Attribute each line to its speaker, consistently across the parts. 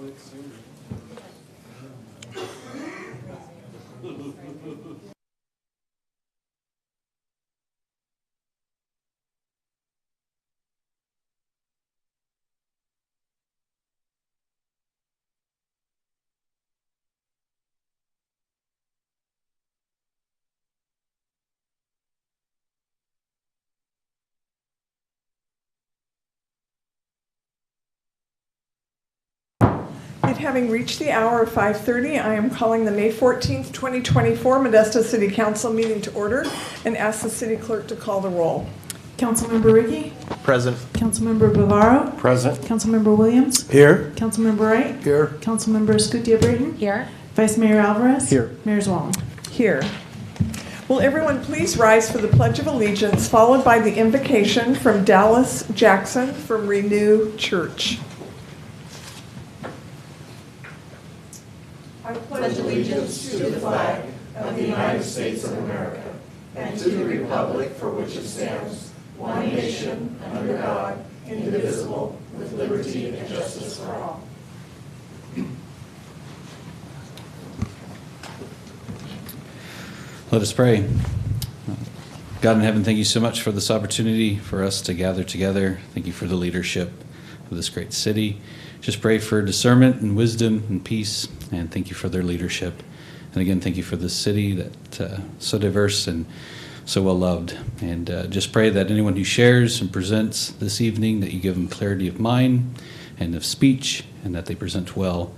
Speaker 1: It having reached the hour of 5:30, I am calling the May 14th, 2024 Modesto City Council meeting to order and ask the city clerk to call the roll.
Speaker 2: Councilmember Ricky?
Speaker 3: Present.
Speaker 2: Councilmember Bavaro?
Speaker 3: Present.
Speaker 2: Councilmember Williams?
Speaker 3: Here.
Speaker 2: Councilmember Wright?
Speaker 3: Here.
Speaker 2: Councilmember Scutia-Brayton?
Speaker 4: Here.
Speaker 2: Vice Mayor Alvarez?
Speaker 3: Here.
Speaker 2: Mayor Zwallen?
Speaker 1: Here. Will everyone please rise for the Pledge of Allegiance, followed by the invocation from Dallas Jackson from Renew Church. I pledge allegiance to the flag of the United States of America and to the republic for which it stands, one nation, under God, indivisible, with liberty and justice for all.
Speaker 5: Let us pray. God in heaven, thank you so much for this opportunity for us to gather together. Thank you for the leadership of this great city. Just pray for discernment and wisdom and peace, and thank you for their leadership. And again, thank you for this city that's so diverse and so well loved. And just pray that anyone who shares and presents this evening, that you give them clarity of mind and of speech, and that they present well.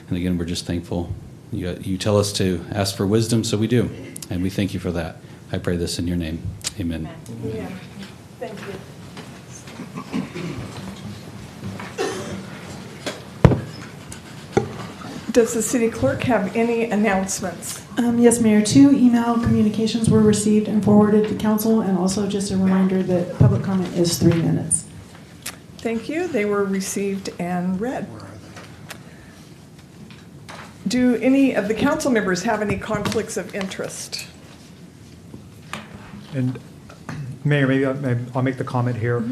Speaker 5: And again, we're just thankful. You tell us to ask for wisdom, so we do. And we thank you for that. I pray this in your name. Amen.
Speaker 1: Yeah. Thank you. Does the city clerk have any announcements?
Speaker 2: Yes, Mayor. 2 email communications were received and forwarded to council, and also just a reminder that public comment is 3 minutes.
Speaker 1: Thank you. They were received and read. Do any of the council members have any conflicts of interest?
Speaker 6: And Mayor, maybe I'll make the comment here.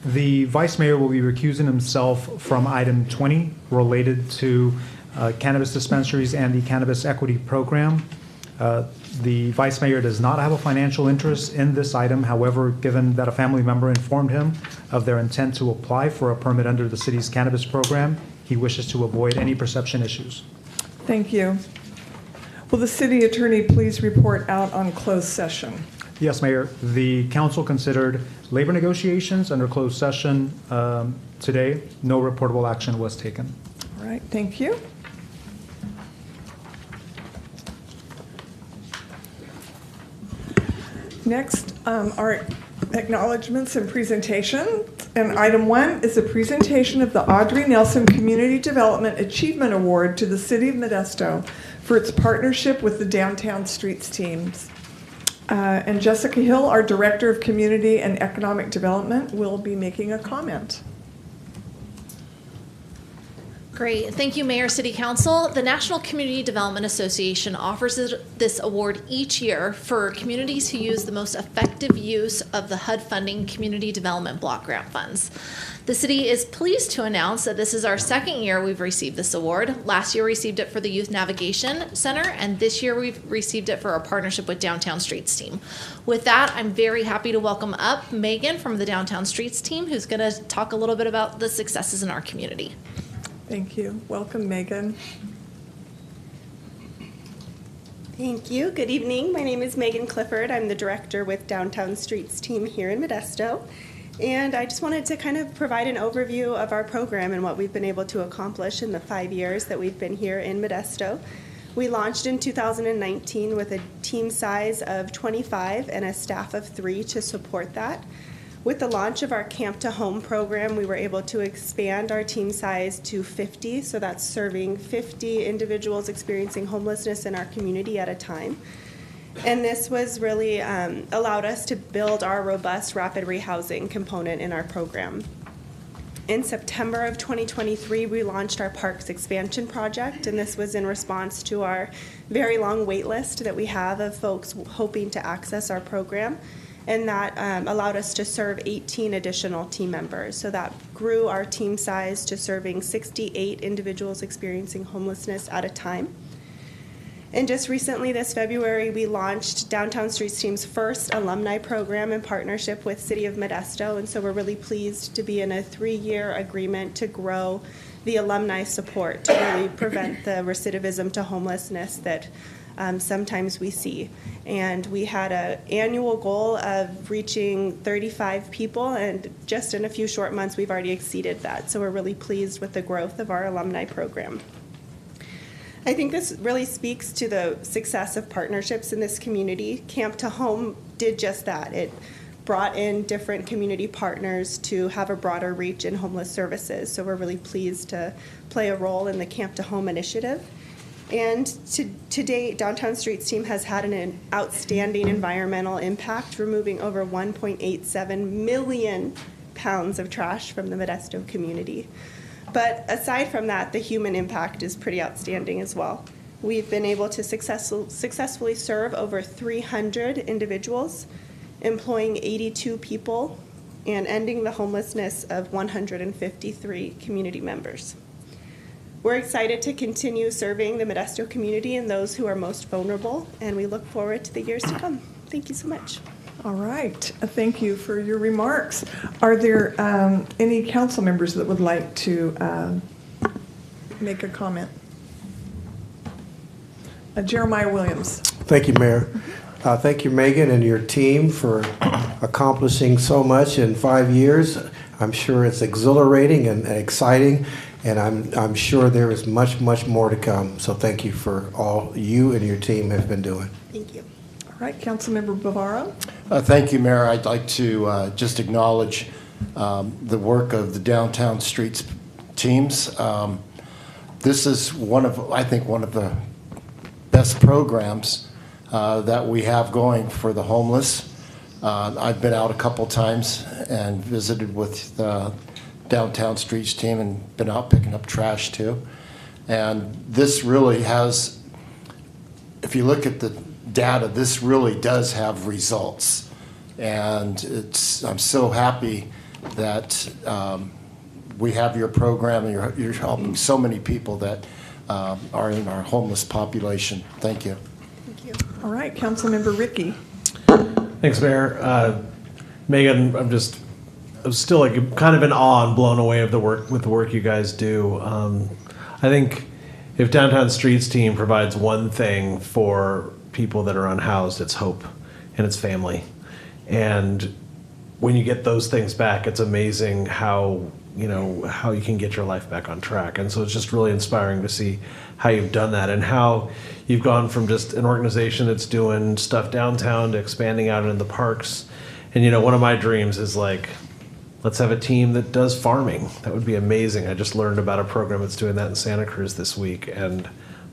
Speaker 6: The Vice Mayor will be recusing himself from item 20 related to cannabis dispensaries and the Cannabis Equity Program. The Vice Mayor does not have a financial interest in this item. However, given that a family member informed him of their intent to apply for a permit under the city's cannabis program, he wishes to avoid any perception issues.
Speaker 1: Thank you. Will the city attorney please report out on closed session?
Speaker 6: Yes, Mayor. The council considered labor negotiations under closed session today. No reportable action was taken.
Speaker 1: All right, thank you. Next are acknowledgements and presentations. And item 1 is a presentation of the Audrey Nelson Community Development Achievement Award to the City of Modesto for its partnership with the Downtown Streets teams. And Jessica Hill, our Director of Community and Economic Development, will be making a comment.
Speaker 4: Great. Thank you, Mayor, City Council. The National Community Development Association offers this award each year for communities who use the most effective use of the HUD funding Community Development Block Grant funds. The city is pleased to announce that this is our 2nd year we've received this award. Last year we received it for the Youth Navigation Center, and this year we've received it for our partnership with Downtown Streets team. With that, I'm very happy to welcome up Megan from the Downtown Streets team, who's going to talk a little bit about the successes in our community.
Speaker 1: Thank you. Welcome, Megan.
Speaker 7: Thank you. Good evening. My name is Megan Clifford. I'm the director with Downtown Streets team here in Modesto. And I just wanted to kind of provide an overview of our program and what we've been able to accomplish in the 5 years that we've been here in Modesto. We launched in 2019 with a team size of 25 and a staff of 3 to support that. With the launch of our Camp to Home program, we were able to expand our team size to 50, so that's serving 50 individuals experiencing homelessness in our community at a time. And this was really allowed us to build our robust rapid rehousing component in our program. In September of 2023, we launched our Parks Expansion Project, and this was in response to our very long wait list that we have of folks hoping to access our program. and that allowed us to serve 18 additional team members. So that grew our team size to serving 68 individuals experiencing homelessness at a time. And just recently, this February, we launched Downtown Streets Team's first alumni program in partnership with City of Modesto, and so we're really pleased to be in a 3-year agreement to grow the alumni support to really prevent the recidivism to homelessness that sometimes we see. And we had an annual goal of reaching 35 people, and just in a few short months, we've already exceeded that. So we're really pleased with the growth of our alumni program. I think this really speaks to the success of partnerships in this community. Camp to Home did just that. It brought in different community partners to have a broader reach in homeless services. So we're really pleased to play a role in the Camp to Home initiative. And to date, Downtown Streets Team has had an outstanding environmental impact, removing over 1.87 million pounds of trash from the Modesto community. But aside from that, the human impact is pretty outstanding as well. We've been able to successfully serve over 300 individuals, employing 82 people, and ending the homelessness of 153 community members. We're excited to continue serving the Modesto community and those who are most vulnerable, and we look forward to the years to come. Thank you so much.
Speaker 1: All right. Thank you for your remarks. Are there any council members that would like to make a comment? Jeremiah Williams.
Speaker 3: Thank you, Mayor. Thank you, Megan, and your team for accomplishing so much in 5 years. I'm sure it's exhilarating and exciting, and I'm sure there is much, much more to come. So thank you for all you and your team have been doing.
Speaker 7: Thank you.
Speaker 1: All right, Councilmember Bavaro.
Speaker 8: Thank you, Mayor. I'd like to just acknowledge the work of the Downtown Streets teams. This is I think one of the best programs that we have going for the homeless. I've been out a couple times and visited with the Downtown Streets team and been out picking up trash too. And this really has, if you look at the data, this really does have results. And I'm so happy that we have your program and you're helping so many people that are in our homeless population. Thank you.
Speaker 7: Thank you.
Speaker 1: All right, Councilmember Ricky.
Speaker 9: Thanks, Mayor. Megan, I'm still like kind of in awe and blown away with the work you guys do. I think if Downtown Streets Team provides one thing for people that are unhoused, it's hope and it's family. And when you get those things back, it's amazing how you can get your life back on track. And so it's just really inspiring to see how you've done that and how you've gone from just an organization that's doing stuff downtown to expanding out in the parks. And one of my dreams is like, let's have a team that does farming. That would be amazing. I just learned about a program that's doing that in Santa Cruz this week, and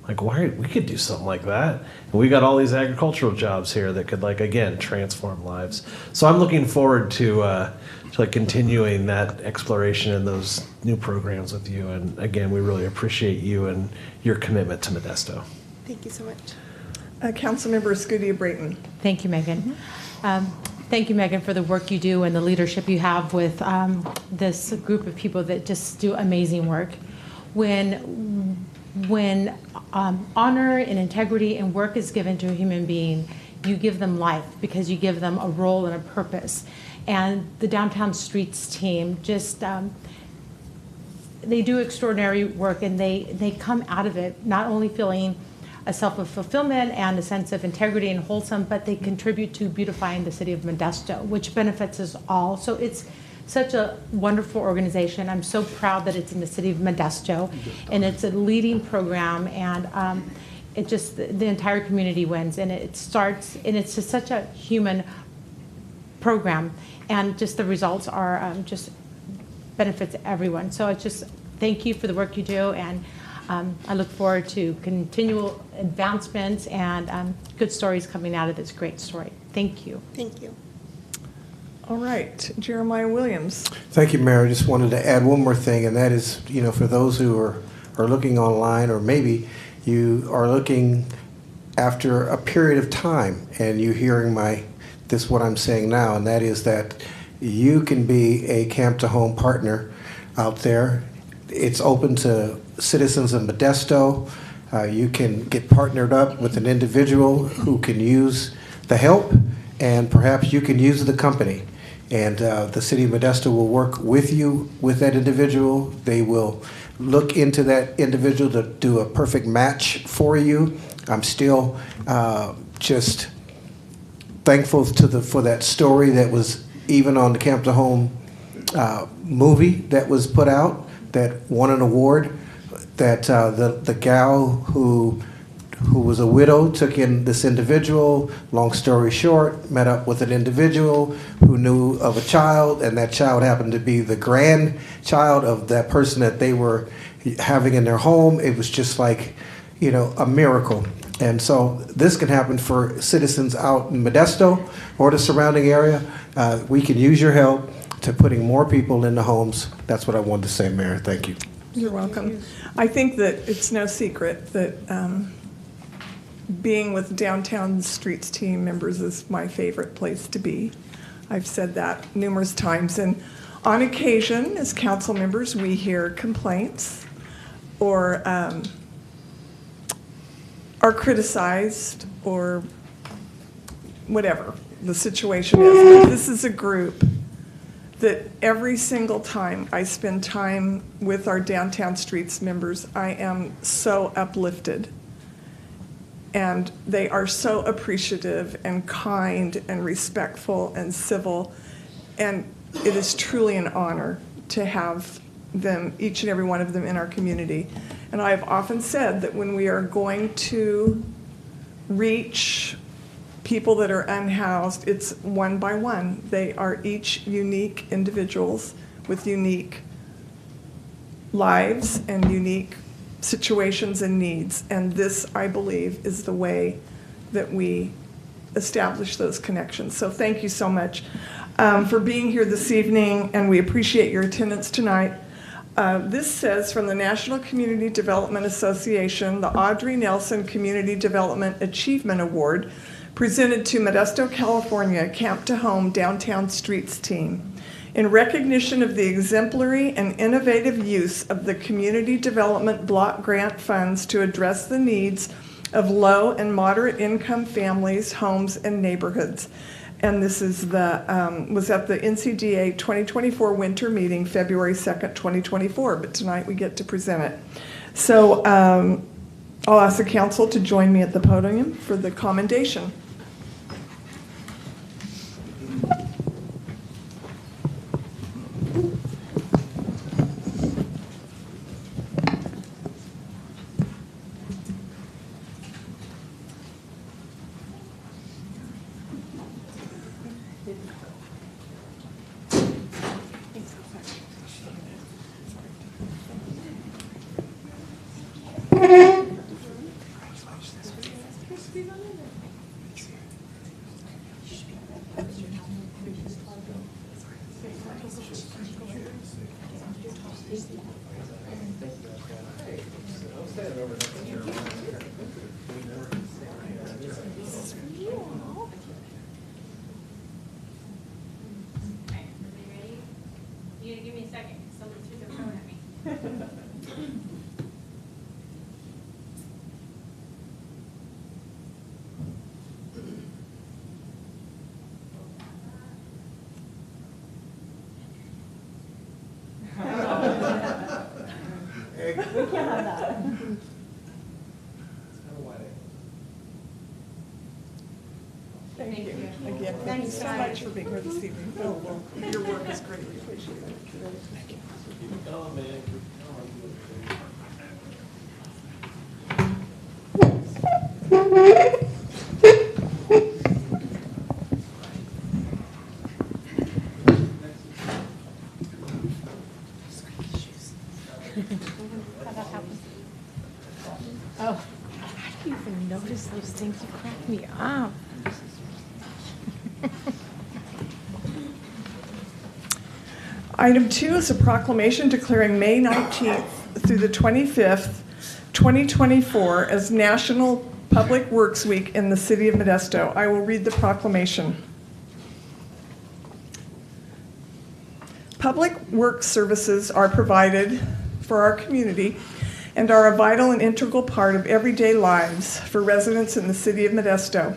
Speaker 9: like, we could do something like that. And we got all these agricultural jobs here that could, like, again, transform lives. So I'm looking forward to continuing that exploration and those new programs with you. And again, we really appreciate you and your commitment to Modesto.
Speaker 7: Thank you so much.
Speaker 1: Councilmember Escudia Brayton.
Speaker 10: Thank you, Megan. Thank you, Megan, for the work you do and the leadership you have with this group of people that just do amazing work. When honor and integrity and work is given to a human being, you give them life because you give them a role and a purpose. And the Downtown Streets team they do extraordinary work, and they come out of it not only feeling a sense of fulfillment and a sense of integrity and wholesome, but they contribute to beautifying the city of Modesto, which benefits us all. So it's such a wonderful organization. I'm so proud that it's in the city of Modesto, and it's a leading program, and it just, the entire community wins, and it's just such a human program, and just the results are just benefits everyone. So it's just, thank you for the work you do, and I look forward to continual advancements and good stories coming out of this great story. Thank you.
Speaker 7: Thank you.
Speaker 1: All right, Jeremiah Williams.
Speaker 3: Thank you, Mayor. I just wanted to add one more thing, and that is, for those who are looking online, or maybe you are looking after a period of time and you're hearing my this what I'm saying now, and that is that you can be a Camp to Home partner out there. It's open to citizens of Modesto. You can get partnered up with an individual who can use the help, and perhaps you can use the company. And the City of Modesto will work with you, with that individual. They will look into that individual to do a perfect match for you. I'm still just thankful for that story that was even on the Camp to Home movie that was put out that won an award. That the gal who was a widow took in this individual. Long story short, met up with an individual who knew of a child, and that child happened to be the grandchild of that person that they were having in their home. It was just like, a miracle. And so this can happen for citizens out in Modesto or the surrounding area. We can use your help to putting more people in the homes. That's what I wanted to say, Mayor. Thank you.
Speaker 1: You're welcome. I think that it's no secret that being with Downtown Streets team members is my favorite place to be. I've said that numerous times. And on occasion, as council members, we hear complaints or are criticized or whatever the situation is. But this is a group that every single time I spend time with our Downtown Streets members, I am so uplifted. And they are so appreciative and kind and respectful and civil. And it is truly an honor to have them, each and every one of them, in our community. And I have often said that when we are going to reach people that are unhoused, it's one by one. They are each unique individuals with unique lives and unique situations and needs. And this, I believe, is the way that we establish those connections. So thank you so much for being here this evening, and we appreciate your attendance tonight. This says from the National Community Development Association, the Audrey Nelson Community Development Achievement Award, presented to Modesto, California, Camp to Home Downtown Streets team. In recognition of the exemplary and innovative use of the Community Development Block Grant funds to address the needs of low and moderate income families, homes, and neighborhoods. And this is was at the NCDA 2024 winter meeting, February 2nd, 2024, but tonight we get to present it. So I'll ask the council to join me at the podium for the commendation. Thank you. Again, thank you so much for being here this evening. Oh, well, your work is greatly appreciated. Thank you.
Speaker 10: Oh, how do you even notice those things? You crack me up.
Speaker 1: Item 2 is a proclamation declaring May 19th through the 25th, 2024 as National Public Works Week in the City of Modesto. I will read the proclamation. Public works services are provided for our community and are a vital and integral part of everyday lives for residents in the City of Modesto.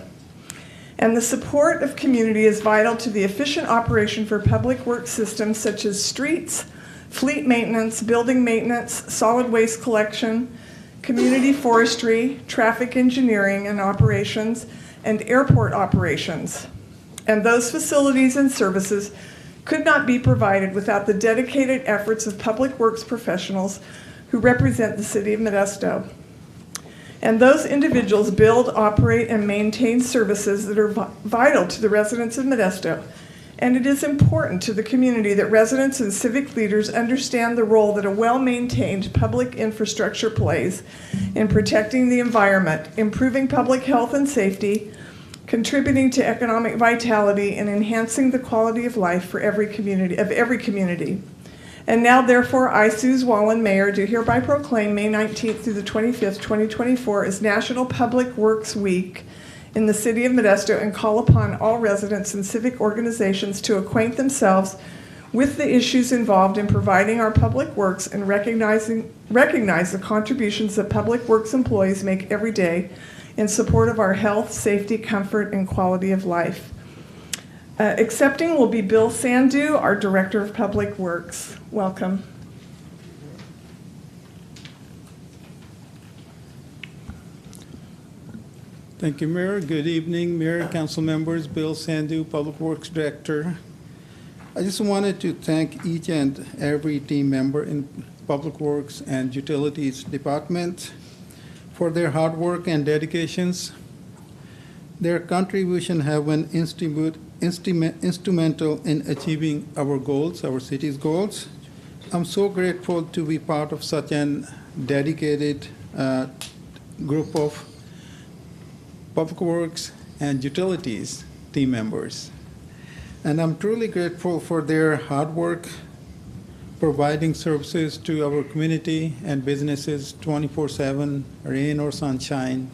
Speaker 1: And the support of community is vital to the efficient operation for public works systems such as streets, fleet maintenance, building maintenance, solid waste collection, community forestry, traffic engineering and operations, and airport operations. And those facilities and services could not be provided without the dedicated efforts of public works professionals who represent the City of Modesto. And those individuals build, operate, and maintain services that are vital to the residents of Modesto. And it is important to the community that residents and civic leaders understand the role that a well-maintained public infrastructure plays in protecting the environment, improving public health and safety, contributing to economic vitality, and enhancing the quality of life for every community. And now, therefore, I, Suze Wallen, Mayor, do hereby proclaim May 19th through the 25th, 2024 as National Public Works Week in the City of Modesto, and call upon all residents and civic organizations to acquaint themselves with the issues involved in providing our public works and recognize the contributions that public works employees make every day in support of our health, safety, comfort, and quality of life. Accepting will be Bill Sandu, our Director of Public Works. Welcome.
Speaker 11: Thank you, Mayor. Good evening, Mayor, council members. Bill Sandu, Public Works Director. I just wanted to thank each and every team member in Public Works and Utilities Department for their hard work and dedications. Their contribution have been instrumental in achieving our goals, our city's goals. I'm so grateful to be part of such an dedicated group of Public Works and Utilities team members. And I'm truly grateful for their hard work providing services to our community and businesses 24/7, rain or sunshine.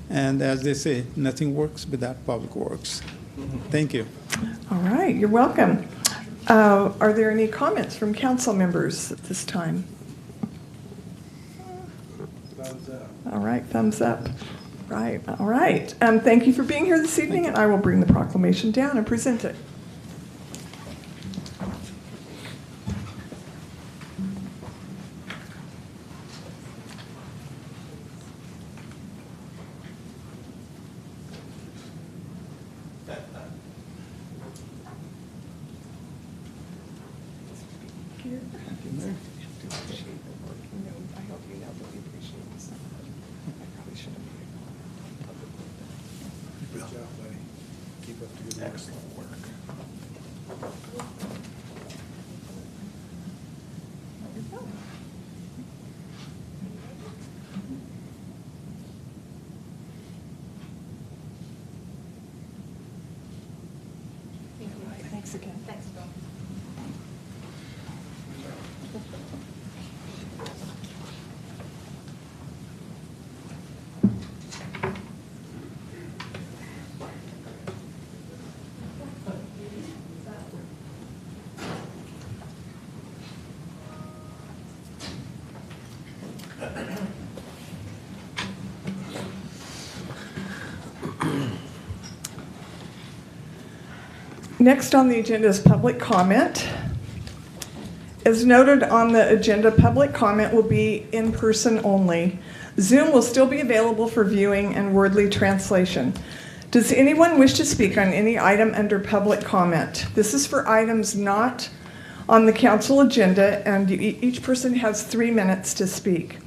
Speaker 11: And as they say, nothing works without Public Works. Thank you.
Speaker 1: All right, you're welcome. Are there any comments from council members at this time?
Speaker 3: Thumbs up.
Speaker 1: All right, thumbs up. Right, all right. Thank you for being here this evening, and I will bring the proclamation down and present it.
Speaker 3: Good job, buddy. Keep up the good work. Excellent work.
Speaker 1: Thanks again. Thanks, Bill. Next on the agenda is public comment. As noted on the agenda, public comment will be in person only. Zoom will still be available for viewing and wordly translation. Does anyone wish to speak on any item under public comment? This is for items not on the council agenda, and each person has 3 minutes to speak.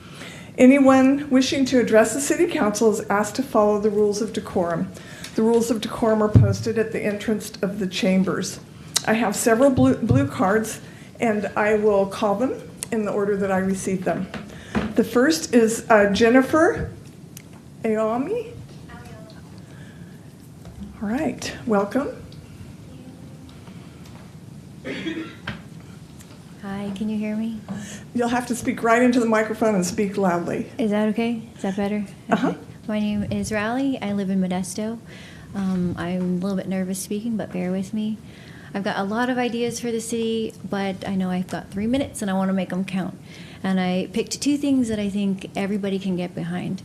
Speaker 1: Anyone wishing to address the city council is asked to follow the rules of decorum. The rules of decorum are posted at the entrance of the chambers. I have several blue cards, and I will call them in the order that I received them. The first is Jennifer Aomi. All right, welcome.
Speaker 12: Hi, can you hear me?
Speaker 1: You'll have to speak right into the microphone and speak loudly.
Speaker 12: Is that okay? Is that better?
Speaker 1: Uh-huh.
Speaker 12: Okay. My name is Riley. I live in Modesto. I'm a little bit nervous speaking, but bear with me. I've got a lot of ideas for the city, but I know I've got 3 minutes and I want to make them count. And I picked 2 things that I think everybody can get behind.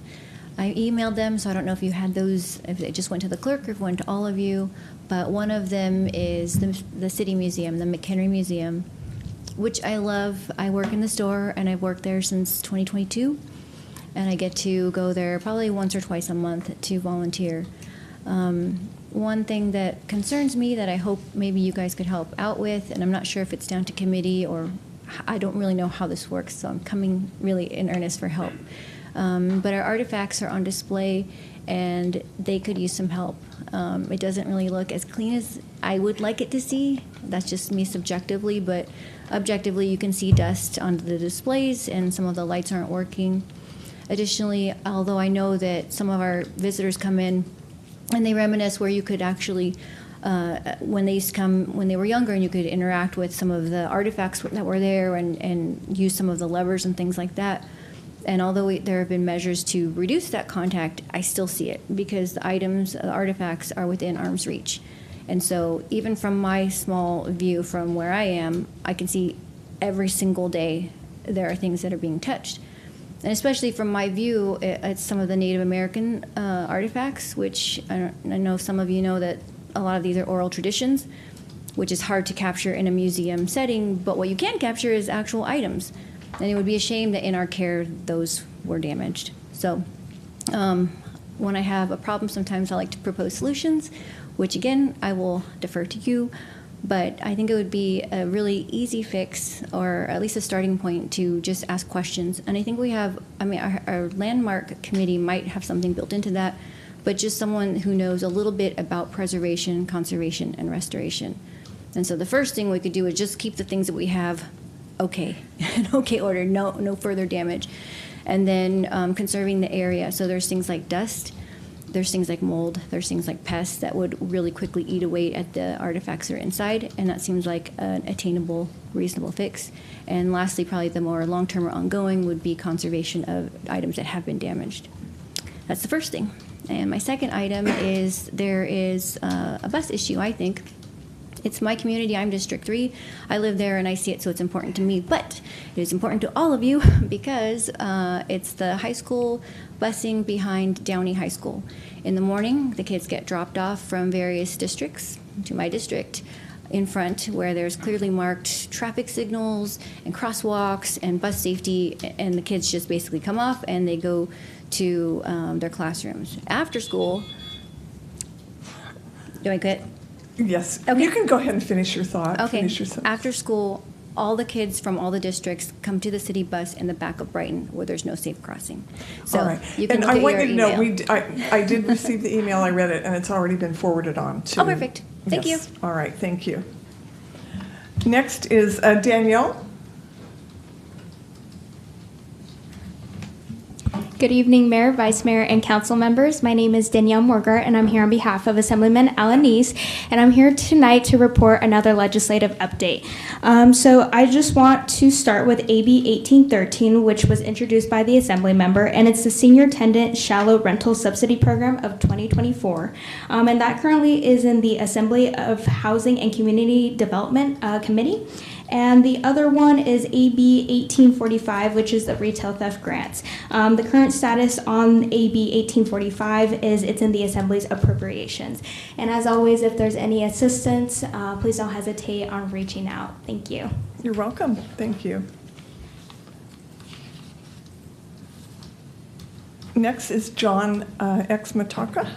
Speaker 12: I emailed them, so I don't know if you had those, if it just went to the clerk or if it went to all of you, but one of them is the City Museum, the McHenry Museum, which I love. I work in the store, and I've worked there since 2022, and I get to go there probably once or twice a month to volunteer. One thing that concerns me that I hope maybe you guys could help out with, and I'm not sure if it's down to committee or I don't really know how this works, so I'm coming really in earnest for help. But our artifacts are on display, and they could use some help. It doesn't really look as clean as I would like it to see. That's just me subjectively, but objectively you can see dust on the displays, and some of the lights aren't working. Additionally, although I know that some of our visitors come in and they reminisce where you could actually, when they used to come when they were younger, and you could interact with some of the artifacts that were there and use some of the levers and things like that. And although there have been measures to reduce that contact, I still see it because the items, the artifacts are within arm's reach. And so even from my small view from where I am, I can see every single day there are things that are being touched. And especially from my view, it's some of the Native American artifacts, which I know some of you know that a lot of these are oral traditions, which is hard to capture in a museum setting, but what you can capture is actual items. And it would be a shame that in our care, those were damaged. So when I have a problem, sometimes I like to propose solutions, which again, I will defer to you. But I think it would be a really easy fix, or at least a starting point, to just ask questions. And I think we have, I mean, our landmark committee might have something built into that, but just someone who knows a little bit about preservation, conservation, and restoration. And so the first thing we could do is just keep the things that we have okay, in okay order, no further damage. And then conserving the area. So there's things like dust, there's things like mold, there's things like pests that would really quickly eat away at the artifacts that are inside, and that seems like an attainable, reasonable fix. And lastly, probably the more long-term or ongoing would be conservation of items that have been damaged. That's the first thing. And my second item is there is a bus issue, I think. It's my community. I'm District 3. I live there and I see it, so it's important to me. But it is important to all of you because it's the high school busing behind Downey High School. In the morning, the kids get dropped off from various districts to my district in front, where there's clearly marked traffic signals and crosswalks and bus safety, and the kids just basically come off and they go to their classrooms. After school, do I quit?
Speaker 1: Yes.
Speaker 12: Okay.
Speaker 1: You can go ahead and finish your thought.
Speaker 12: Okay.
Speaker 1: Finish your sentence.
Speaker 12: After school, all the kids from all the districts come to the city bus in the back of Brighton, where there's no safe crossing. So
Speaker 1: All right.
Speaker 12: you can
Speaker 1: and
Speaker 12: look
Speaker 1: I
Speaker 12: at
Speaker 1: want
Speaker 12: your
Speaker 1: you to know,
Speaker 12: email.
Speaker 1: I did receive the email, I read it, and it's already been forwarded on to...
Speaker 12: Oh, perfect. Thank
Speaker 1: Yes. All right, thank you. Next is Danielle.
Speaker 13: Good evening, Mayor, Vice Mayor, and Council members. My name is Danielle Morgart, and I'm here on behalf of Assemblyman Alanis, and I'm here tonight to report another legislative update. So I just want to start with AB 1813, which was introduced by the Assembly member, and it's the Senior Tenant Shallow Rental Subsidy Program of 2024. And that currently is in the Assembly of Housing and Community Development Committee. And the other one is AB 1845, which is the retail theft grants. The current status on AB 1845 is it's in the Assembly's appropriations. And as always, if there's any assistance, please don't hesitate on reaching out. Thank you.
Speaker 1: You're welcome. Thank you. Next is John X. Mataka.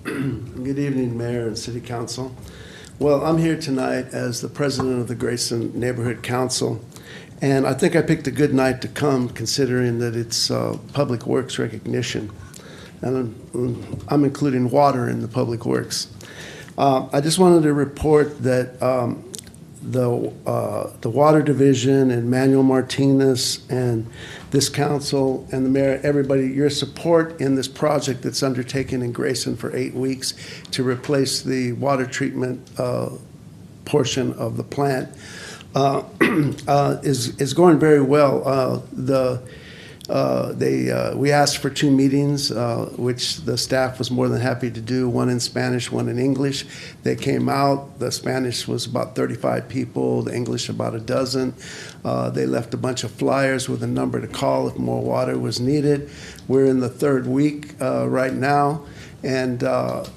Speaker 14: Good evening, Mayor and City Council. Well, I'm here tonight as the president of the Grayson Neighborhood Council, and I think I picked a good night to come, considering that it's Public Works recognition, and I'm including water in the Public Works. I just wanted to report that the Water Division and Manuel Martinez and this council and the mayor, everybody, your support in this project that's undertaken in Grayson for 8 weeks to replace the water treatment portion of the plant is going very well. The We asked for 2 meetings, which the staff was more than happy to do, one in Spanish, one in English. They came out. The Spanish was about 35 people, the English about a dozen. They left a bunch of flyers with a number to call if more water was needed. We're in the 3rd week right now. And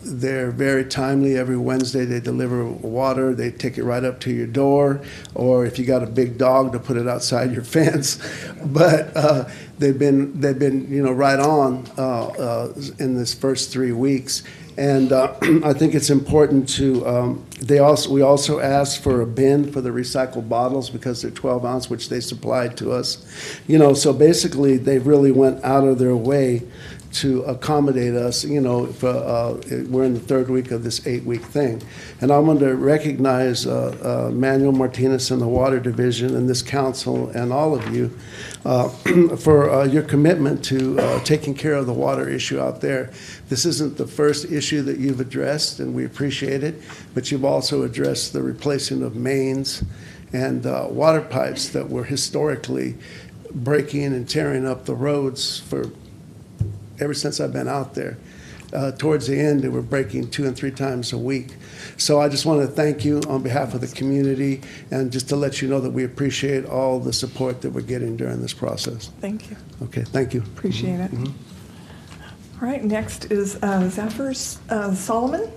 Speaker 14: they're very timely. Every Wednesday they deliver water. They take it right up to your door, or if you got a big dog, to put it outside your fence. But they've been right on in this first 3 weeks. And I think it's important to. We also asked for a bin for the recycled bottles because they're 12 ounce, which they supplied to us. So basically they really went out of their way to accommodate us. We're in the 3rd week of this 8-week thing. And I want to recognize Manuel Martinez and the Water Division and this council and all of you for your commitment to taking care of the water issue out there. This isn't the first issue that you've addressed, and we appreciate it, but you've also addressed the replacing of mains and water pipes that were historically breaking and tearing up the roads for ever since I've been out there. Towards the end, they were breaking 2 and 3 times a week. So I just want to thank you on behalf of the community, and just to let you know that we appreciate all the support that we're getting during this process.
Speaker 1: Thank you.
Speaker 14: Okay, thank you.
Speaker 1: Appreciate it. All right, next is Zafir Solomon.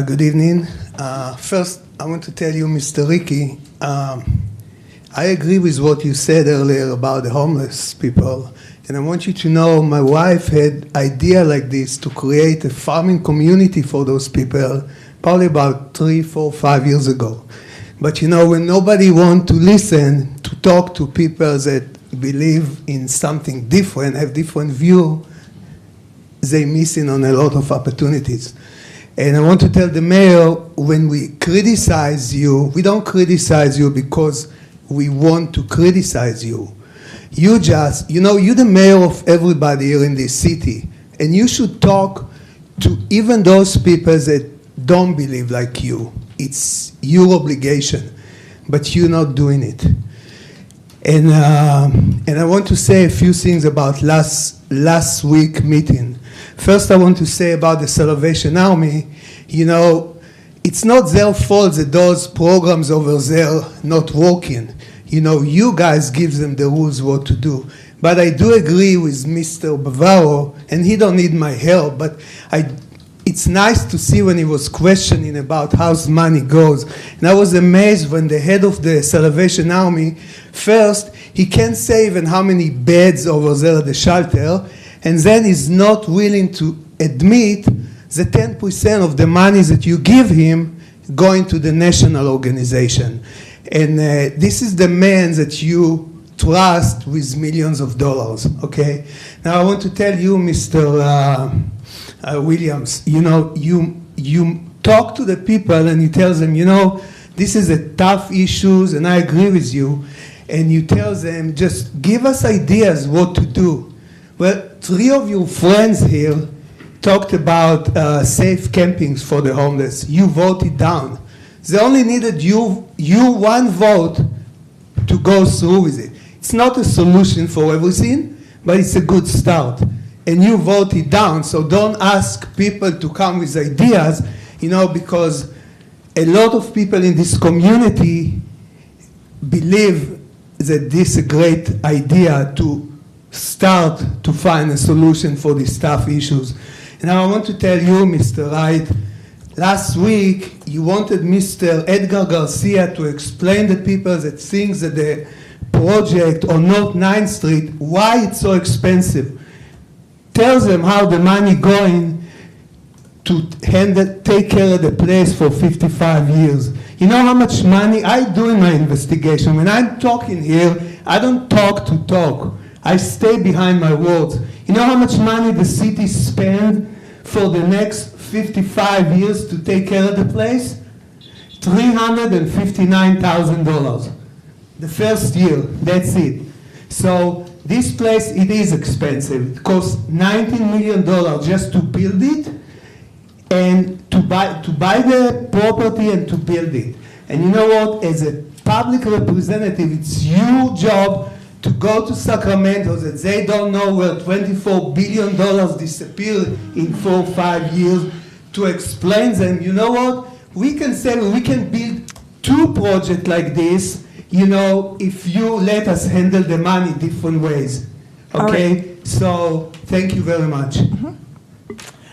Speaker 15: Good evening. First, I want to tell you, Mr. Ricky, I agree with what you said earlier about the homeless people. And I want you to know my wife had idea like this to create a farming community for those people probably about 3, 4, 5 years ago. But when nobody wants to listen, to talk to people that believe in something different, have different view, they're missing on a lot of opportunities. And I want to tell the mayor, when we criticize you, we don't criticize you because we want to criticize you. You just, you're the mayor of everybody here in this city. And you should talk to even those people that don't believe like you. It's your obligation, but you're not doing it. And I want to say a few things about last week meeting. First, I want to say about the Salvation Army, it's not their fault that those programs over there not working. You guys give them the rules what to do. But I do agree with Mr. Bavaro, and he don't need my help, but it's nice to see when he was questioning about how money goes. And I was amazed when the head of the Salvation Army, first, he can't say even how many beds over there at the shelter, and then he's not willing to admit the 10% of the money that you give him going to the national organization. And this is the man that you trust with millions of dollars, okay? Now I want to tell you, Mr. Williams, you talk to the people and you tell them, this is a tough issues and I agree with you. And you tell them, just give us ideas what to do. Well, 3 of your friends here talked about safe campings for the homeless. You voted down. They only needed you 1 vote to go through with it. It's not a solution for everything, but it's a good start. And you voted down, so don't ask people to come with ideas, because a lot of people in this community believe that this is a great idea to start to find a solution for these tough issues. Now I want to tell you, Mr. Wright, last week you wanted Mr. Edgar Garcia to explain to people that things that the project on North 9th Street, why it's so expensive. Tell them how the money going to take care of the place for 55 years. You know how much money I do in my investigation. When I'm talking here, I don't talk to talk. I stay behind my words. You know how much money the city spend for the next 55 years to take care of the place? $359,000. The first year, that's it. So this place, it is expensive. It costs $19 million just to build it, and to buy the property and to build it. And you know what? As a public representative, it's your job to go to Sacramento that they don't know where $24 billion disappeared in 4 or 5 years, to explain them, you know what? We can say we can build 2 projects like this, you know, if you let us handle the money different ways. Okay? So thank you very much.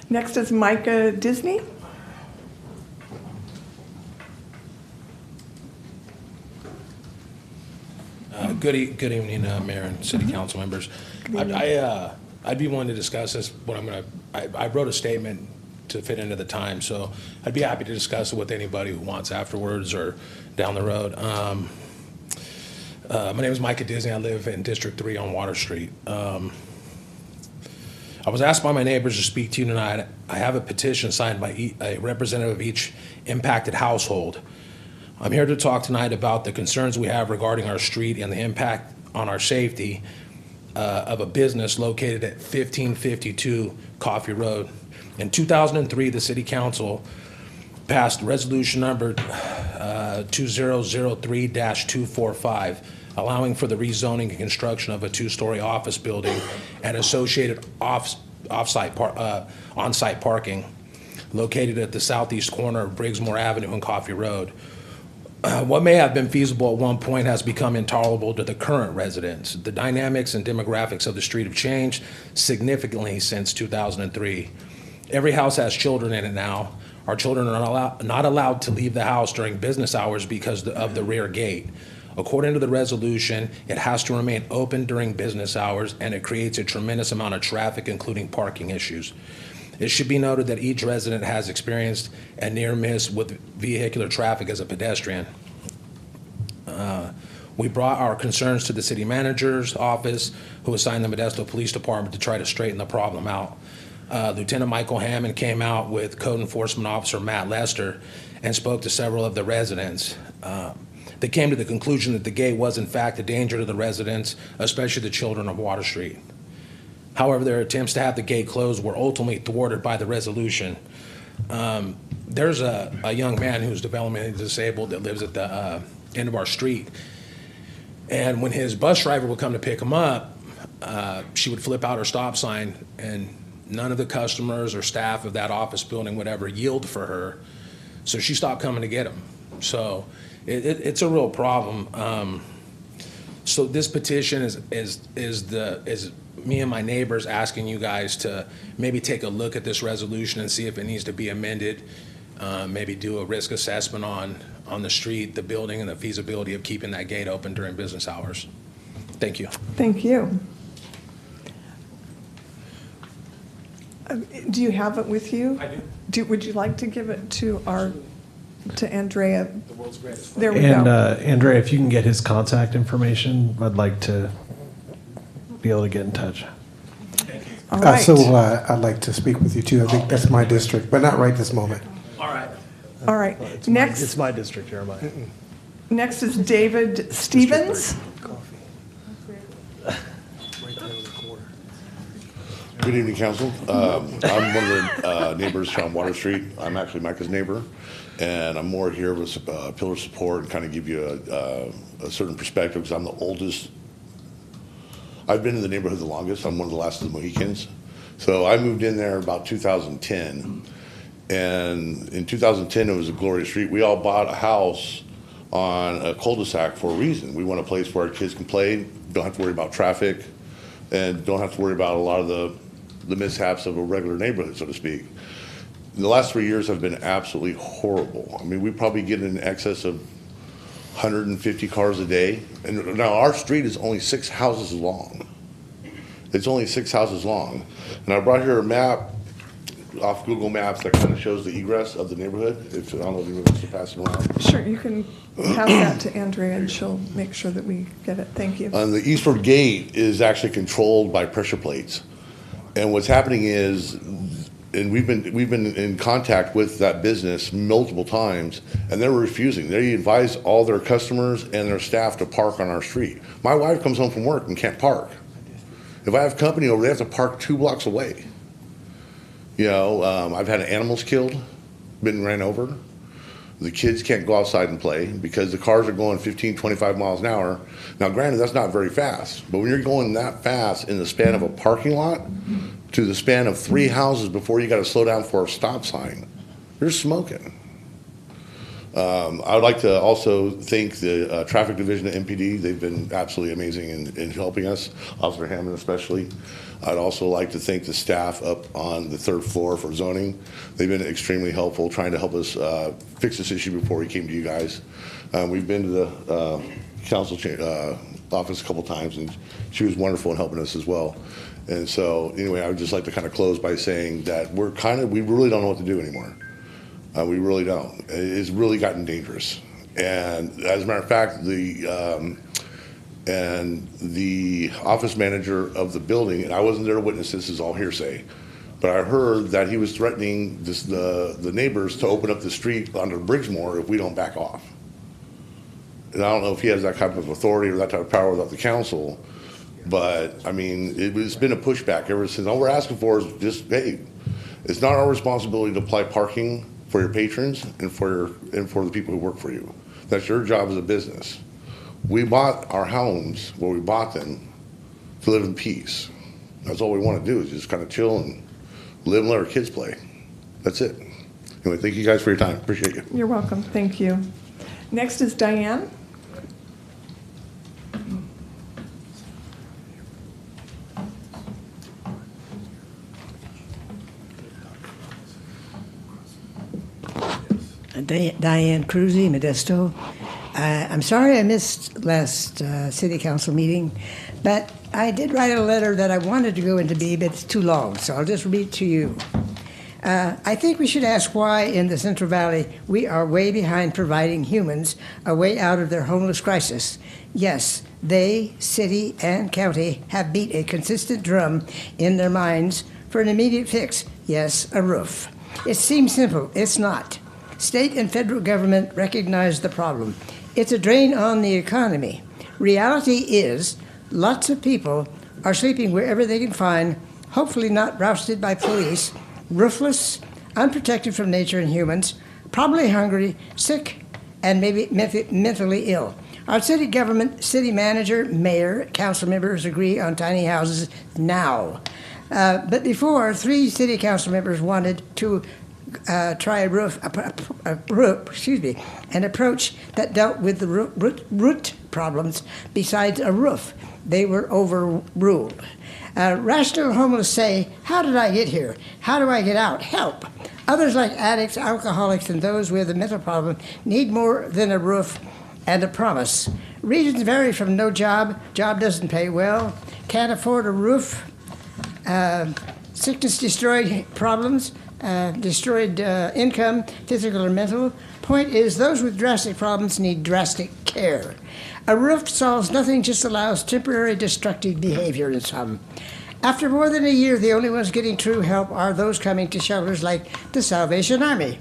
Speaker 1: Next is Micah Disney.
Speaker 16: Good evening, Mayor and City Council members. I'd be willing to discuss this. I wrote a statement to fit into the time, so I'd be happy to discuss it with anybody who wants afterwards or down the road. My name is Micah Disney. I live in District 3 on Water Street. I was asked by my neighbors to speak to you tonight. I have a petition signed by a representative of each impacted household. I'm here to talk tonight about the concerns we have regarding our street and the impact on our safety of a business located at 1552 Coffee Road. In 2003, the City Council passed resolution number 2003-245, allowing for the rezoning and construction of a 2-story office building and associated on-site parking located at the southeast corner of Briggsmore Avenue and Coffee Road. What may have been feasible at one point has become intolerable to the current residents. The dynamics and demographics of the street have changed significantly since 2003. Every house has children in it now. Our children are not allowed to leave the house during business hours because of the rear gate. According to the resolution, it has to remain open during business hours, and it creates a tremendous amount of traffic, including parking issues. It should be noted that each resident has experienced a near miss with vehicular traffic as a pedestrian. We brought our concerns to the city manager's office, who assigned the Modesto Police Department to try to straighten the problem out. Lieutenant Michael Hammond came out with Code Enforcement Officer Matt Lester and spoke to several of the residents. They came to the conclusion that the gate was in fact a danger to the residents, especially the children of Water Street. However, their attempts to have the gate closed were ultimately thwarted by the resolution. There's a young man who's developmentally disabled that lives at the end of our street. And when his bus driver would come to pick him up, she would flip out her stop sign, and none of the customers or staff of that office building would ever yield for her. So she stopped coming to get him. So it's a real problem. So this petition is me and my neighbors asking you guys to maybe take a look at this resolution and see if it needs to be amended. Maybe do a risk assessment on the street, the building, and the feasibility of keeping that gate open during business hours. Thank you.
Speaker 1: Thank you. Do you have it with you?
Speaker 16: I do.
Speaker 1: Would you like to give it to Andrea?
Speaker 16: The world's greatest.
Speaker 1: There we
Speaker 9: And
Speaker 1: go.
Speaker 9: Andrea, if you can get his contact information, I'd like to be able to get in touch.
Speaker 1: All right.
Speaker 3: So I'd like to speak with you too. I think that's my district, but not right this moment.
Speaker 16: All right.
Speaker 1: All right.
Speaker 6: It's
Speaker 1: Next,
Speaker 6: my district, Jeremiah.
Speaker 1: next is David Stevens.
Speaker 17: Good evening, Council. I'm one of the neighbors on Water Street. I'm actually Micah's neighbor, and I'm more here with pillar support and kind of give you a certain perspective because I'm the oldest. I've been in the neighborhood the longest. I'm one of the last of the Mohicans. So I moved in there about 2010, and in 2010 it was a glorious street. We all bought a house on a cul-de-sac for a reason. We want a place where our kids can play, don't have to worry about traffic, and don't have to worry about a lot of the mishaps of a regular neighborhood, so to speak. The last 3 years have been absolutely horrible. I mean, we probably get in excess of 150 cars a day. And now our street is only 6 houses long. It's only 6 houses long. And I brought here a map off Google Maps that kind of shows the egress of the neighborhood. If I don't know if you want to pass it around.
Speaker 1: Sure, you can pass that to Andrea and she'll make sure that we get it. Thank you.
Speaker 17: The eastward gate is actually controlled by pressure plates. And what's happening is, and we've been in contact with that business multiple times, and they're refusing. They advise all their customers and their staff to park on our street. My wife comes home from work and can't park. If I have company over, they have to park 2 blocks away. You know, I've had animals killed, been ran over. The kids can't go outside and play because the cars are going 15, 25 miles an hour. Now, granted, that's not very fast, but when you're going that fast in the span of a parking lot to the span of 3 houses before you got to slow down for a stop sign, you're smoking. I would like to also thank the traffic division at MPD. They've been absolutely amazing in helping us, Officer Hammond especially. I'd also like to thank the staff up on the 3rd floor for zoning. They've been extremely helpful trying to help us fix this issue before we came to you guys. We've been to the council office a couple times, and she was wonderful in helping us as well. And so anyway, I would just like to kind of close by saying that we really don't know what to do anymore. We really don't. It's really gotten dangerous. And as a matter of fact, the office manager of the building, and I wasn't there to witness this, is all hearsay, but I heard that he was threatening the neighbors to open up the street under Bridgemore if we don't back off. And I don't know if he has that type of authority or that type of power without the council, but I mean, it's been a pushback ever since. All we're asking for is just, hey, it's not our responsibility to apply parking for your patrons and for the people who work for you. That's your job as a business. We bought our homes where we bought them to live in peace. That's all we want to do is just kind of chill and live and let our kids play. That's it. Anyway, thank you guys for your time. Appreciate you.
Speaker 1: You're welcome. Thank you. Next is Diane.
Speaker 18: Diane Cruzy, Modesto. I'm sorry I missed last city council meeting, but I did write a letter that I wanted to go into B, but it's too long, so I'll just read to you. I think we should ask why in the Central Valley we are way behind providing humans a way out of their homeless crisis. Yes, they, city and county, have beat a consistent drum in their minds for an immediate fix. Yes, a roof. It seems simple. It's not. State and federal government recognize the problem. It's a drain on the economy. Reality is lots of people are sleeping wherever they can find, hopefully not rousted by police, roofless, unprotected from nature and humans, probably hungry, sick, and maybe mentally ill. Our city government, city manager, mayor, council members agree on tiny houses now. But before, 3 city council members wanted to try an approach that dealt with the root problems besides a roof. They were overruled. Rational homeless say, how did I get here? How do I get out? Help. Others like addicts, alcoholics, and those with a mental problem need more than a roof and a promise. Reasons vary from no job, job doesn't pay well, can't afford a roof, sickness destroyed problems, destroyed income, physical or mental. Point is, those with drastic problems need drastic care. A roof solves nothing, just allows temporary destructive behavior in some. After more than a year, the only ones getting true help are those coming to shelters like the Salvation Army.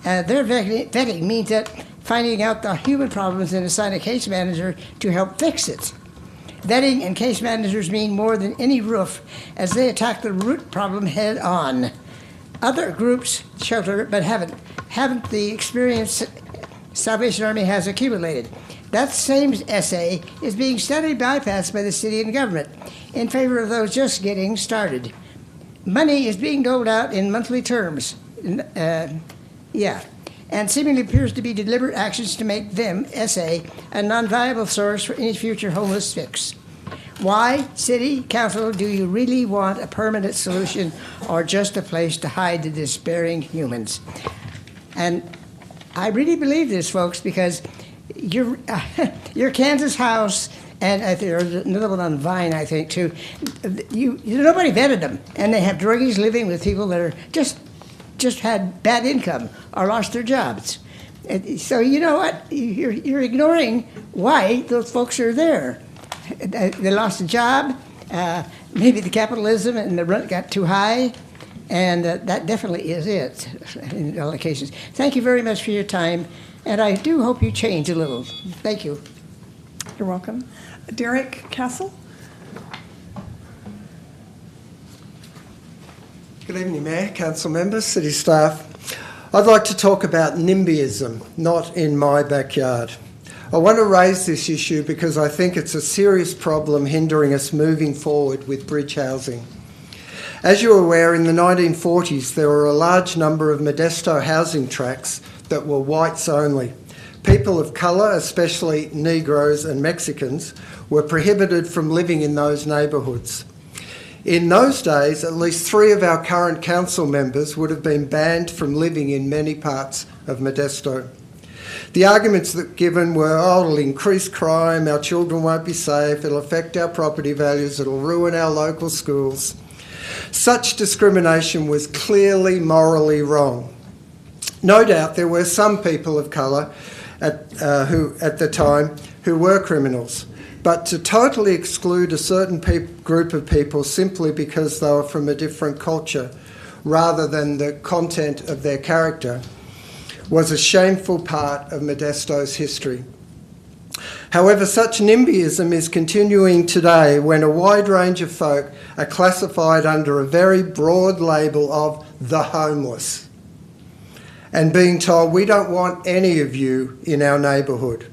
Speaker 18: Their vetting means that finding out the human problems and assign a case manager to help fix it. Vetting and case managers mean more than any roof, as they attack the root problem head on. Other groups shelter, but haven't the experience Salvation Army has accumulated. That same essay is being steadily bypassed by the city and government in favor of those just getting started. Money is being doled out in monthly terms, and seemingly appears to be deliberate actions to make them, SA, a non-viable source for any future homeless fix. Why, city, council, do you really want a permanent solution or just a place to hide the despairing humans? And I really believe this, folks, because your Kansas House, and there's another one on Vine, I think, too, nobody vetted them, and they have druggies living with people that are just had bad income or lost their jobs. So you know what? You're ignoring why those folks are there. They lost a job, maybe the capitalism and the rent got too high, and that definitely is it in all occasions. Thank you very much for your time, and I do hope you change a little. Thank you.
Speaker 1: You're welcome. Derek Castle.
Speaker 19: Good evening, Mayor, council members, city staff. I'd like to talk about NIMBYism, not in my backyard. I want to raise this issue because I think it's a serious problem hindering us moving forward with bridge housing. As you're aware, in the 1940s, there were a large number of Modesto housing tracts that were whites only. People of colour, especially Negroes and Mexicans, were prohibited from living in those neighbourhoods. In those days, at least 3 of our current council members would have been banned from living in many parts of Modesto. The arguments that given were, oh, it'll increase crime, our children won't be safe, it'll affect our property values, it'll ruin our local schools. Such discrimination was clearly morally wrong. No doubt there were some people of colour at the time who were criminals, but to totally exclude a certain group of people simply because they were from a different culture rather than the content of their character was a shameful part of Modesto's history. However, such NIMBYism is continuing today when a wide range of folk are classified under a very broad label of the homeless and being told, we don't want any of you in our neighbourhood.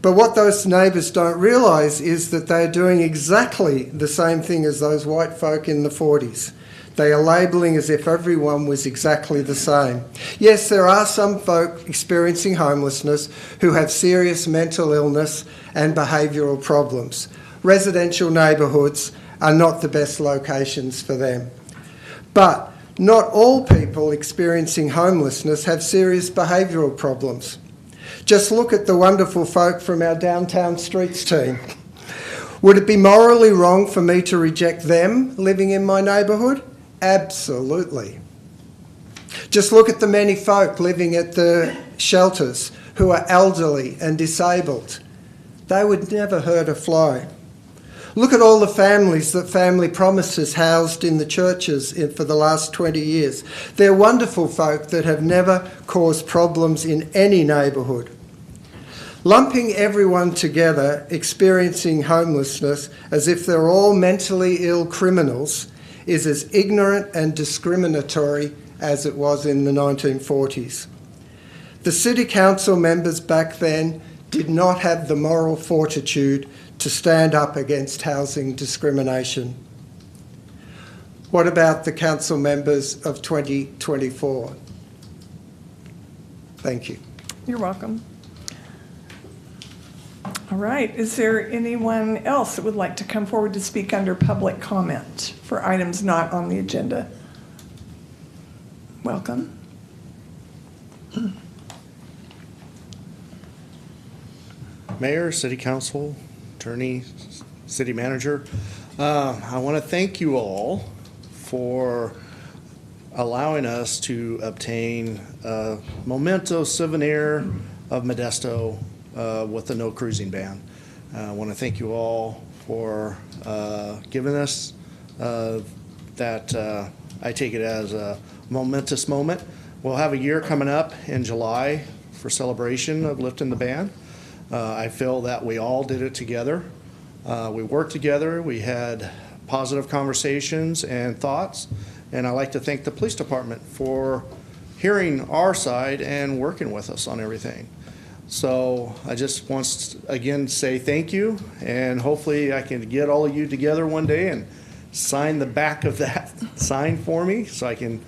Speaker 19: But what those neighbours don't realise is that they're doing exactly the same thing as those white folk in the 40s. They are labelling as if everyone was exactly the same. Yes, there are some folk experiencing homelessness who have serious mental illness and behavioural problems. Residential neighbourhoods are not the best locations for them. But not all people experiencing homelessness have serious behavioural problems. Just look at the wonderful folk from our Downtown Streets team. Would it be morally wrong for me to reject them living in my neighbourhood? Absolutely. Just look at the many folk living at the shelters who are elderly and disabled. They would never hurt a fly. Look at all the families that Family Promise has housed in the churches for the last 20 years. They're wonderful folk that have never caused problems in any neighbourhood. Lumping everyone together experiencing homelessness as if they're all mentally ill criminals is as ignorant and discriminatory as it was in the 1940s. The City Council members back then did not have the moral fortitude to stand up against housing discrimination. What about the council members of 2024? Thank you.
Speaker 1: You're welcome. All right, is there anyone else that would like to come forward to speak under public comment for items not on the agenda? Welcome.
Speaker 20: Mayor, City Council, Attorney, City Manager, I want to thank you all for allowing us to obtain a memento souvenir of Modesto with the no cruising ban. I want to thank you all for giving us that. I take it as a momentous moment. We'll have a year coming up in July for celebration of lifting the ban. I feel that we all did it together. We worked together. We had positive conversations and thoughts. And I'd like to thank the police department for hearing our side and working with us on everything. So I just want to again say thank you, and hopefully I can get all of you together one day and sign the back of that sign for me so I can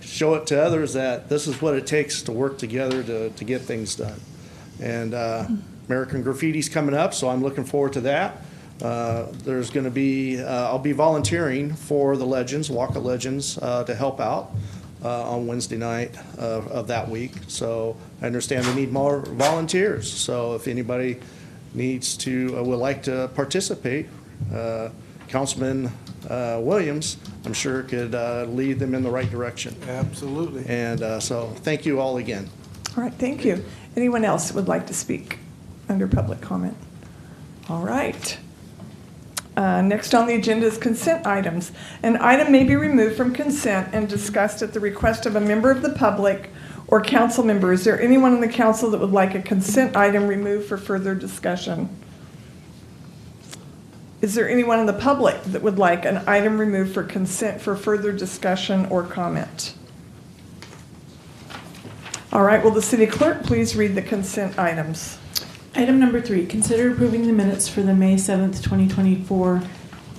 Speaker 20: show it to others that this is what it takes to work together to get things done. And American Graffiti's coming up, so I'm looking forward to that. There's going to be, I'll be volunteering for the Legends, Walk of Legends, to help out on Wednesday night of that week. So I understand we need more volunteers. So if anybody needs to, would like to participate, Councilman Williams, I'm sure could lead them in the right direction.
Speaker 3: Absolutely.
Speaker 20: And so thank you all again.
Speaker 1: All right, thank you. Anyone else would like to speak under public comment? All right. Next on the agenda is consent items. An item may be removed from consent and discussed at the request of a member of the public or council member. Is there anyone in the council that would like a consent item removed for further discussion? Is there anyone in the public that would like an item removed for consent for further discussion or comment? All right, will the city clerk please read the consent items?
Speaker 2: Item number 3, consider approving the minutes for the May 7th, 2024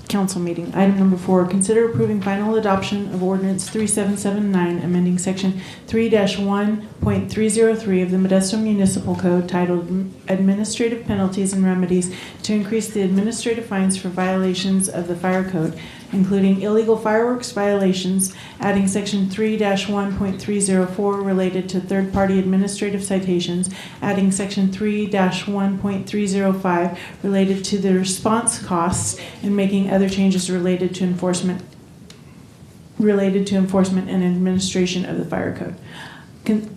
Speaker 2: council meeting. Item number 4, consider approving final adoption of ordinance 3779, amending section 3-1.303 of the Modesto Municipal Code titled Administrative Penalties and Remedies to increase the administrative fines for violations of the fire code, including illegal fireworks violations, adding section 3-1.304 related to third-party administrative citations, adding section 3-1.305 related to the response costs, and making other changes related to enforcement and administration of the fire code.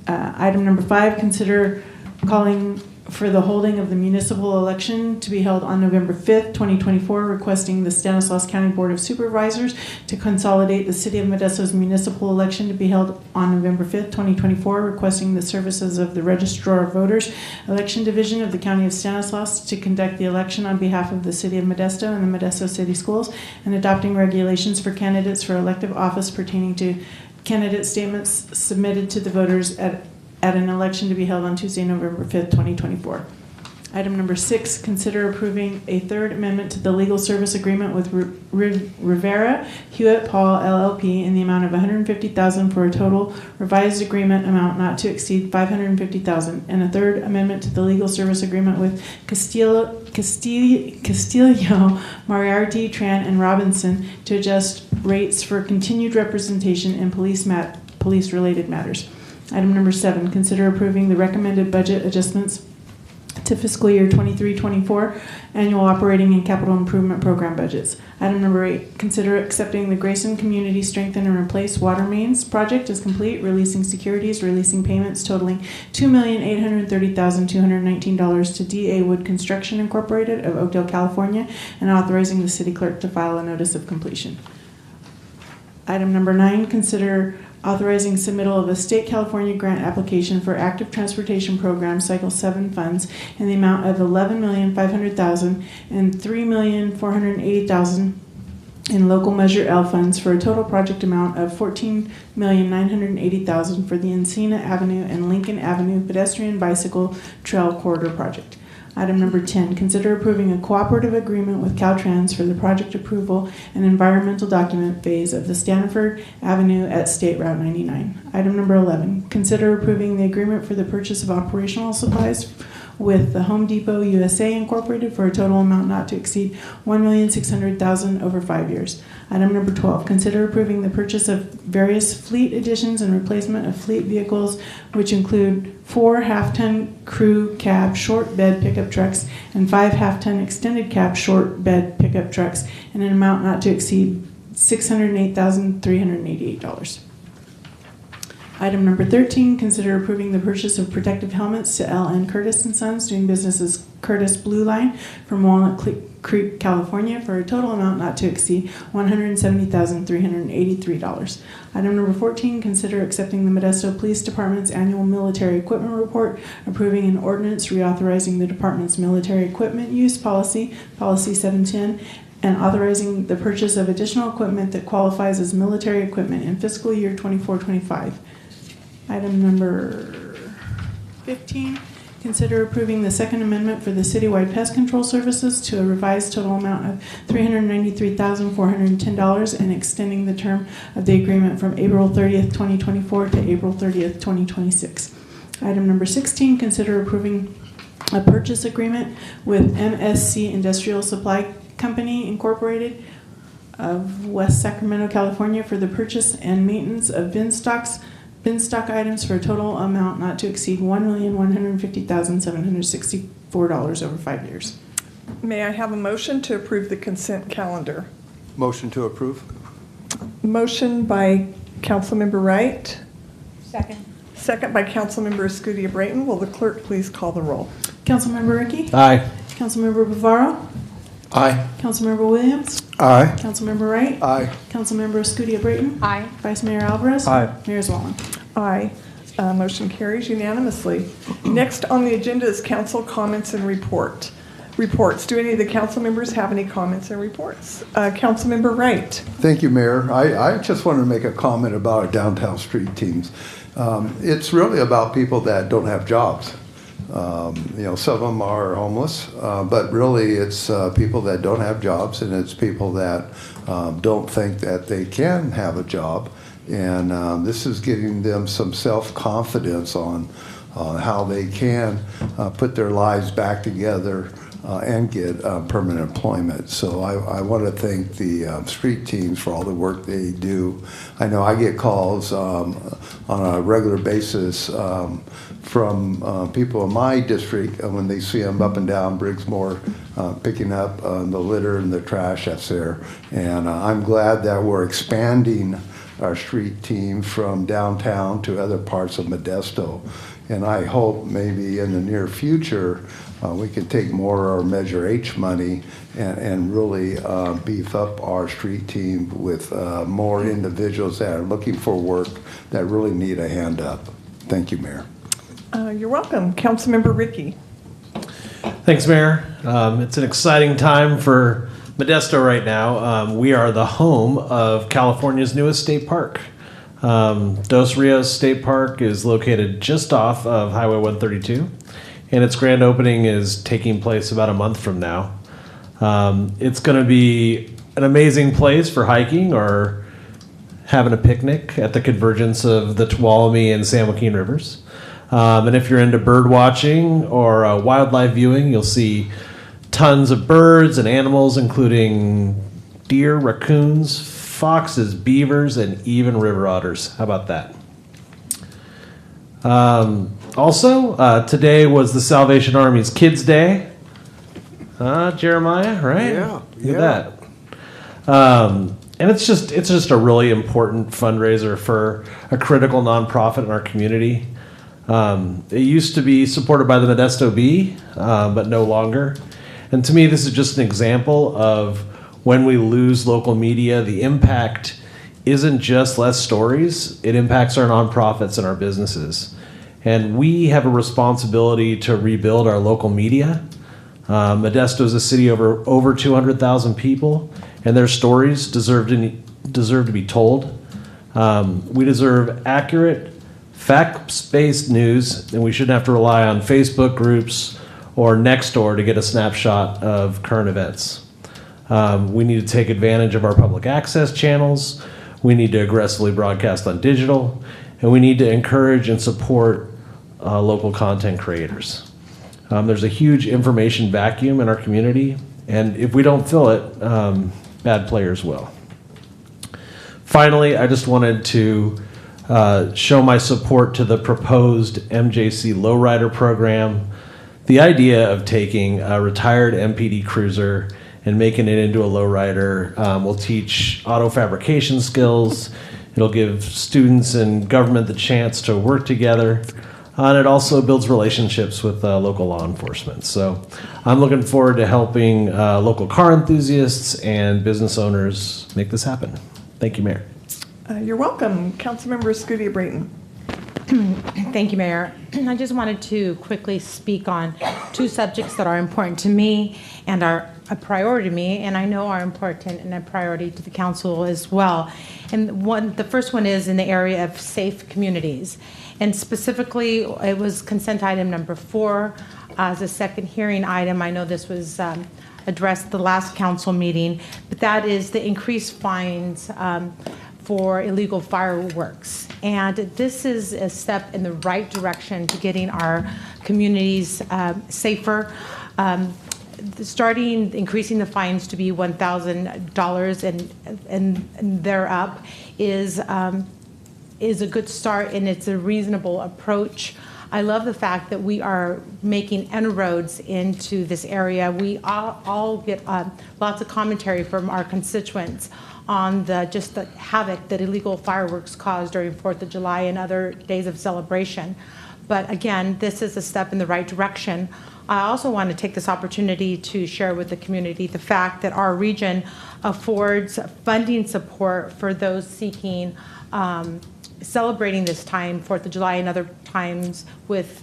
Speaker 2: Item number 5, consider calling for the holding of the municipal election to be held on November 5th, 2024, requesting the Stanislaus County Board of Supervisors to consolidate the City of Modesto's municipal election to be held on November 5th, 2024, requesting the services of the Registrar of Voters Election Division of the County of Stanislaus to conduct the election on behalf of the City of Modesto and the Modesto City Schools, and adopting regulations for candidates for elective office pertaining to candidate statements submitted to the voters at an election to be held on Tuesday, November 5th, 2024. Item number 6, consider approving a third amendment to the legal service agreement with Rivera Hewitt Paul LLP in the amount of $150,000 for a total revised agreement amount not to exceed $550,000, and a third amendment to the legal service agreement with Castillo, Moriarty, Tran, and Robinson to adjust rates for continued representation in police-related matters. Item number 7, consider approving the recommended budget adjustments to fiscal year 23-24 annual operating and capital improvement program budgets. Item number 8, consider accepting the Grayson Community Strengthen and Replace Water Mains project as complete, releasing securities, releasing payments totaling $2,830,219 to D.A. Wood Construction Incorporated of Oakdale, California, and authorizing the city clerk to file a notice of completion. Item number 9, consider authorizing submittal of a state California grant application for active transportation program Cycle 7 funds in the amount of $11,500,000 and $3,480,000 in local Measure L funds for a total project amount of $14,980,000 for the Encina Avenue and Lincoln Avenue pedestrian bicycle trail corridor project. Item number 10, consider approving a cooperative agreement with Caltrans for the project approval and environmental document phase of the Stanford Avenue at State Route 99. Item number 11, consider approving the agreement for the purchase of operational supplies with the Home Depot USA Incorporated for a total amount not to exceed $1,600,000 over 5 years. Item number 12, consider approving the purchase of various fleet additions and replacement of fleet vehicles, which include 4 half-ton crew cab short bed pickup trucks and 5 half-ton extended cab short bed pickup trucks in an amount not to exceed $608,388. Item number 13, consider approving the purchase of protective helmets to L.N. Curtis & Sons, doing business as Curtis Blue Line from Walnut Creek, California, for a total amount not to exceed $170,383. Item number 14, consider accepting the Modesto Police Department's annual military equipment report, approving an ordinance reauthorizing the department's military equipment use policy, Policy 710, and authorizing the purchase of additional equipment that qualifies as military equipment in fiscal year 24-25. Item number 15, consider approving the second amendment for the citywide pest control services to a revised total amount of $393,410 and extending the term of the agreement from April 30th, 2024 to April 30th, 2026. Item number 16, consider approving a purchase agreement with MSC Industrial Supply Company Incorporated of West Sacramento, California for the purchase and maintenance of bin stock items for a total amount not to exceed $1,150,764 over 5 years.
Speaker 1: May I have a motion to approve the consent calendar?
Speaker 21: Motion to approve.
Speaker 1: Motion by Councilmember Wright.
Speaker 10: Second.
Speaker 1: Second by Councilmember Escutia Brayton. Will the clerk please call the roll?
Speaker 2: Councilmember Ricky?
Speaker 9: Aye.
Speaker 2: Councilmember Bavaro?
Speaker 8: Aye.
Speaker 2: Councilmember Williams?
Speaker 3: Aye.
Speaker 2: Councilmember Wright?
Speaker 21: Aye.
Speaker 2: Councilmember Escutia Brayton?
Speaker 10: Aye.
Speaker 2: Vice Mayor Alvarez?
Speaker 21: Aye.
Speaker 2: Mayor Zwallen?
Speaker 1: Aye. Motion carries unanimously. Next on the agenda is council comments and report. Reports. Do any of the council members have any comments and reports? Councilmember Wright.
Speaker 21: Thank you, Mayor. I just wanted to make a comment about our downtown street teams. It's really about people that don't have jobs. Some of them are homeless, but really it's people that don't have jobs, and it's people that don't think that they can have a job. And this is giving them some self-confidence on how they can put their lives back together and get permanent employment. So I want to thank the street teams for all the work they do. I know I get calls on a regular basis from people in my district when they see them up and down Briggsmore picking up the litter and the trash that's there. And I'm glad that we're expanding our street team from downtown to other parts of Modesto. And I hope maybe in the near future we can take more of our Measure H money and really beef up our street team with more individuals that are looking for work that really need a hand up. Thank you, Mayor.
Speaker 1: You're welcome. Councilmember Ricky.
Speaker 9: Thanks, Mayor. It's an exciting time for Modesto right now. We are the home of California's newest state park. Dos Rios State Park is located just off of Highway 132, and its grand opening is taking place about a month from now. It's going to be an amazing place for hiking or having a picnic at the convergence of the Tuolumne and San Joaquin rivers. And if you're into bird watching or wildlife viewing, you'll see tons of birds and animals, including deer, raccoons, foxes, beavers, and even river otters. How about that? Also, today was the Salvation Army's Kids Day. Jeremiah, right?
Speaker 3: Yeah.
Speaker 9: Look at that. And it's just a really important fundraiser for a critical nonprofit in our community. It used to be supported by the Modesto Bee, but no longer. And to me, this is just an example of when we lose local media, the impact isn't just less stories, it impacts our nonprofits and our businesses. And we have a responsibility to rebuild our local media. Modesto is a city of over 200,000 people, and their stories deserve to be told. We deserve accurate, fact-based news, and we shouldn't have to rely on Facebook groups or Nextdoor to get a snapshot of current events. We need to take advantage of our public access channels. We need to aggressively broadcast on digital, and we need to encourage and support local content creators. There's a huge information vacuum in our community, and if we don't fill it, bad players will. Finally, I just wanted to show my support to the proposed MJC Lowrider program. The idea of taking a retired MPD cruiser and making it into a lowrider will teach auto fabrication skills. It'll give students and government the chance to work together. And it also builds relationships with local law enforcement. So I'm looking forward to helping local car enthusiasts and business owners make this happen. Thank you, Mayor.
Speaker 1: You're welcome. Councilmember Scudia Brayton.
Speaker 10: Thank you, Mayor. I just wanted to quickly speak on two subjects that are important to me and are a priority to me, and I know are important and a priority to the council as well. And the first one is in the area of safe communities. And specifically, it was consent item number 4 as a second hearing item. I know this was addressed at the last council meeting, but that is the increased fines for illegal fireworks. And this is a step in the right direction to getting our communities safer. Increasing the fines to be $1,000 and thereof is a good start, and it's a reasonable approach. I love the fact that we are making inroads into this area. We all get lots of commentary from our constituents on just the havoc that illegal fireworks cause during 4th of July and other days of celebration. But again, this is a step in the right direction. I also want to take this opportunity to share with the community the fact that our region affords funding support for those seeking celebrating this time, 4th of July and other times, with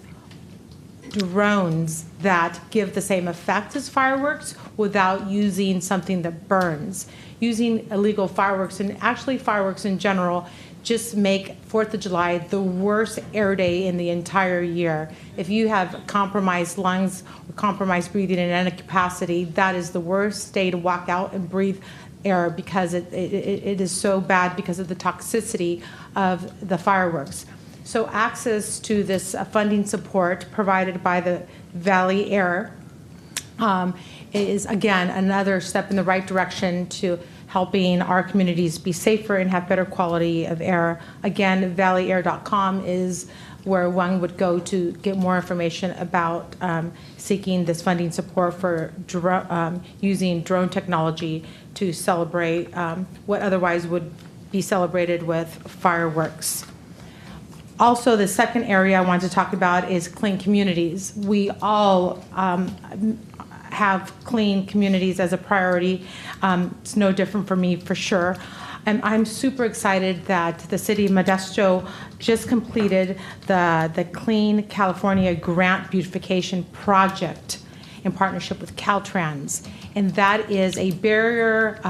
Speaker 10: drones that give the same effect as fireworks without using something that burns. Using illegal fireworks, and actually fireworks in general, just make 4th of July the worst air day in the entire year. If you have compromised lungs or compromised breathing in any capacity, that is the worst day to walk out and breathe air, because it is so bad because of the toxicity of the fireworks. So access to this funding support provided by the Valley Air is, again, another step in the right direction to helping our communities be safer and have better quality of air. Again, valleyair.com is where one would go to get more information about seeking this funding support for using drone technology to celebrate what otherwise would be celebrated with fireworks. Also, the second area I want to talk about is clean communities. We all have clean communities as a priority. It's no different for me, for sure. And I'm super excited that the City of Modesto just completed the Clean California Grant Beautification Project in partnership with Caltrans. And that is a barrier,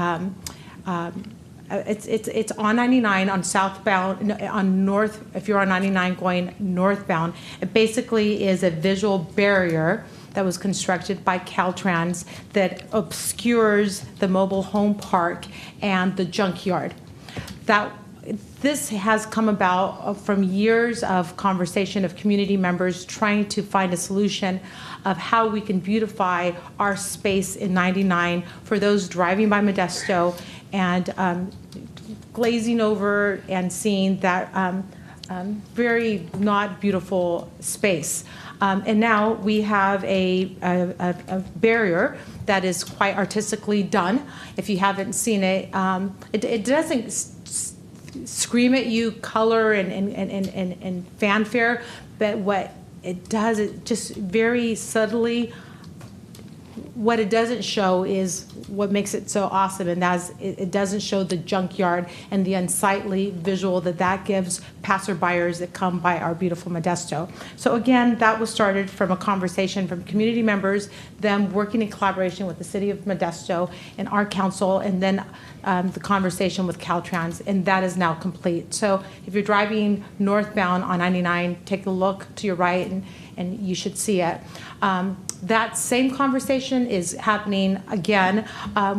Speaker 10: it's on 99 on southbound, on north, if you're on 99 going northbound. It basically is a visual barrier that was constructed by Caltrans that obscures the mobile home park and the junkyard. This has come about from years of conversation of community members trying to find a solution of how we can beautify our space in 99 for those driving by Modesto and glazing over and seeing that very not beautiful space. And now we have a barrier that is quite artistically done. If you haven't seen it, it doesn't scream at you color and fanfare, but what it does, it just very subtly, what it doesn't show is what makes it so awesome, and that's it doesn't show the junkyard and the unsightly visual that gives passerbyers that come by our beautiful Modesto. So again, that was started from a conversation from community members, them working in collaboration with the City of Modesto and our council, and then the conversation with Caltrans, and that is now complete. So if you're driving northbound on 99, take a look to your right, and you should see it. That same conversation is happening again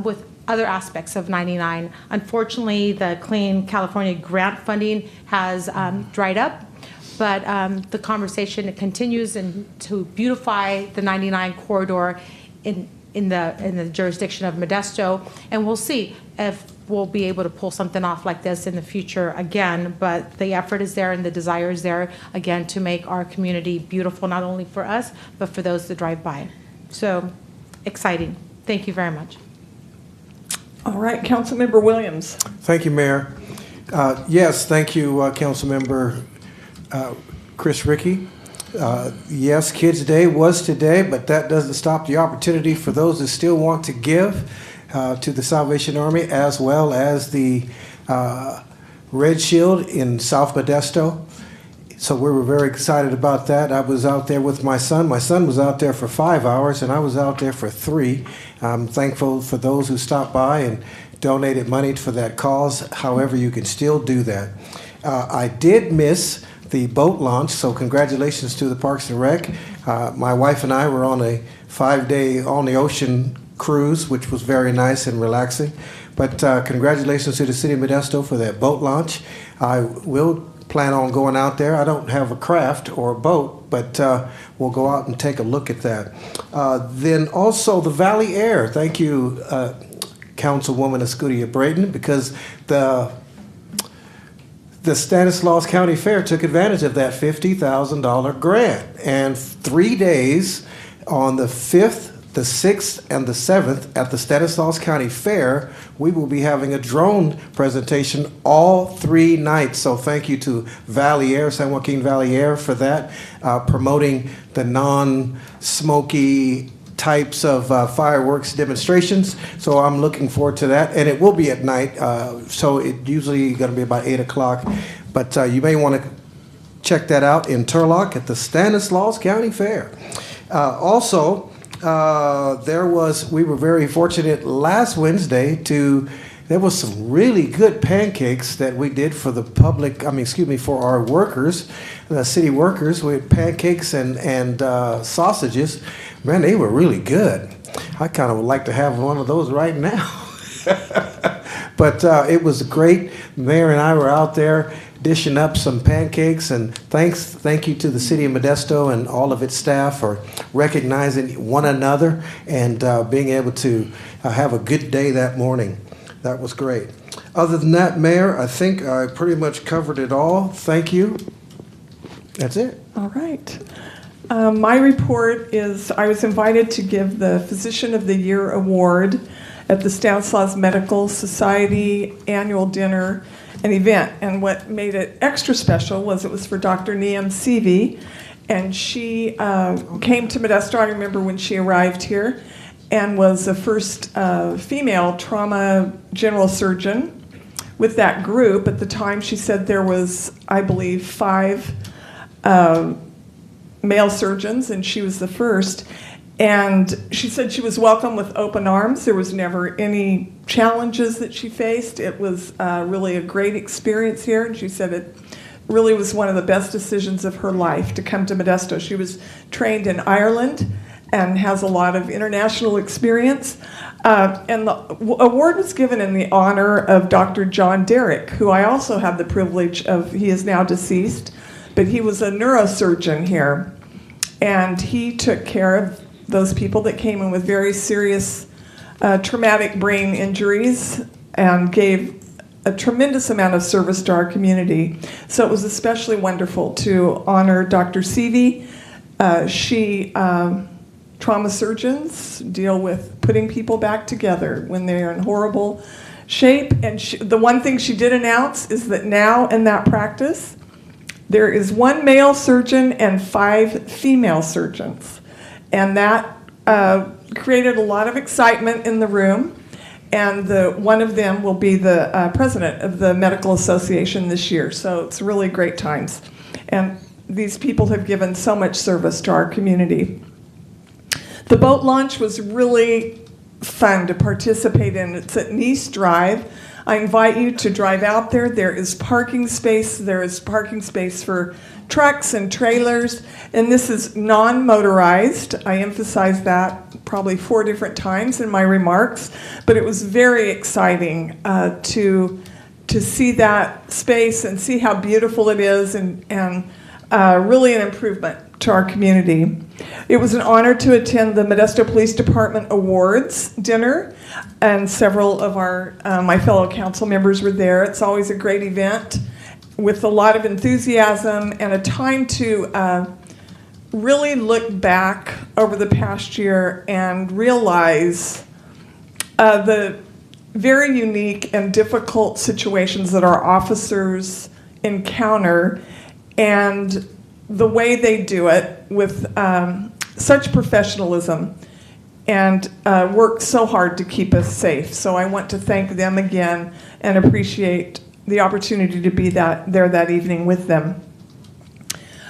Speaker 10: with other aspects of 99. Unfortunately, the Clean California grant funding has dried up, but the conversation continues to beautify the 99 corridor in the jurisdiction of Modesto, and we'll see if we'll be able to pull something off like this in the future again, but the effort is there and the desire is there, again, to make our community beautiful, not only for us, but for those that drive by. So, exciting. Thank you very much.
Speaker 1: All right, Councilmember Williams.
Speaker 3: Thank you, Mayor. Yes, thank you, Councilmember Chris Rickey. Yes, Kids Day was today, but that doesn't stop the opportunity for those that still want to give to the Salvation Army, as well as the Red Shield in South Modesto. So we were very excited about that. I was out there with my son. My son was out there for 5 hours, and I was out there for 3. I'm thankful for those who stopped by and donated money for that cause. However, you can still do that. I did miss the boat launch, so congratulations to the Parks and Rec. My wife and I were on a 5-day on-the-ocean cruise, which was very nice and relaxing. But congratulations to the City of Modesto for that boat launch. I will plan on going out there. I don't have a craft or a boat, but we'll go out and take a look at that. Then also the Valley Air. Thank you, Councilwoman Escudia Brayton, because the Stanislaus County Fair took advantage of that $50,000 grant. And 3 days on the 5th, the 6th, and the 7th at the Stanislaus County Fair, we will be having a drone presentation all 3 nights. So thank you to Valley Air, San Joaquin Valley Air, for that, promoting the non-smoky types of fireworks demonstrations. So I'm looking forward to that. And it will be at night, so it's usually going to be about 8 o'clock. But you may want to check that out in Turlock at the Stanislaus County Fair. Also, we were very fortunate last Wednesday there was some really good pancakes that we did for the public, for our workers, the city workers. We had pancakes and sausages. Man, they were really good. I kind of would like to have one of those right now. But it was great. The mayor and I were out there dishing up some pancakes, and thank you to the City of Modesto and all of its staff for recognizing one another and being able to have a good day that morning. That was great. Other than that, Mayor, I think I pretty much covered it all. Thank you. That's it.
Speaker 1: All right. My report is I was invited to give the Physician of the Year Award at the Stanislaus Medical Society annual dinner and event. And what made it extra special was it was for Dr. Neam Seavey. And she came to Modesto, I remember when she arrived here, and was the first female trauma general surgeon with that group. At the time, she said there was, I believe, 5 male surgeons, and she was the first. And she said she was welcomed with open arms. There was never any challenges that she faced. It was really a great experience here, and she said it really was one of the best decisions of her life to come to Modesto. She was trained in Ireland and has a lot of international experience. And the award was given in the honor of Dr. John Derrick, who I also had the privilege of, he is now deceased, but he was a neurosurgeon here. And he took care of those people that came in with very serious traumatic brain injuries and gave a tremendous amount of service to our community. So it was especially wonderful to honor Dr. Seavey. Trauma surgeons deal with putting people back together when they are in horrible shape. And the one thing she did announce is that now in that practice, there is 1 male surgeon and 5 female surgeons. And that created a lot of excitement in the room. And one of them will be the president of the Medical Association this year. So it's really great times. And these people have given so much service to our community. The boat launch was really fun to participate in. It's at Nice Drive. I invite you to drive out there. There is parking space. There is parking space for trucks and trailers. And this is non-motorized. I emphasized that probably 4 different times in my remarks. But it was very exciting to see that space and see how beautiful it is and really an improvement to our community. It was an honor to attend the Modesto Police Department Awards dinner, and several of my fellow council members were there. It's always a great event with a lot of enthusiasm and a time to really look back over the past year and realize the very unique and difficult situations that our officers encounter and the way they do it with such professionalism and work so hard to keep us safe. So I want to thank them again and appreciate the opportunity to be there that evening with them.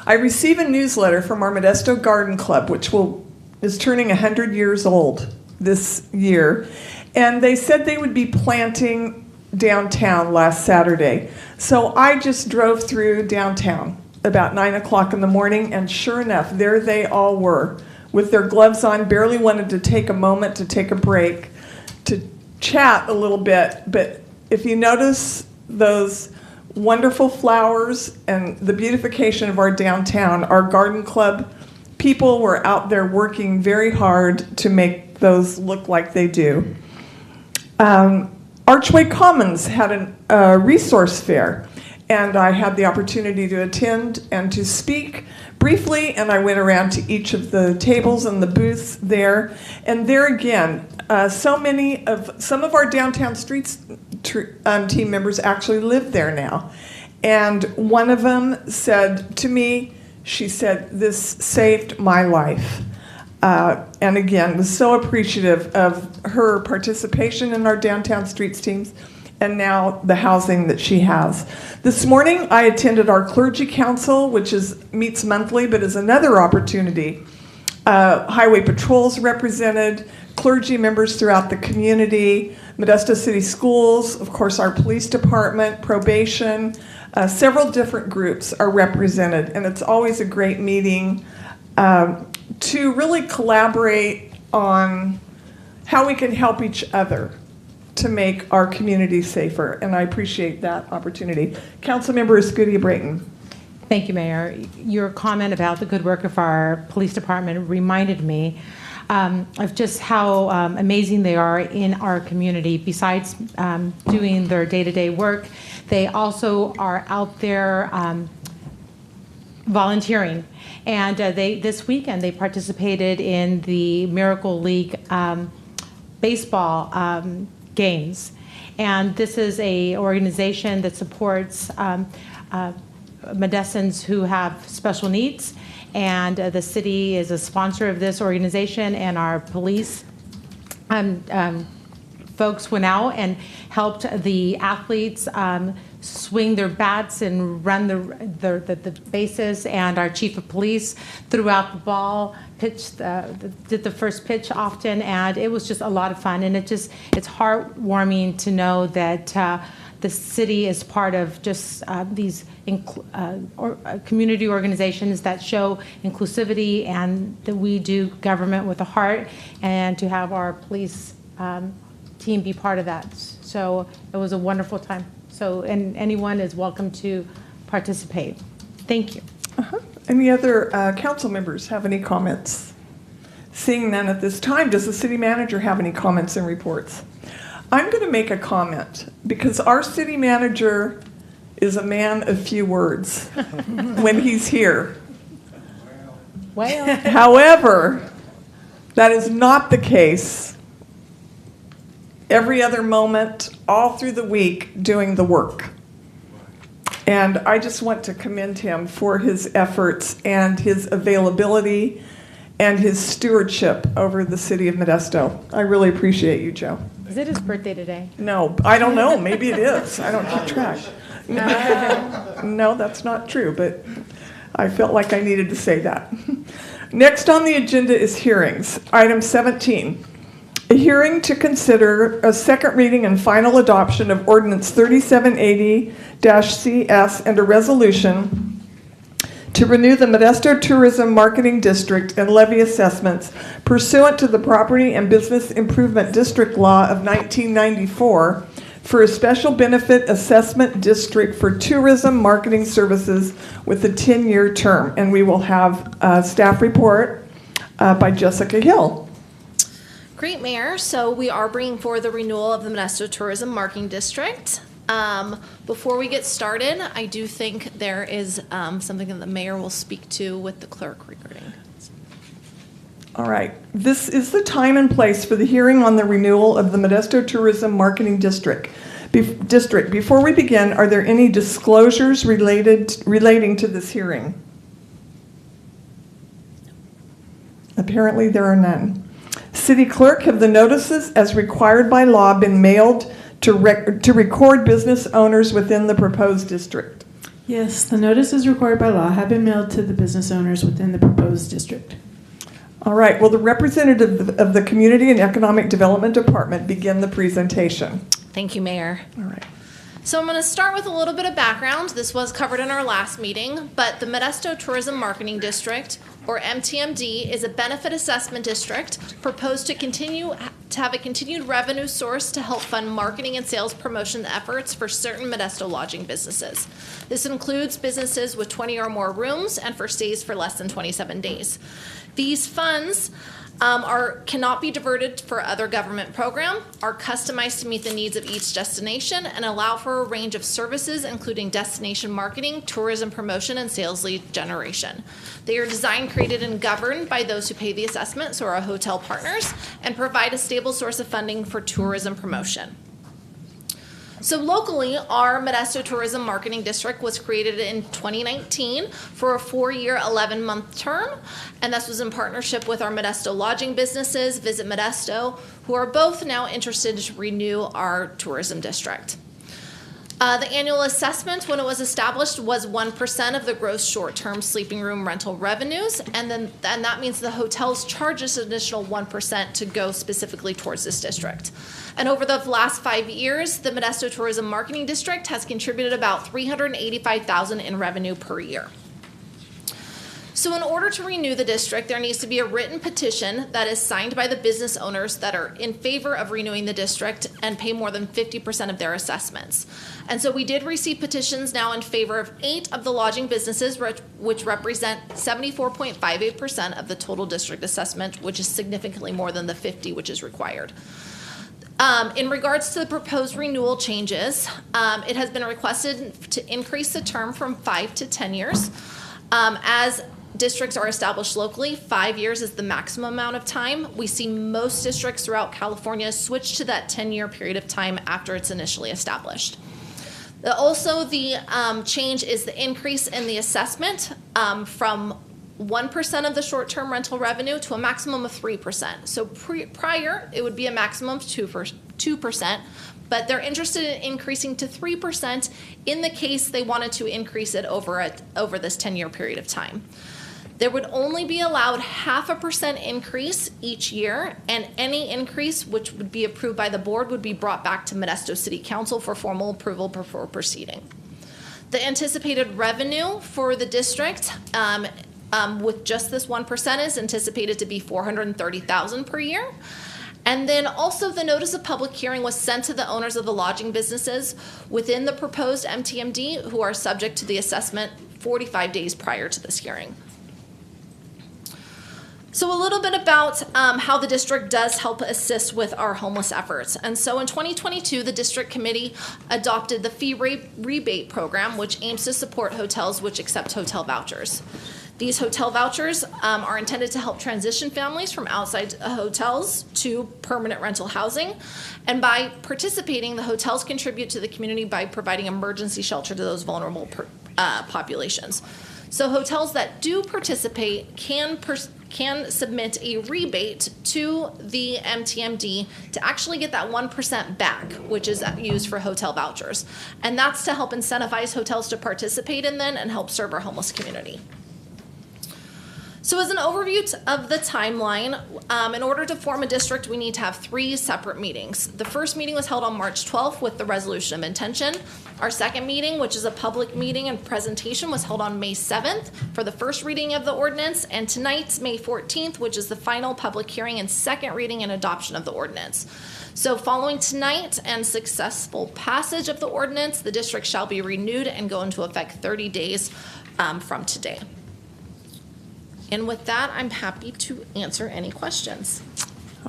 Speaker 1: I received a newsletter from our Modesto Garden Club, which is turning 100 years old this year. And they said they would be planting downtown last Saturday. So I just drove through downtown about 9 o'clock in the morning, and sure enough, there they all were with their gloves on, barely wanted to take a moment to take a break, to chat a little bit. But if you notice those wonderful flowers and the beautification of our downtown, our garden club people were out there working very hard to make those look like they do. Archway Commons had a resource fair, and I had the opportunity to attend and to speak briefly, and I went around to each of the tables and the booths there. And there again, some of our downtown streets team members actually live there now. And one of them said to me, she said, "This saved my life." And again, was so appreciative of her participation in our downtown streets teams and now the housing that she has. This morning, I attended our clergy council, which meets monthly, but is another opportunity. Highway patrols represented, clergy members throughout the community, Modesto City Schools, of course, our police department, probation, several different groups are represented, and it's always a great meeting to really collaborate on how we can help each other to make our community safer, and I appreciate that opportunity. Councilmember Escutia-Brayton.
Speaker 10: Thank you, Mayor. Your comment about the good work of our police department reminded me of just how amazing they are in our community. Besides doing their day-to-day work, they also are out there volunteering. And this weekend they participated in the Miracle League baseball games. And this is an organization that supports Modestans who have special needs, and the city is a sponsor of this organization, and our police folks went out and helped the athletes swing their bats and run the bases, and our chief of police threw out the ball, did the first pitch often, and it was just a lot of fun. And it's heartwarming to know that the city is part of just these community organizations that show inclusivity, and that we do government with a heart, and to have our police team be part of that. So it was a wonderful time. So, and anyone is welcome to participate. Thank you.
Speaker 1: Any other council members have any comments? Seeing none at this time, does the city manager have any comments and reports? I'm going to make a comment because our city manager is a man of few words when he's here.
Speaker 10: Well.
Speaker 1: However, that is not the case every other moment, all through the week, doing the work. And I just want to commend him for his efforts and his availability and his stewardship over the city of Modesto. I really appreciate you, Joe.
Speaker 10: Is it his birthday today?
Speaker 1: No, I don't know. Maybe it is. I don't keep track. No, that's not true, but I felt like I needed to say that. Next on the agenda is hearings. Item 17. A hearing to consider a second reading and final adoption of Ordinance 3780-CS and a resolution to renew the Modesto Tourism Marketing District and levy assessments pursuant to the Property and Business Improvement District Law of 1994 for a special benefit assessment district for tourism marketing services with a 10-year term. And we will have a staff report by Jessica Hill.
Speaker 4: Great, Mayor. So we are bringing forward the renewal of the Modesto Tourism Marketing District. Before we get started, I do think there is something that the mayor will speak to with the clerk regarding.
Speaker 1: All right. This is the time and place for the hearing on the renewal of the Modesto Tourism Marketing District. Before we begin, are there any disclosures relating to this hearing? Apparently there are none. City Clerk, have the notices as required by law been mailed to record business owners within the proposed district?
Speaker 2: Yes, the notices required by law have been mailed to the business owners within the proposed district.
Speaker 1: All right. Will the representative of the Community and Economic Development Department begin the presentation?
Speaker 4: Thank you, Mayor.
Speaker 1: All right.
Speaker 4: So I'm going to start with a little bit of background. This was covered in our last meeting, but the Modesto Tourism Marketing District, or MTMD, is a benefit assessment district proposed to have a continued revenue source to help fund marketing and sales promotion efforts for certain Modesto lodging businesses. This includes businesses with 20 or more rooms and for stays for less than 27 days. These funds cannot be diverted for other government program, are customized to meet the needs of each destination, and allow for a range of services including destination marketing, tourism promotion, and sales lead generation. They are designed, created, and governed by those who pay the assessment, so our hotel partners, and provide a stable source of funding for tourism promotion. So locally, our Modesto Tourism Marketing District was created in 2019 for a 4-year, 11-month term, and this was in partnership with our Modesto lodging businesses, Visit Modesto, who are both now interested to renew our tourism district. The annual assessment, when it was established, was 1% of the gross short-term sleeping room rental revenues, and that means the hotels charge us an additional 1% to go specifically towards this district. And over the last 5 years, the Modesto Tourism Marketing District has contributed about $385,000 in revenue per year. So in order to renew the district, there needs to be a written petition that is signed by the business owners that are in favor of renewing the district and pay more than 50% of their assessments. And so we did receive petitions now in favor of 8 of the lodging businesses, which represent 74.58% of the total district assessment, which is significantly more than the 50 which is required. In regards to the proposed renewal changes, it has been requested to increase the term from 5 to 10 years. As districts are established locally, 5 years is the maximum amount of time. We see most districts throughout California switch to that 10-year period of time after it's initially established. Also, the change is the increase in the assessment from 1% of the short-term rental revenue to a maximum of 3%. So prior, it would be a maximum of 2%, but they're interested in increasing to 3% in the case they wanted to increase it over this 10-year period of time. There would only be allowed 0.5% increase each year, and any increase which would be approved by the board would be brought back to Modesto City Council for formal approval before proceeding. The anticipated revenue for the district with just this 1% is anticipated to be $430,000 per year. And then also the notice of public hearing was sent to the owners of the lodging businesses within the proposed MTMD who are subject to the assessment 45 days prior to this hearing. So a little bit about how the district does help assist with our homeless efforts. And so in 2022, the district committee adopted the fee rebate program, which aims to support hotels which accept hotel vouchers. These hotel vouchers are intended to help transition families from outside hotels to permanent rental housing. And by participating, the hotels contribute to the community by providing emergency shelter to those vulnerable populations. So hotels that do participate can submit a rebate to the MTMD to actually get that 1% back, which is used for hotel vouchers. And that's to help incentivize hotels to participate in them and help serve our homeless community. So as an overview of the timeline, in order to form a district, we need to have 3 separate meetings. The first meeting was held on March 12th with the resolution of intention. Our second meeting, which is a public meeting and presentation, was held on May 7th for the first reading of the ordinance, and tonight's May 14th, which is the final public hearing and second reading and adoption of the ordinance. So following tonight and successful passage of the ordinance, the district shall be renewed and go into effect 30 days from today. And with that, I'm happy to answer any questions.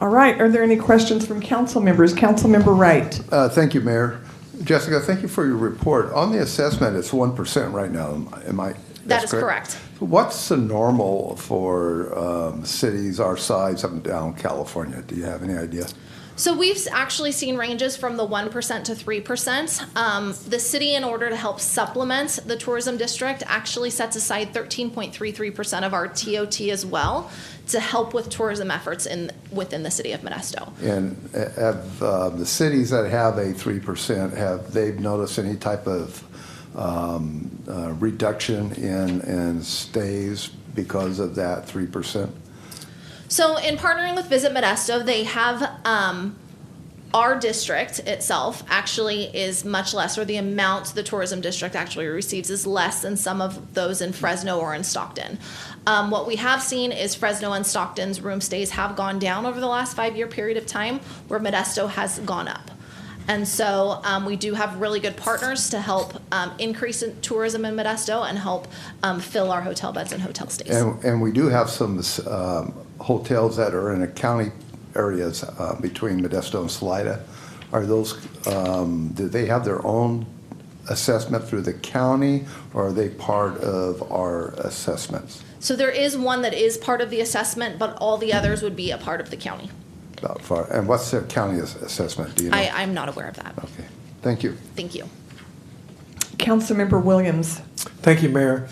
Speaker 1: All right. Are there any questions from council members? Councilmember Wright.
Speaker 21: Thank you, Mayor. Jessica, thank you for your report. On the assessment, it's 1% right now. Am I?
Speaker 4: That is correct.
Speaker 21: What's the normal for cities our size up and down California? Do you have any idea?
Speaker 4: So we've actually seen ranges from the 1% to 3%. The city, in order to help supplement the tourism district, actually sets aside 13.33% of our TOT as well to help with tourism efforts within the city of Modesto.
Speaker 21: And have the cities that have a 3%, have they noticed any type of reduction in stays because of that 3%?
Speaker 4: So in partnering with Visit Modesto, they have our district itself actually is much less, or the amount the tourism district actually receives is less than some of those in Fresno or in Stockton. What we have seen is Fresno and Stockton's room stays have gone down over the last 5-year period of time, where Modesto has gone up. And so we do have really good partners to help increase in tourism in Modesto and help fill our hotel beds and hotel stays.
Speaker 21: And we do have some hotels that are in the county areas between Modesto and Salida. Are those, do they have their own assessment through the county, or are they part of our assessments?
Speaker 4: So there is one that is part of the assessment, but all the others would be a part of the county.
Speaker 21: And what's the county assessment? Do you know?
Speaker 4: I'm not aware of that.
Speaker 21: Okay. Thank you.
Speaker 4: Thank you.
Speaker 1: Councilmember Williams.
Speaker 3: Thank you, Mayor.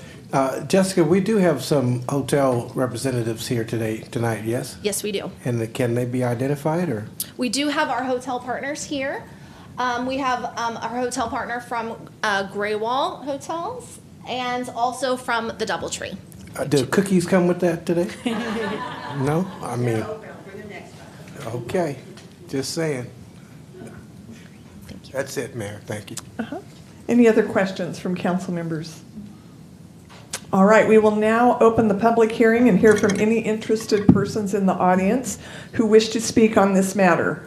Speaker 3: Jessica, we do have some hotel representatives here tonight, yes?
Speaker 4: Yes, we do.
Speaker 3: And can they be identified, or?
Speaker 4: We do have our hotel partners here. We have our hotel partner from Graywall Hotels and also from the Doubletree.
Speaker 3: Do cookies come with that today? No? I mean, okay, just saying. That's it, Mayor, thank you.
Speaker 1: Any other questions from council members? All right, we will now open the public hearing and hear from any interested persons in the audience who wish to speak on this matter.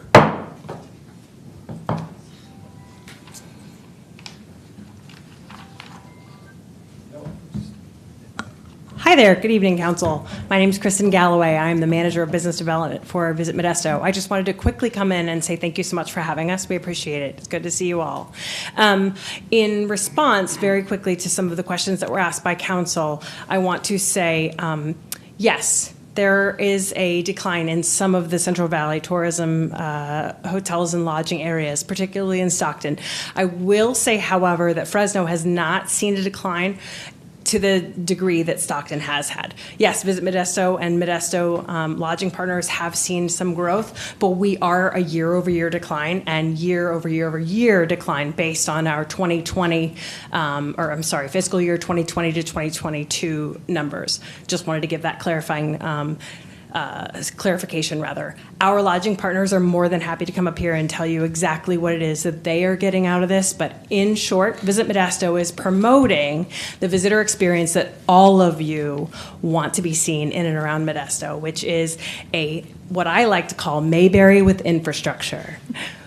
Speaker 5: Hi there. Good evening, Council. My name is Kristen Galloway. I am the Manager of Business Development for Visit Modesto. I just wanted to quickly come in and say thank you so much for having us. We appreciate it. It's good to see you all. In response, very quickly, to some of the questions that were asked by Council, I want to say yes. There is a decline in some of the Central Valley tourism hotels and lodging areas, particularly in Stockton. I will say, however, that Fresno has not seen a decline to the degree that Stockton has had. Yes, Visit Modesto and Modesto lodging partners have seen some growth, but we are a year-over-year decline and year-over-year decline based on our 2020, fiscal year 2020 to 2022 numbers. Just wanted to give that clarification rather. Our lodging partners are more than happy to come up here and tell you exactly what it is that they are getting out of this, but in short, Visit Modesto is promoting the visitor experience that all of you want to be seen in and around Modesto, which is what I like to call Mayberry with infrastructure.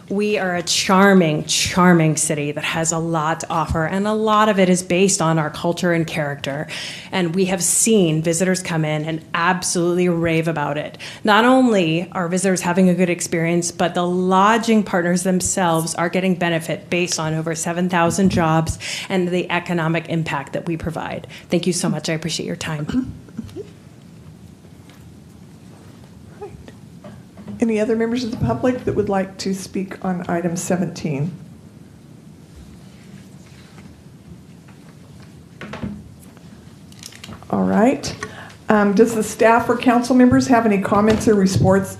Speaker 5: We are a charming, charming city that has a lot to offer, and a lot of it is based on our culture and character. And we have seen visitors come in and absolutely rave about it. Not only are visitors having a good experience, but the lodging partners themselves are getting benefit based on over 7,000 jobs and the economic impact that we provide. Thank you so much. I appreciate your time.
Speaker 1: Any other members of the public that would like to speak on item 17? All right. Does the staff or council members have any comments or responses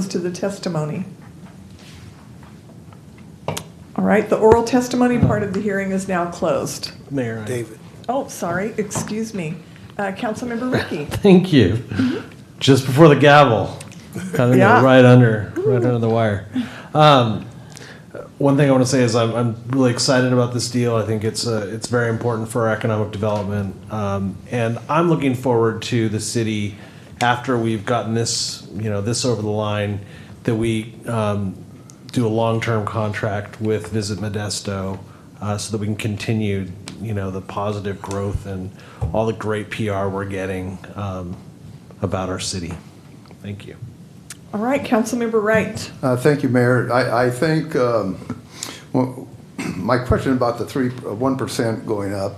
Speaker 1: to the testimony? All right. The oral testimony part of the hearing is now closed.
Speaker 9: Mayor.
Speaker 3: David.
Speaker 1: Oh, sorry. Excuse me. Councilmember Ricky.
Speaker 9: Thank you. Just before the gavel. Kind of right under the wire. One thing I want to say is I'm really excited about this deal. I think it's very important for our economic development, and I'm looking forward to the city after we've gotten this over the line, that we do a long-term contract with Visit Modesto, so that we can continue the positive growth and all the great PR we're getting about our city. Thank you.
Speaker 1: All right, Councilmember Wright.
Speaker 21: Thank you, Mayor. I think my question about the 1% going up,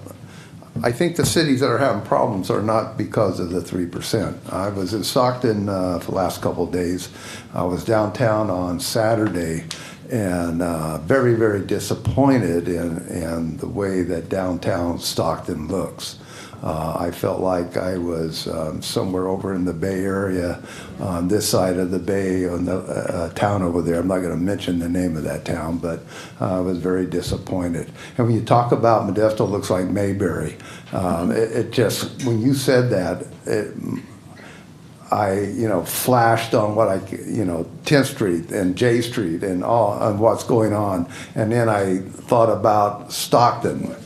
Speaker 21: I think the cities that are having problems are not because of the 3%. I was in Stockton for the last couple of days. I was downtown on Saturday, and very, very disappointed in the way that downtown Stockton looks. I felt like I was somewhere over in the Bay Area, on this side of the bay, on the town over there. I'm not going to mention the name of that town, but I was very disappointed. And when you talk about Modesto looks like Mayberry, it just, when you said that, I flashed on what 10th Street and J Street and all on what's going on. And then I thought about Stockton.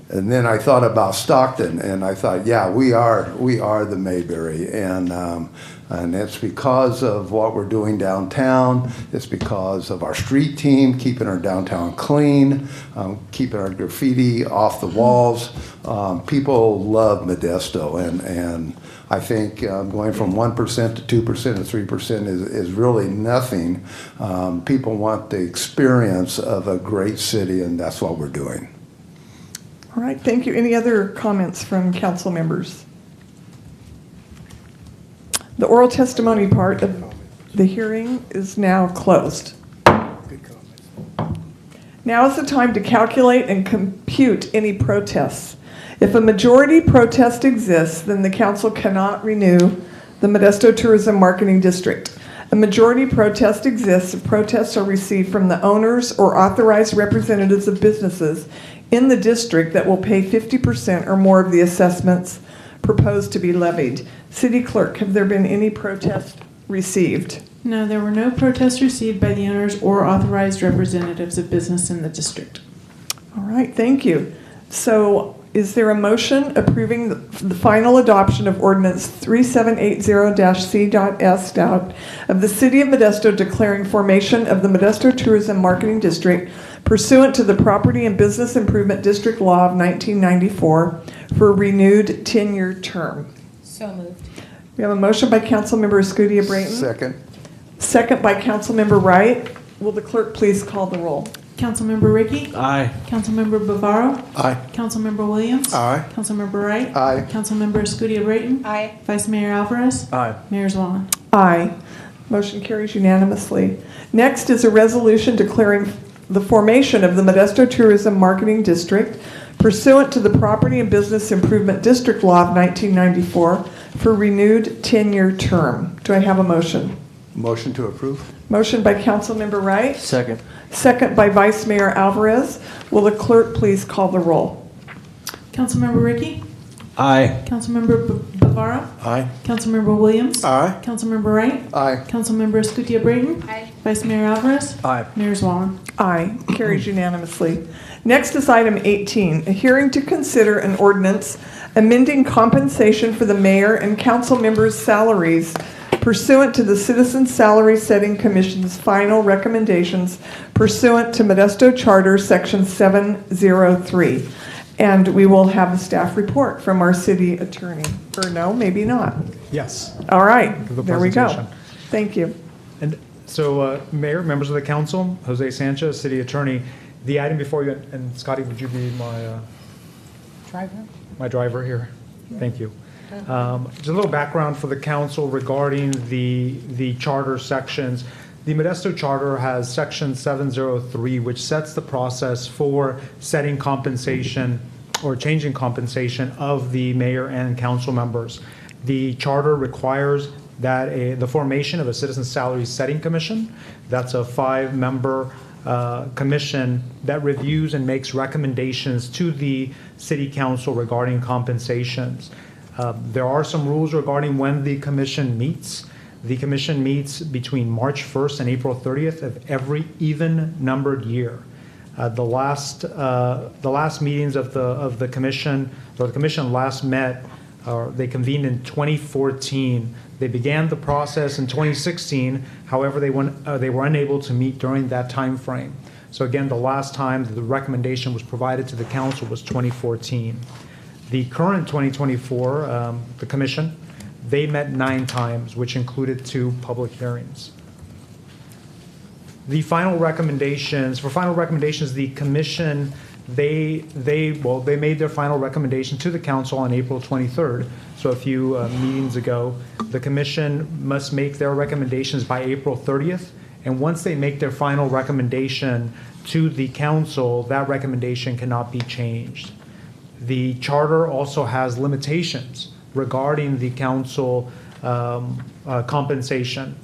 Speaker 21: And then I thought about Stockton, and I thought, yeah, we are the Mayberry, and it's because of what we're doing downtown. It's because of our street team keeping our downtown clean, keeping our graffiti off the walls. People love Modesto, and I think going from 1% to 2% to 3% is really nothing. People want the experience of a great city, and that's what we're doing.
Speaker 1: All right, thank you. Any other comments from council members? The oral testimony part of the hearing is now closed. Now is the time to calculate and compute any protests. If a majority protest exists, then the council cannot renew the Modesto Tourism Marketing District. A majority protest exists if protests are received from the owners or authorized representatives of businesses in the district that will pay 50% or more of the assessments proposed to be levied. City Clerk, have there been any protests received?
Speaker 2: No, there were no protests received by the owners or authorized representatives of business in the district.
Speaker 1: All right, thank you. So is there a motion approving the final adoption of ordinance 3780-C.S. of the City of Modesto declaring formation of the Modesto Tourism Marketing District pursuant to the Property and Business Improvement District Law of 1994 for a renewed 10-year term?
Speaker 10: So moved.
Speaker 1: We have a motion by Councilmember Escutia Brayton.
Speaker 21: Second.
Speaker 1: Second by Councilmember Wright. Will the clerk please call the roll?
Speaker 2: Councilmember Ricky?
Speaker 9: Aye.
Speaker 2: Councilmember Bavaro?
Speaker 21: Aye.
Speaker 2: Councilmember Williams?
Speaker 21: Aye.
Speaker 2: Councilmember Wright?
Speaker 21: Aye.
Speaker 2: Councilmember Escutia Brayton?
Speaker 10: Aye.
Speaker 2: Vice Mayor Alvarez?
Speaker 21: Aye.
Speaker 2: Mayor Zavala?
Speaker 1: Aye. Motion carries unanimously. Next is a resolution declaring the formation of the Modesto Tourism Marketing District pursuant to the Property and Business Improvement District Law of 1994 for renewed 10-year term. Do I have a motion?
Speaker 21: Motion to approve.
Speaker 1: Motion by Councilmember Wright.
Speaker 9: Second.
Speaker 1: Second by Vice Mayor Alvarez. Will the clerk please call the roll?
Speaker 2: Councilmember Ricky?
Speaker 9: Aye.
Speaker 2: Councilmember Bavaro?
Speaker 8: Aye.
Speaker 2: Councilmember Williams?
Speaker 21: Aye.
Speaker 2: Councilmember Wright?
Speaker 21: Aye.
Speaker 2: Councilmember Escutia Brayton?
Speaker 10: Aye.
Speaker 2: Vice Mayor Alvarez?
Speaker 21: Aye.
Speaker 2: Mayor Zavala?
Speaker 1: Aye. Carries unanimously. Next is item 18, a hearing to consider an ordinance amending compensation for the mayor and council members' salaries pursuant to the Citizen Salary Setting Commission's final recommendations pursuant to Modesto Charter Section 703. And we will have a staff report from our city attorney. Or no, maybe not.
Speaker 6: Yes.
Speaker 1: All right,
Speaker 6: The
Speaker 1: there we go.
Speaker 6: presentation.
Speaker 1: Thank you.
Speaker 6: And so, Mayor, members of the council, Jose Sanchez, City Attorney, the item before you, and Scotty, would you be my driver here? Thank you. Just a little background for the council regarding the charter sections. The Modesto Charter has Section 703, which sets the process for setting compensation or changing compensation of the mayor and council members. The charter requires that the formation of a Citizen Salary Setting Commission. That's a 5-member commission that reviews and makes recommendations to the city council regarding compensations. There are some rules regarding when the commission meets. The commission meets between March 1st and April 30th of every even-numbered year. The last meetings of the commission, or the commission last met, they convened in 2014. They began the process in 2016. However, they were unable to meet during that time frame. So again, the last time the recommendation was provided to the council was 2014. The current 2024, the commission, they met 9 times, which included 2 public hearings. The final recommendations, the commission, they made their final recommendation to the council on April 23rd. So a few meetings ago, the commission must make their recommendations by April 30th. And once they make their final recommendation to the council, that recommendation cannot be changed. The charter also has limitations regarding the council compensation.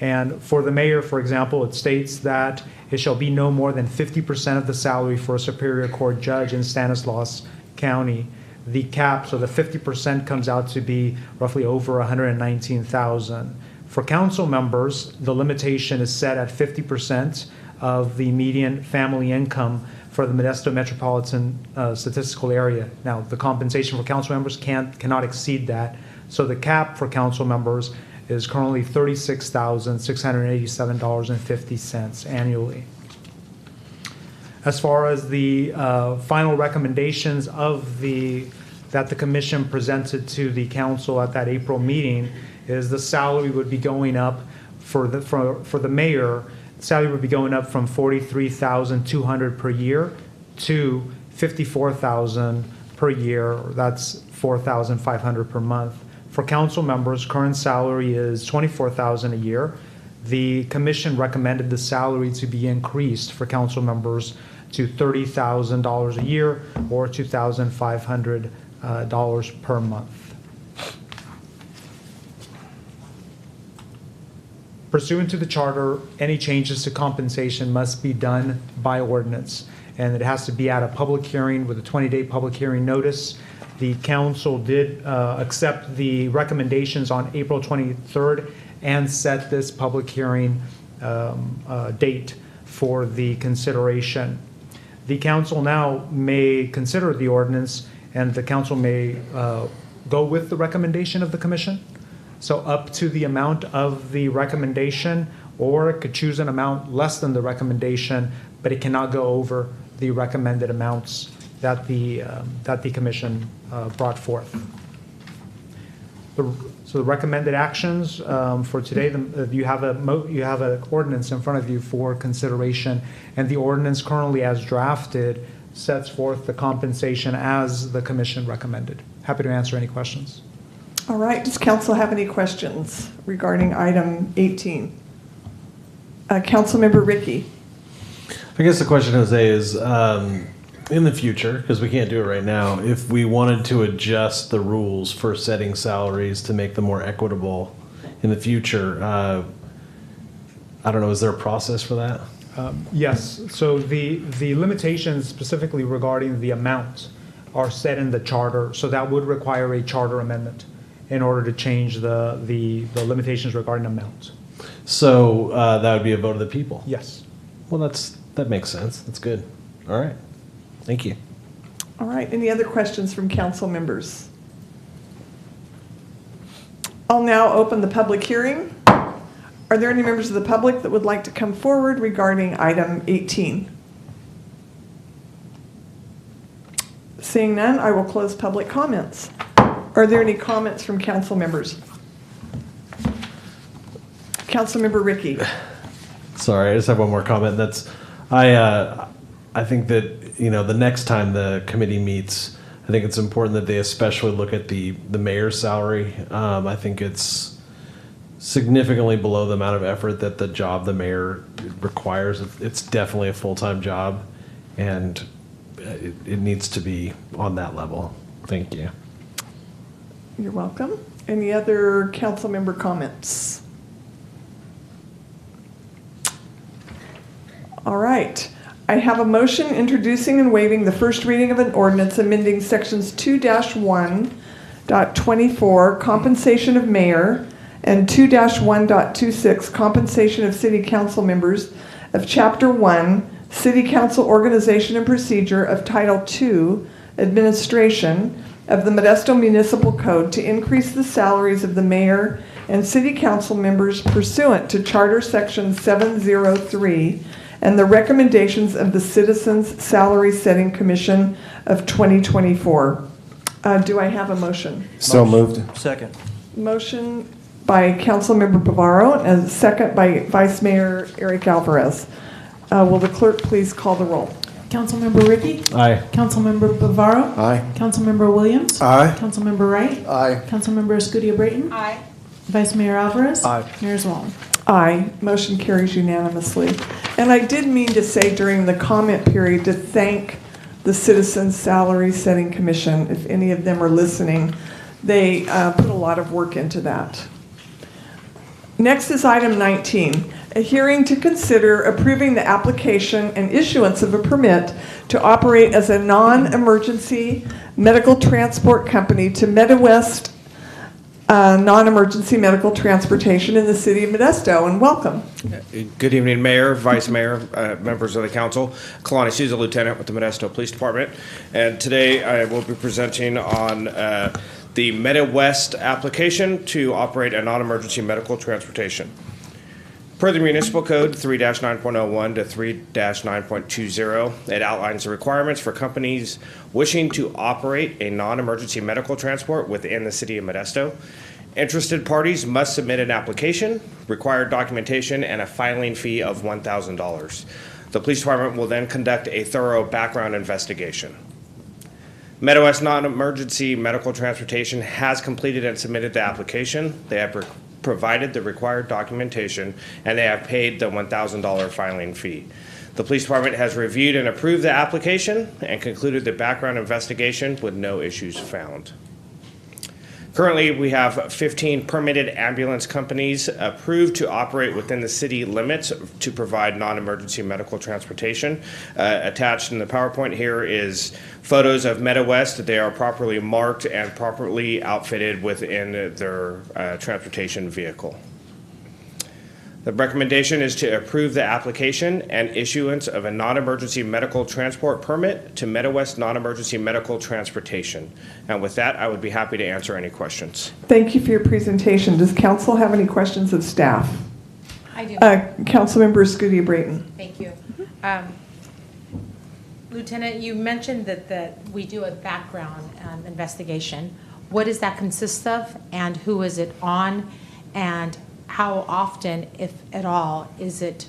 Speaker 6: And for the mayor, for example, it states that it shall be no more than 50% of the salary for a Superior Court judge in Stanislaus County. The cap, so the 50% comes out to be roughly over $119,000. For council members, the limitation is set at 50% of the median family income for the Modesto metropolitan statistical area. Now, the compensation for council members cannot exceed that. So the cap for council members is currently $36,687.50 annually. As far as the final recommendations that the commission presented to the council at that April meeting is the salary would be going up for the mayor. Salary would be going up from $43,200 per year to $54,000 per year. That's $4,500 per month. For council members, current salary is $24,000 a year. The commission recommended the salary to be increased for council members to $30,000 a year or $2,500 per month. Pursuant to the charter, any changes to compensation must be done by ordinance, and it has to be at a public hearing with a 20-day public hearing notice. The council did accept the recommendations on April 23rd and set this public hearing date for the consideration. The council now may consider the ordinance, and the council may go with the recommendation of the commission. So up to the amount of the recommendation, or it could choose an amount less than the recommendation, but it cannot go over the recommended amounts that the commission brought forth. So the recommended actions for today, you have an ordinance in front of you for consideration, and the ordinance currently as drafted sets forth the compensation as the commission recommended. Happy to answer any questions.
Speaker 1: All right, does council have any questions regarding item 18? Councilmember Ricky.
Speaker 9: I guess the question, Jose, is in the future, because we can't do it right now, if we wanted to adjust the rules for setting salaries to make them more equitable in the future, I don't know, is there a process for that?
Speaker 6: Yes, so the limitations specifically regarding the amount are set in the charter, so that would require a charter amendment in order to change the limitations regarding amount.
Speaker 9: So that would be a vote of the people?
Speaker 6: Yes.
Speaker 9: Well, that makes sense. That's good. All right. Thank you.
Speaker 1: All right, any other questions from council members? I'll now open the public hearing. Are there any members of the public that would like to come forward regarding item 18? Seeing none, I will close public comments. Are there any comments from council members? Councilmember Ricky.
Speaker 9: Sorry, I just have one more comment. I think that, the next time the committee meets, I think it's important that they especially look at the mayor's salary. I think it's significantly below the amount of effort that the job the mayor requires. It's definitely a full-time job, and it needs to be on that level. Thank you.
Speaker 1: You're welcome. Any other council member comments? All right. I have a motion introducing and waiving the first reading of an ordinance amending sections 2-1.24 compensation of mayor and 2-1.26 compensation of city council members of Chapter 1 City Council Organization and Procedure of Title II Administration of the Modesto Municipal Code to increase the salaries of the mayor and city council members pursuant to Charter Section 703 and the recommendations of the Citizens Salary Setting Commission of 2024. Do I have a motion?
Speaker 8: So moved.
Speaker 7: Second.
Speaker 1: Motion by Councilmember Bavaro and a second by Vice Mayor Eric Alvarez. Will the clerk please call the roll?
Speaker 2: Councilmember Ricky?
Speaker 9: Aye.
Speaker 2: Councilmember Bavaro?
Speaker 8: Aye.
Speaker 2: Councilmember Williams?
Speaker 3: Aye.
Speaker 2: Councilmember Wright?
Speaker 21: Aye.
Speaker 2: Councilmember Escudia-Brayton?
Speaker 10: Aye.
Speaker 2: Vice Mayor Alvarez?
Speaker 7: Aye.
Speaker 2: Mayor Zwallen?
Speaker 1: Aye. Motion carries unanimously. And I did mean to say during the comment period to thank the Citizens Salary Setting Commission. If any of them are listening, they put a lot of work into that. Next is item 19, a hearing to consider approving the application and issuance of a permit to operate as a non-emergency medical transport company to MediWest non-emergency medical transportation in the city of Modesto, and welcome.
Speaker 22: Good evening, Mayor, Vice Mayor, members of the council. Kalani Souza, Lieutenant with the Modesto Police Department. And today I will be presenting on the MediWest application to operate a non-emergency medical transportation. Per the Municipal Code 3-9.01 to 3-9.20, it outlines the requirements for companies wishing to operate a non-emergency medical transport within the city of Modesto. Interested parties must submit an application, required documentation, and a filing fee of $1,000. The police department will then conduct a thorough background investigation. MediWest Non-Emergency Medical Transportation has completed and submitted the application. They have provided the required documentation, and they have paid the $1,000 filing fee. The police department has reviewed and approved the application and concluded the background investigation with no issues found. Currently, we have 15 permitted ambulance companies approved to operate within the city limits to provide non-emergency medical transportation. Attached in the PowerPoint here is photos of MetaWest. They are properly marked and properly outfitted within their transportation vehicle. The recommendation is to approve the application and issuance of a non-emergency medical transport permit to MetaWest Non-Emergency Medical Transportation. And with that, I would be happy to answer any questions.
Speaker 1: Thank you for your presentation. Does council have any questions of staff?
Speaker 10: I do.
Speaker 1: Councilmember Scooty Brayton.
Speaker 10: Thank you. Lieutenant, you mentioned that we do a background investigation. What does that consist of, and who is it on, and how often, if at all, is it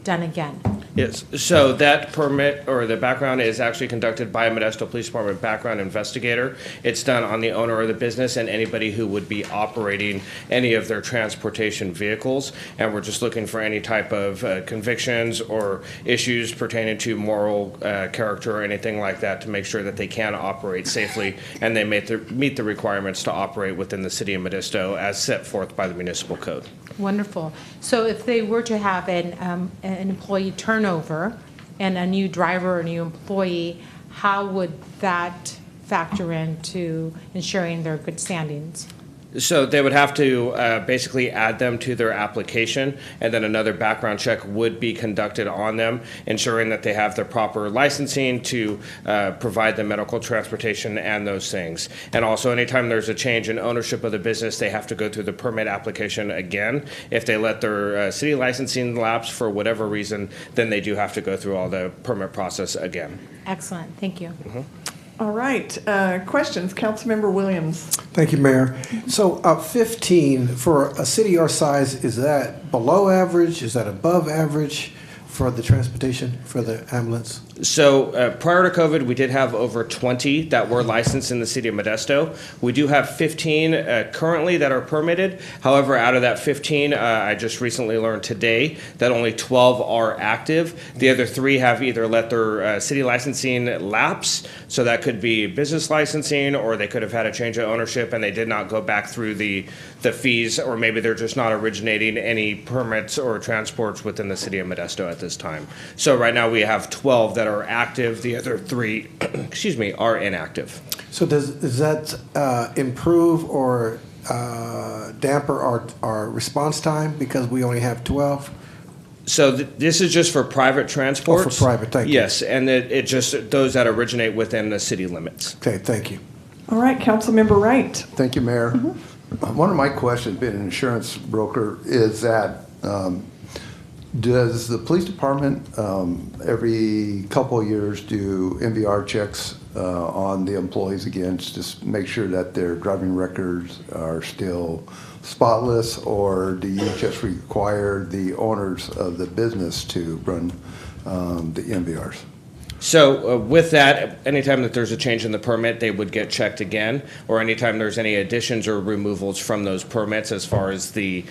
Speaker 10: done again?
Speaker 22: Yes, so that permit or the background is actually conducted by a Modesto Police Department background investigator. It's done on the owner of the business and anybody who would be operating any of their transportation vehicles. And we're just looking for any type of convictions or issues pertaining to moral character or anything like that to make sure that they can operate safely and they meet the requirements to operate within the city of Modesto as set forth by the municipal code.
Speaker 10: Wonderful. So if they were to have an employee turnover and a new driver or new employee, how would that factor into ensuring their good standings?
Speaker 22: So they would have to basically add them to their application, and then another background check would be conducted on them, ensuring that they have the proper licensing to provide the medical transportation and those things. And also, anytime there's a change in ownership of the business, they have to go through the permit application again. If they let their city licensing lapse for whatever reason, then they do have to go through all the permit process again.
Speaker 10: Excellent. Thank you.
Speaker 22: Mm-hmm.
Speaker 1: All right. Questions? Councilmember Williams.
Speaker 3: Thank you, Mayor. So 15, for a city our size, is that below average? Is that above average for the transportation, for the ambulance?
Speaker 22: So prior to COVID, we did have over 20 that were licensed in the city of Modesto. We do have 15 currently that are permitted. However, out of that 15, I just recently learned today that only 12 are active. The other 3 have either let their city licensing lapse, so that could be business licensing, or they could have had a change of ownership and they did not go back through the fees, or maybe they're just not originating any permits or transports within the city of Modesto at this time. So right now we have 12 that are active. The other 3, excuse me, are inactive.
Speaker 3: So does that improve or damper our response time because we only have 12?
Speaker 22: So this is just for private transports?
Speaker 3: Oh, for private, thank you.
Speaker 22: Yes, and it just those that originate within the city limits.
Speaker 3: Okay, thank you.
Speaker 1: All right, Councilmember Wright.
Speaker 21: Thank you, Mayor. One of my questions, being an insurance broker, is that does the police department every couple of years do MVR checks on the employees again, just make sure that their driving records are still spotless, or do you just require the owners of the business to run the MVRs?
Speaker 22: So with that, anytime that there's a change in the permit, they would get checked again, or anytime there's any additions or removals from those permits as far as the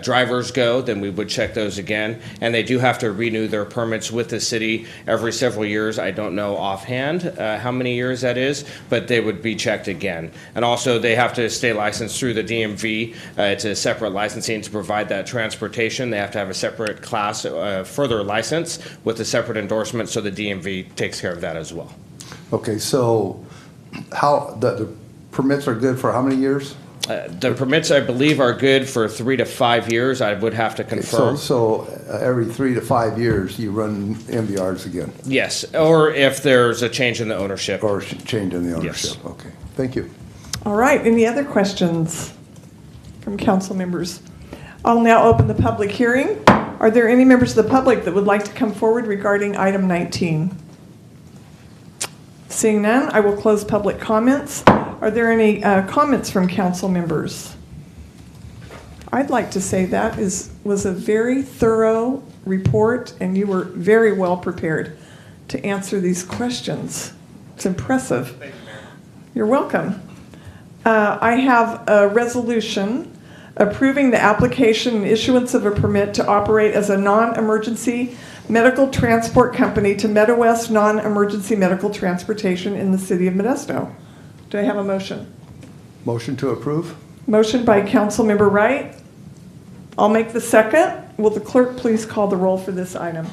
Speaker 22: drivers go, then we would check those again. And they do have to renew their permits with the city every several years. I don't know offhand how many years that is, but they would be checked again. And also they have to stay licensed through the DMV. It's a separate licensing to provide that transportation. They have to have a separate class, further license with a separate endorsement, so the DMV takes care of that as well.
Speaker 21: Okay, so how the permits are good for how many years?
Speaker 22: The permits, I believe, are good for 3 to 5 years. I would have to confirm.
Speaker 21: So every 3 to 5 years, you run MVRs again?
Speaker 22: Yes, or if there's a change in the ownership.
Speaker 21: Or change in the ownership.
Speaker 22: Yes.
Speaker 21: Okay, thank you.
Speaker 1: All right, any other questions from council members? I'll now open the public hearing. Are there any members of the public that would like to come forward regarding item 19? Seeing none, I will close public comments. Are there any comments from council members? I'd like to say that was a very thorough report, and you were very well prepared to answer these questions. It's impressive.
Speaker 22: Thank you, Mayor.
Speaker 1: You're welcome. I have a resolution approving the application and issuance of a permit to operate as a non-emergency medical transport company to MetaWest Non-Emergency Medical Transportation in the City of Modesto. Do I have a motion?
Speaker 21: Motion to approve?
Speaker 1: Motion by Councilmember Wright. I'll make the second. Will the clerk please call the roll for this item?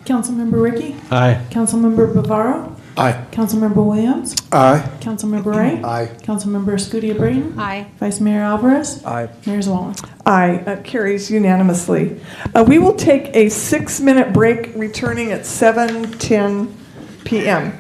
Speaker 2: Councilmember Ricky?
Speaker 9: Aye.
Speaker 2: Councilmember Bavaro?
Speaker 8: Aye.
Speaker 2: Councilmember Williams?
Speaker 3: Aye.
Speaker 2: Councilmember Wright?
Speaker 3: Aye.
Speaker 2: Councilmember Escudia Brayton?
Speaker 10: Aye.
Speaker 2: Vice Mayor Alvarez?
Speaker 9: Aye.
Speaker 2: Mayor Zawala?
Speaker 1: Aye, carries unanimously. We will take a 6-minute break, returning at 7:10 p.m.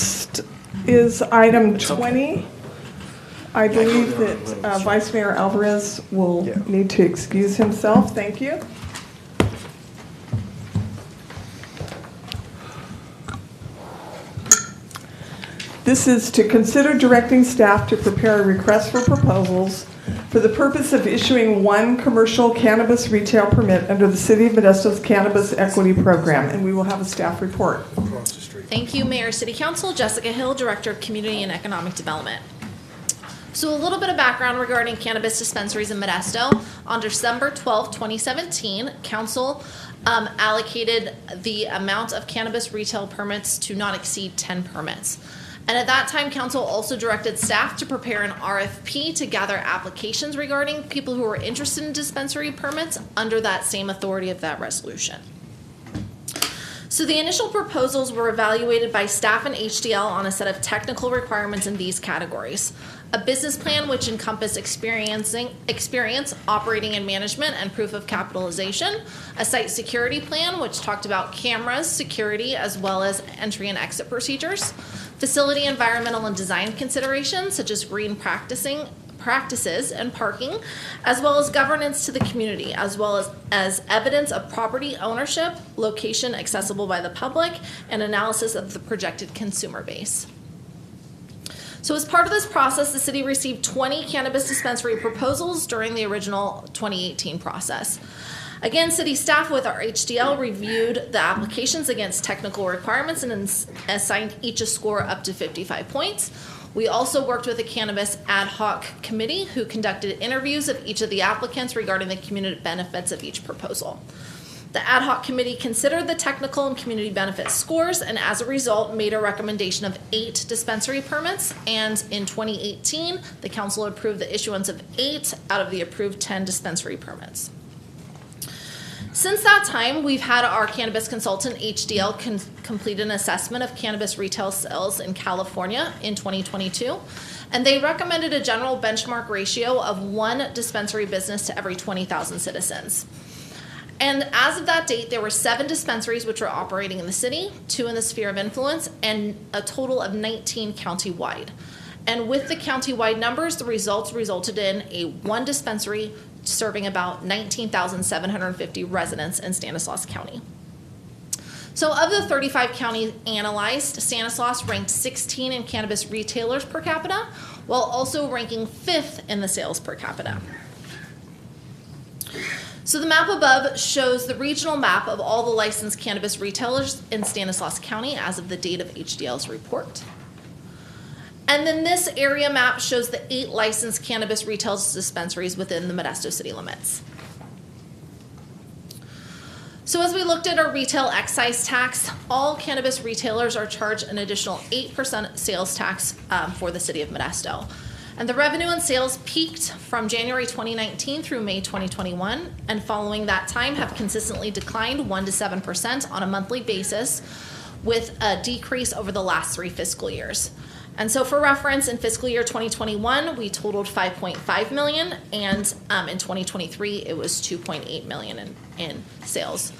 Speaker 1: Next is item 20. I believe that Vice Mayor Alvarez will need to excuse himself. Thank you. This is to consider directing staff to prepare a request for proposals for the purpose of issuing one commercial cannabis retail permit under the City of Modesto's Cannabis Equity Program, and we will have a staff report.
Speaker 4: Thank you, Mayor, City Council. Jessica Hill, Director of Community and Economic Development. So a little bit of background regarding cannabis dispensaries in Modesto. On December 12, 2017, Council allocated the amount of cannabis retail permits to not exceed 10 permits. And at that time, Council also directed staff to prepare an RFP to gather applications regarding people who were interested in dispensary permits under that same authority of that resolution. So the initial proposals were evaluated by staff and HDL on a set of technical requirements in these categories. A business plan which encompassed experience, operating and management, and proof of capitalization. A site security plan which talked about cameras, security, as well as entry and exit procedures. Facility environmental and design considerations such as green practices and parking, as well as governance to the community, as well as evidence of property ownership, location accessible by the public, and analysis of the projected consumer base. So as part of this process, the city received 20 cannabis dispensary proposals during the original 2018 process. Again, city staff with our HDL reviewed the applications against technical requirements and assigned each a score up to 55 points. We also worked with a cannabis ad hoc committee who conducted interviews of each of the applicants regarding the community benefits of each proposal. The ad hoc committee considered the technical and community benefit scores and as a result made a recommendation of 8 dispensary permits, and in 2018 the council approved the issuance of 8 out of the approved 10 dispensary permits. Since that time, we've had our cannabis consultant, HDL, complete an assessment of cannabis retail sales in California in 2022, and they recommended a general benchmark ratio of 1 dispensary business to every 20,000 citizens. And as of that date, there were 7 dispensaries which were operating in the city, 2 in the sphere of influence, and a total of 19 countywide. And with the countywide numbers, the results resulted in a 1 dispensary serving about 19,750 residents in Stanislaus County. So of the 35 counties analyzed, Stanislaus ranked 16 in cannabis retailers per capita, while also ranking 5th in the sales per capita. So the map above shows the regional map of all the licensed cannabis retailers in Stanislaus County as of the date of HDL's report. And then this area map shows the 8 licensed cannabis retail dispensaries within the Modesto city limits. So as we looked at our retail excise tax, all cannabis retailers are charged an additional 8% sales tax for the city of Modesto. And the revenue and sales peaked from January 2019 through May 2021, and following that time have consistently declined 1 to 7% on a monthly basis, with a decrease over the last 3 fiscal years. And so for reference, in fiscal year 2021, we totaled $5.5 million, and in 2023, it was $2.8 million in sales.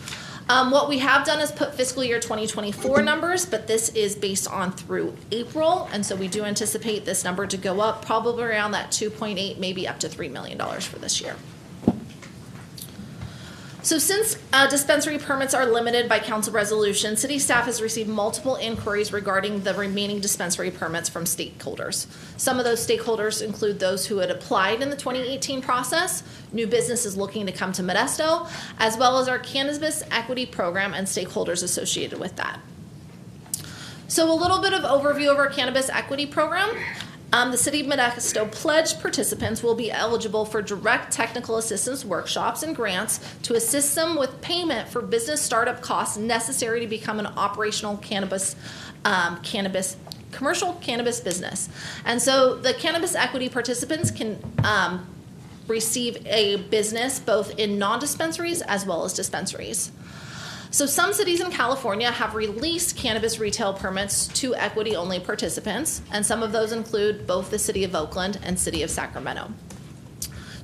Speaker 4: What we have done is put fiscal year 2024 numbers, but this is based on through April, and so we do anticipate this number to go up probably around that 2.8, maybe up to $3 million for this year. So since dispensary permits are limited by council resolution, city staff has received multiple inquiries regarding the remaining dispensary permits from stakeholders. Some of those stakeholders include those who had applied in the 2018 process, new businesses looking to come to Modesto, as well as our Cannabis Equity Program and stakeholders associated with that. So a little bit of overview of our Cannabis Equity Program. The City of Modesto pledged participants will be eligible for direct technical assistance workshops and grants to assist them with payment for business startup costs necessary to become an operational commercial cannabis business. And so the Cannabis Equity participants can receive a business both in non-dispensaries as well as dispensaries. So some cities in California have released cannabis retail permits to equity-only participants, and some of those include both the City of Oakland and City of Sacramento.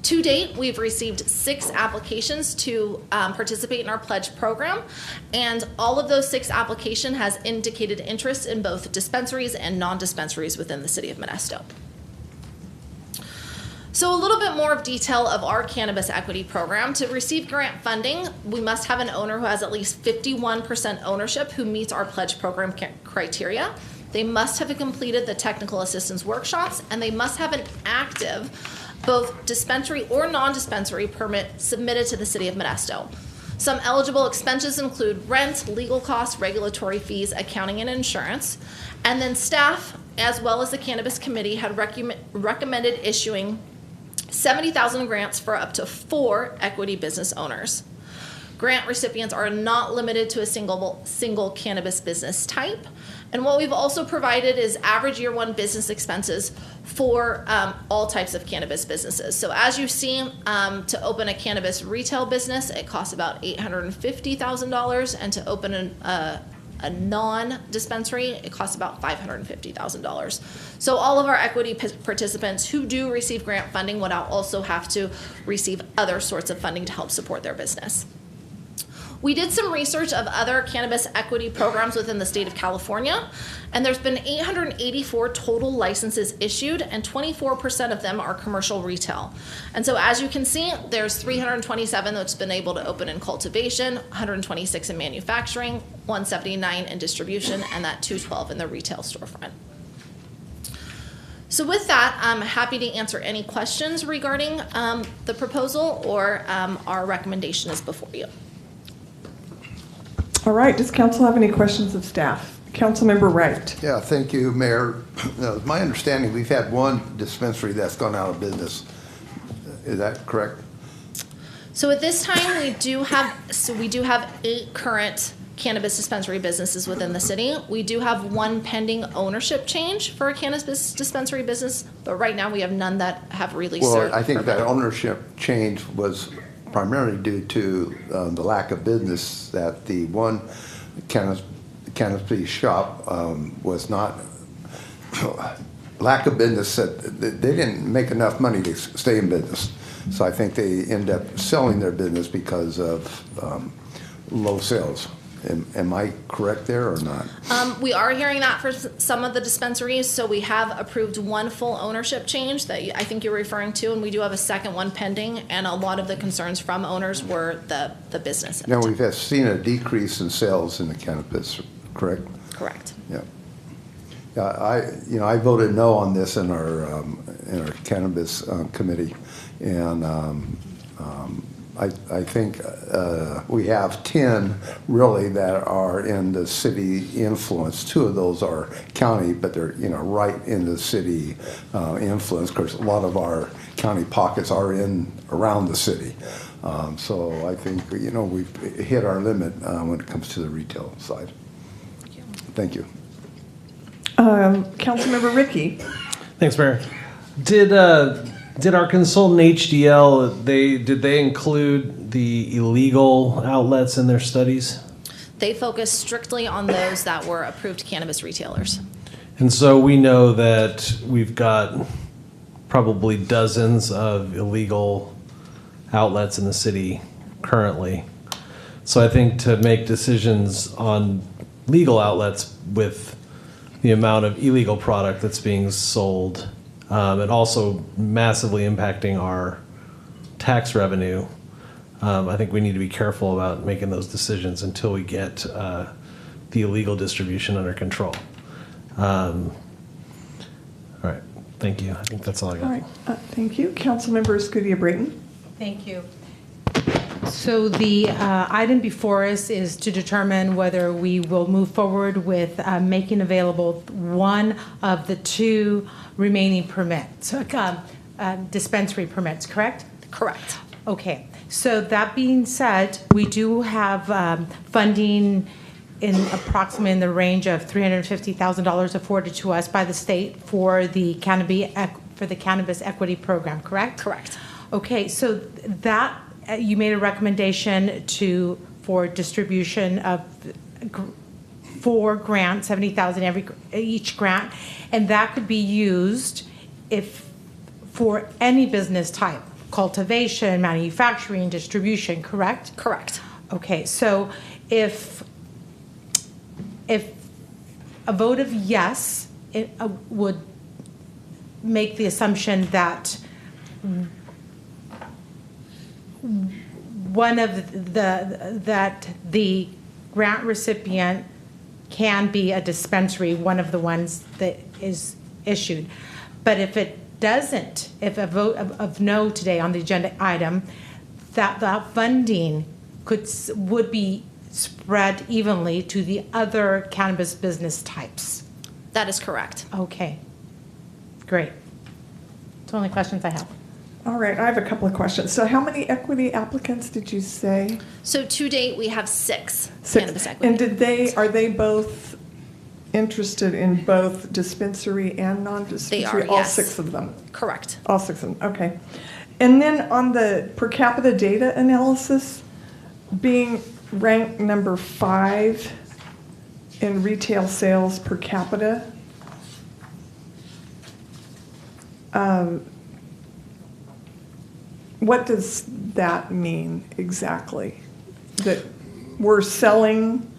Speaker 4: To date, we've received 6 applications to participate in our pledge program, and all of those 6 applications has indicated interest in both dispensaries and non-dispensaries within the City of Modesto. So a little bit more of detail of our cannabis equity program. To receive grant funding, we must have an owner who has at least 51% ownership who meets our pledge program criteria. They must have completed the technical assistance workshops, and they must have an active both dispensary or non-dispensary permit submitted to the City of Modesto. Some eligible expenses include rent, legal costs, regulatory fees, accounting, and insurance. And then staff, as well as the Cannabis Committee, had recommended issuing 70,000 grants for up to 4 equity business owners. Grant recipients are not limited to a single cannabis business type. And what we've also provided is average year 1 business expenses for all types of cannabis businesses. So as you've seen, to open a cannabis retail business, it costs about $850,000, and to open a non-dispensary, it costs about $550,000. So all of our equity participants who do receive grant funding would also have to receive other sorts of funding to help support their business. We did some research of other cannabis equity programs within the state of California, and there's been 884 total licenses issued, and 24% of them are commercial retail. And so as you can see, there's 327 that's been able to open in cultivation, 126 in manufacturing, 179 in distribution, and that 212 in the retail storefront. So with that, I'm happy to answer any questions regarding the proposal, or our recommendation is before you.
Speaker 1: All right, does council have any questions of staff? Councilmember Wright.
Speaker 21: Yeah, thank you, Mayor. My understanding, we've had 1 dispensary that's gone out of business. Is that correct?
Speaker 4: So at this time, we do have 8 current cannabis dispensary businesses within the city. We do have 1 pending ownership change for a cannabis dispensary business, but right now we have none that have released their
Speaker 21: Well, I think
Speaker 4: permit.
Speaker 21: that ownership change was primarily due to the lack of business, that the one cannabis shop was not, lack of business, that they didn't make enough money to stay in business. So I think they end up selling their business because of low sales. Am I correct there or not?
Speaker 4: We are hearing that for some of the dispensaries, so we have approved 1 full ownership change that I think you're referring to, and we do have a second one pending, and a lot of the concerns from owners were the business.
Speaker 21: Now, we've seen a decrease in sales in the cannabis, correct?
Speaker 4: Correct.
Speaker 21: Yeah. I voted no on this in our cannabis committee, and I think we have 10 really that are in the city influence. 2 of those are county, but they're right in the city influence. Of course, a lot of our county pockets are around the city. So I think we've hit our limit when it comes to the retail side. Thank you.
Speaker 1: Councilmember Ricky.
Speaker 9: Thanks, Mayor. Did our consultant HDL, did they include the illegal outlets in their studies?
Speaker 4: They focus strictly on those that were approved cannabis retailers.
Speaker 9: And so we know that we've got probably dozens of illegal outlets in the city currently. So I think to make decisions on legal outlets with the amount of illegal product that's being sold, and also massively impacting our tax revenue, I think we need to be careful about making those decisions until we get the illegal distribution under control. All right, thank you. I think that's all I got.
Speaker 1: All right, thank you. Councilmember Escudia-Brayton.
Speaker 10: Thank you. So the item before us is to determine whether we will move forward with making available 1 of the 2 remaining permits, dispensary permits, correct?
Speaker 4: Correct.
Speaker 10: Okay. So that being said, we do have funding in approximately in the range of $350,000 afforded to us by the state for the cannabis equity program, correct?
Speaker 4: Correct.
Speaker 10: Okay, so that you made a recommendation for distribution of 4 grants, 70,000 each grant, and that could be used for any business type, cultivation, manufacturing, distribution, correct?
Speaker 4: Correct.
Speaker 10: Okay, so if a vote of yes, it would make the assumption that the grant recipient can be a dispensary, one of the ones that is issued. But if it doesn't, if a vote of no today on the agenda item, that funding would be spread evenly to the other cannabis business types.
Speaker 4: That is correct.
Speaker 10: Okay, great. That's the only questions I have.
Speaker 1: All right, I have a couple of questions. So how many equity applicants did you say?
Speaker 4: So to date, we have six
Speaker 1: Six.
Speaker 4: cannabis equity.
Speaker 1: And are they both interested in both dispensary and non-dispensary?
Speaker 4: They are,
Speaker 1: All
Speaker 4: yes.
Speaker 1: 6 of them?
Speaker 4: Correct.
Speaker 1: All 6 of them, okay. And then on the per capita data analysis, being ranked number 5 in retail sales per capita, what does that mean exactly? That we're selling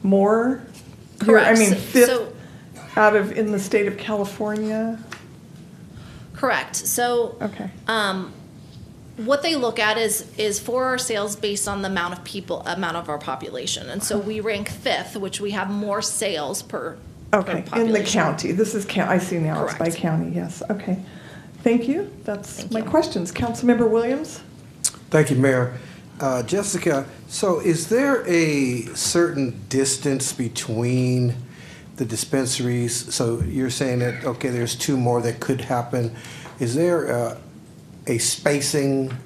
Speaker 1: more?
Speaker 4: Correct.
Speaker 1: I mean, fifth
Speaker 4: So-
Speaker 1: out of in the state of California?
Speaker 4: Correct. So
Speaker 1: Okay.
Speaker 4: what they look at is for our sales based on the amount of our population. And so we rank 5th, which we have more sales per
Speaker 1: Okay, in the
Speaker 4: population.
Speaker 1: county. This is, I see now, it's by
Speaker 4: Correct.
Speaker 1: county, yes, okay. Thank you, that's my questions. Councilmember Williams?
Speaker 3: Thank you, Mayor. Jessica, so is there a certain distance between the dispensaries? So you're saying that, okay, there's 2 more that could happen. Is there a spacing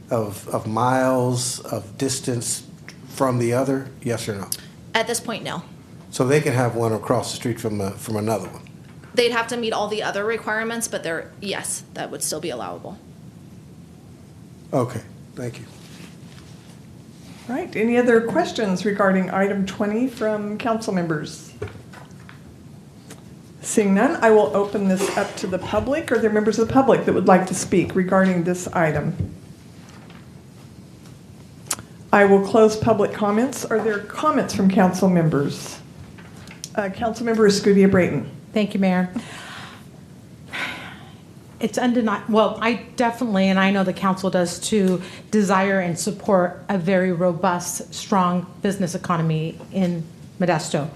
Speaker 3: of miles of distance from the other? Yes or no?
Speaker 4: At this point, no.
Speaker 3: So they can have one across the street from another one?
Speaker 4: They'd have to meet all the other requirements, but yes, that would still be allowable.
Speaker 3: Okay, thank you.
Speaker 1: Right, any other questions regarding item 20 from council members? Seeing none, I will open this up to the public. Are there members of the public that would like to speak regarding this item? I will close public comments. Are there comments from council members? Councilmember Escudilla-Brayton.
Speaker 10: Thank you, Mayor. It's undeniable, well, I definitely, and I know the council does too, desire and support a very robust, strong business economy in Modesto.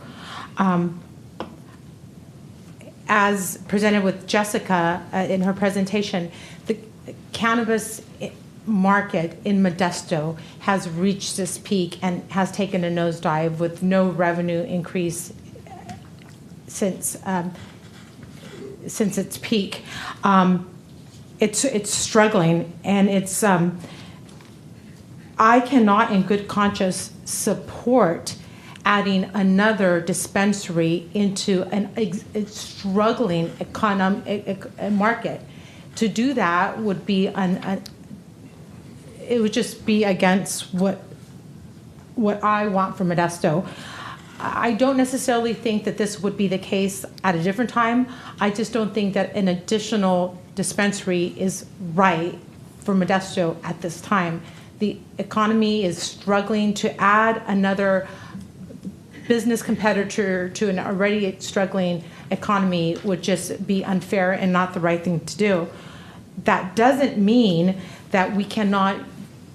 Speaker 10: As presented with Jessica in her presentation, the cannabis market in Modesto has reached this peak and has taken a nosedive with no revenue increase since its peak. It's struggling, and it's I cannot in good conscience support adding another dispensary into a struggling economic market. To do that would be it would just be against what I want for Modesto. I don't necessarily think that this would be the case at a different time. I just don't think that an additional dispensary is right for Modesto at this time. The economy is struggling. To add another business competitor to an already struggling economy would just be unfair and not the right thing to do. That doesn't mean that we cannot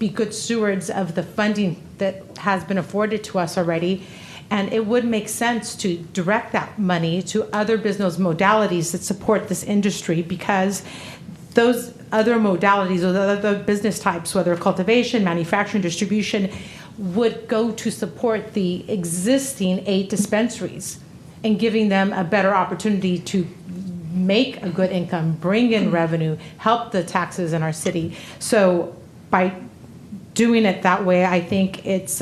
Speaker 10: be good stewards of the funding that has been afforded to us already. And it would make sense to direct that money to other business modalities that support this industry, because those other modalities or the other business types, whether cultivation, manufacturing, distribution, would go to support the existing 8 dispensaries and giving them a better opportunity to make a good income, bring in revenue, help the taxes in our city. So by doing it that way, I think it's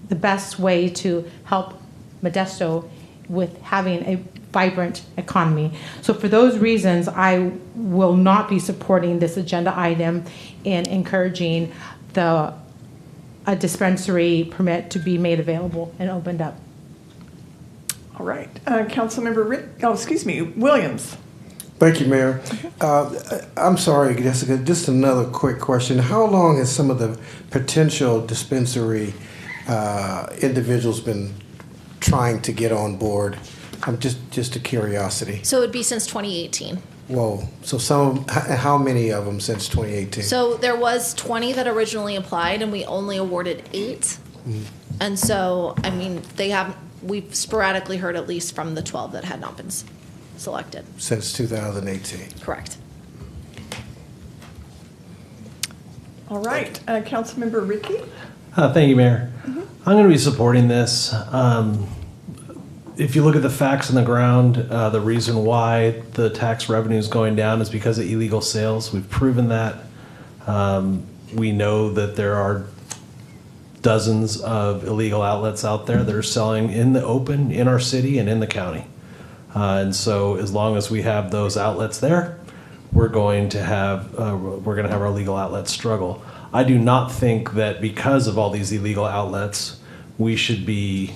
Speaker 10: the best way to help Modesto with having a vibrant economy. So for those reasons, I will not be supporting this agenda item in encouraging a dispensary permit to be made available and opened up.
Speaker 1: All right, Councilmember Williams.
Speaker 3: Thank you, Mayor. I'm sorry, Jessica, just another quick question. How long has some of the potential dispensary individuals been trying to get on board? I'm just a curiosity.
Speaker 4: So it would be since 2018.
Speaker 3: Whoa, so how many of them since 2018?
Speaker 4: So there was 20 that originally applied, and we only awarded 8. And so, I mean, we've sporadically heard at least from the 12 that had not been selected.
Speaker 3: Since 2018.
Speaker 4: Correct.
Speaker 1: All right, Councilmember Ricky?
Speaker 9: Thank you, Mayor. I'm going to be supporting this. If you look at the facts on the ground, the reason why the tax revenue is going down is because of illegal sales. We've proven that. We know that there are dozens of illegal outlets out there that are selling in the open in our city and in the county. And so as long as we have those outlets there, we're going to have our legal outlets struggle. I do not think that because of all these illegal outlets, we should be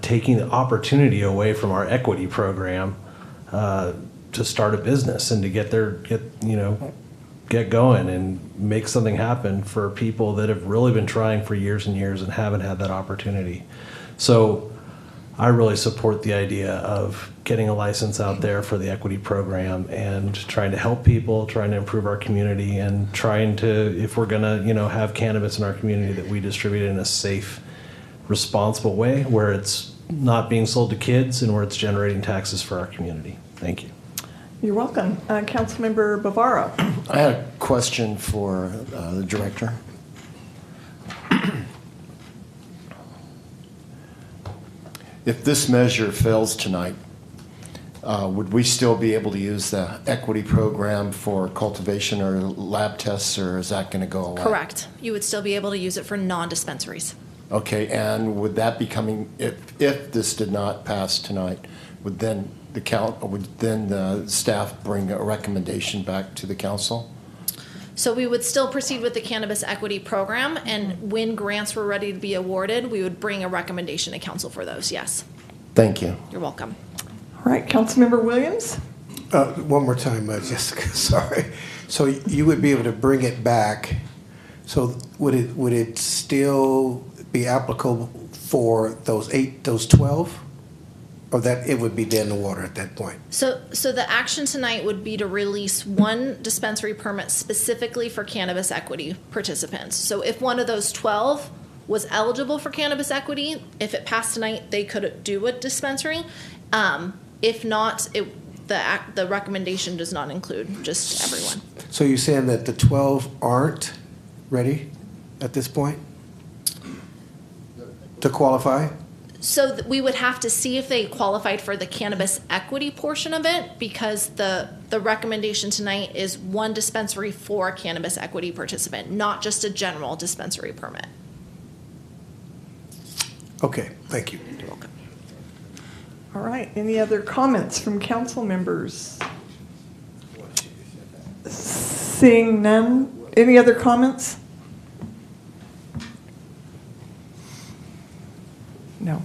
Speaker 9: taking the opportunity away from our equity program to start a business and to get going and make something happen for people that have really been trying for years and years and haven't had that opportunity. So I really support the idea of getting a license out there for the equity program and trying to help people, trying to improve our community, and trying to, if we're gonna, have cannabis in our community, that we distribute it in a safe, responsible way where it's not being sold to kids and where it's generating taxes for our community. Thank you.
Speaker 1: You're welcome. Councilmember Bavaro.
Speaker 8: I had a question for the director. If this measure fails tonight, would we still be able to use the equity program for cultivation or lab tests, or is that going to go away?
Speaker 4: Correct. You would still be able to use it for non-dispensaries.
Speaker 8: Okay, and would that be coming, if this did not pass tonight, would then the staff bring a recommendation back to the council?
Speaker 4: So we would still proceed with the cannabis equity program, and when grants were ready to be awarded, we would bring a recommendation to council for those, yes.
Speaker 8: Thank you.
Speaker 4: You're welcome.
Speaker 1: All right, Councilmember Williams?
Speaker 3: One more time, Jessica, sorry. So you would be able to bring it back. So would it still be applicable for those 12? Or that it would be dead in the water at that point?
Speaker 4: So the action tonight would be to release one dispensary permit specifically for cannabis equity participants. So if one of those 12 was eligible for cannabis equity, if it passed tonight, they could do a dispensary. If not, the recommendation does not include just everyone.
Speaker 3: So you're saying that the 12 aren't ready at this point to qualify?
Speaker 4: So we would have to see if they qualified for the cannabis equity portion of it, because the recommendation tonight is one dispensary for a cannabis equity participant, not just a general dispensary permit.
Speaker 3: Okay, thank you.
Speaker 4: You're welcome.
Speaker 1: All right, any other comments from council members? Seeing none, any other comments? No.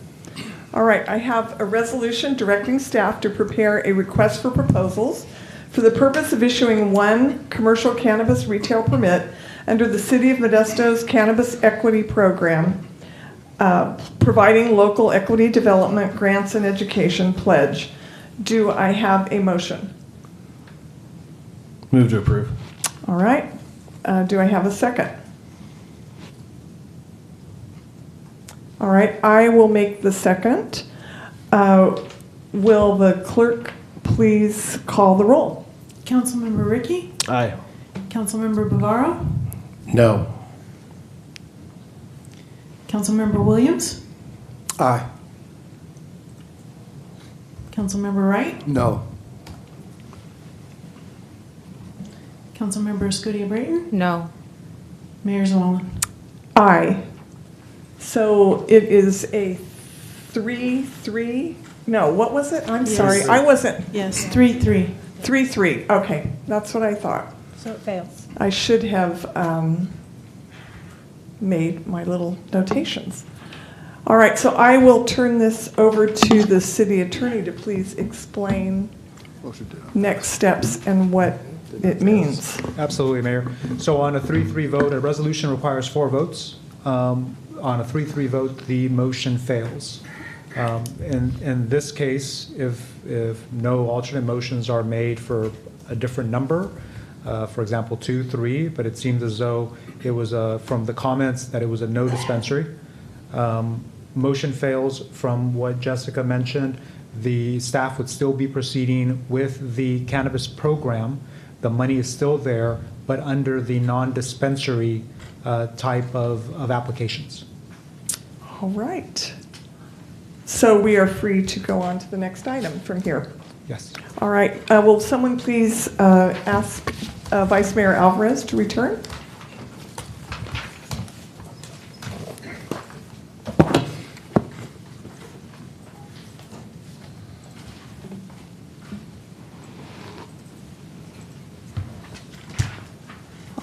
Speaker 1: All right, I have a resolution directing staff to prepare a request for proposals for the purpose of issuing one commercial cannabis retail permit under the City of Modesto's Cannabis Equity Program, providing local equity development grants and education pledge. Do I have a motion?
Speaker 9: Move to approve.
Speaker 1: All right. Do I have a second? All right, I will make the second. Will the clerk please call the roll?
Speaker 2: Councilmember Ricky?
Speaker 9: Aye.
Speaker 2: Councilmember Bavaro?
Speaker 8: No.
Speaker 2: Councilmember Williams?
Speaker 3: Aye.
Speaker 2: Councilmember Wright?
Speaker 21: No.
Speaker 2: Councilmember Scudia-Brayton?
Speaker 10: No.
Speaker 2: Mayor Zawalin?
Speaker 1: Aye. So it is a 3-3. No, what was it? I'm sorry, I wasn't.
Speaker 2: Yes, 3-3.
Speaker 1: 3-3. Okay, that's what I thought.
Speaker 10: So it fails.
Speaker 1: I should have made my little notations. All right, so I will turn this over to the city attorney to please explain next steps and what it means.
Speaker 6: Absolutely, Mayor. So on a 3-3 vote, a resolution requires 4 votes. On a 3-3 vote, the motion fails. In this case, if no alternate motions are made for a different number, for example, 2, 3, but it seems as though it was from the comments that it was a no dispensary. Motion fails. From what Jessica mentioned, the staff would still be proceeding with the cannabis program. The money is still there, but under the non-dispensary type of applications.
Speaker 1: All right. So we are free to go on to the next item from here.
Speaker 6: Yes.
Speaker 1: All right. Will someone please ask Vice Mayor Alvarez to return?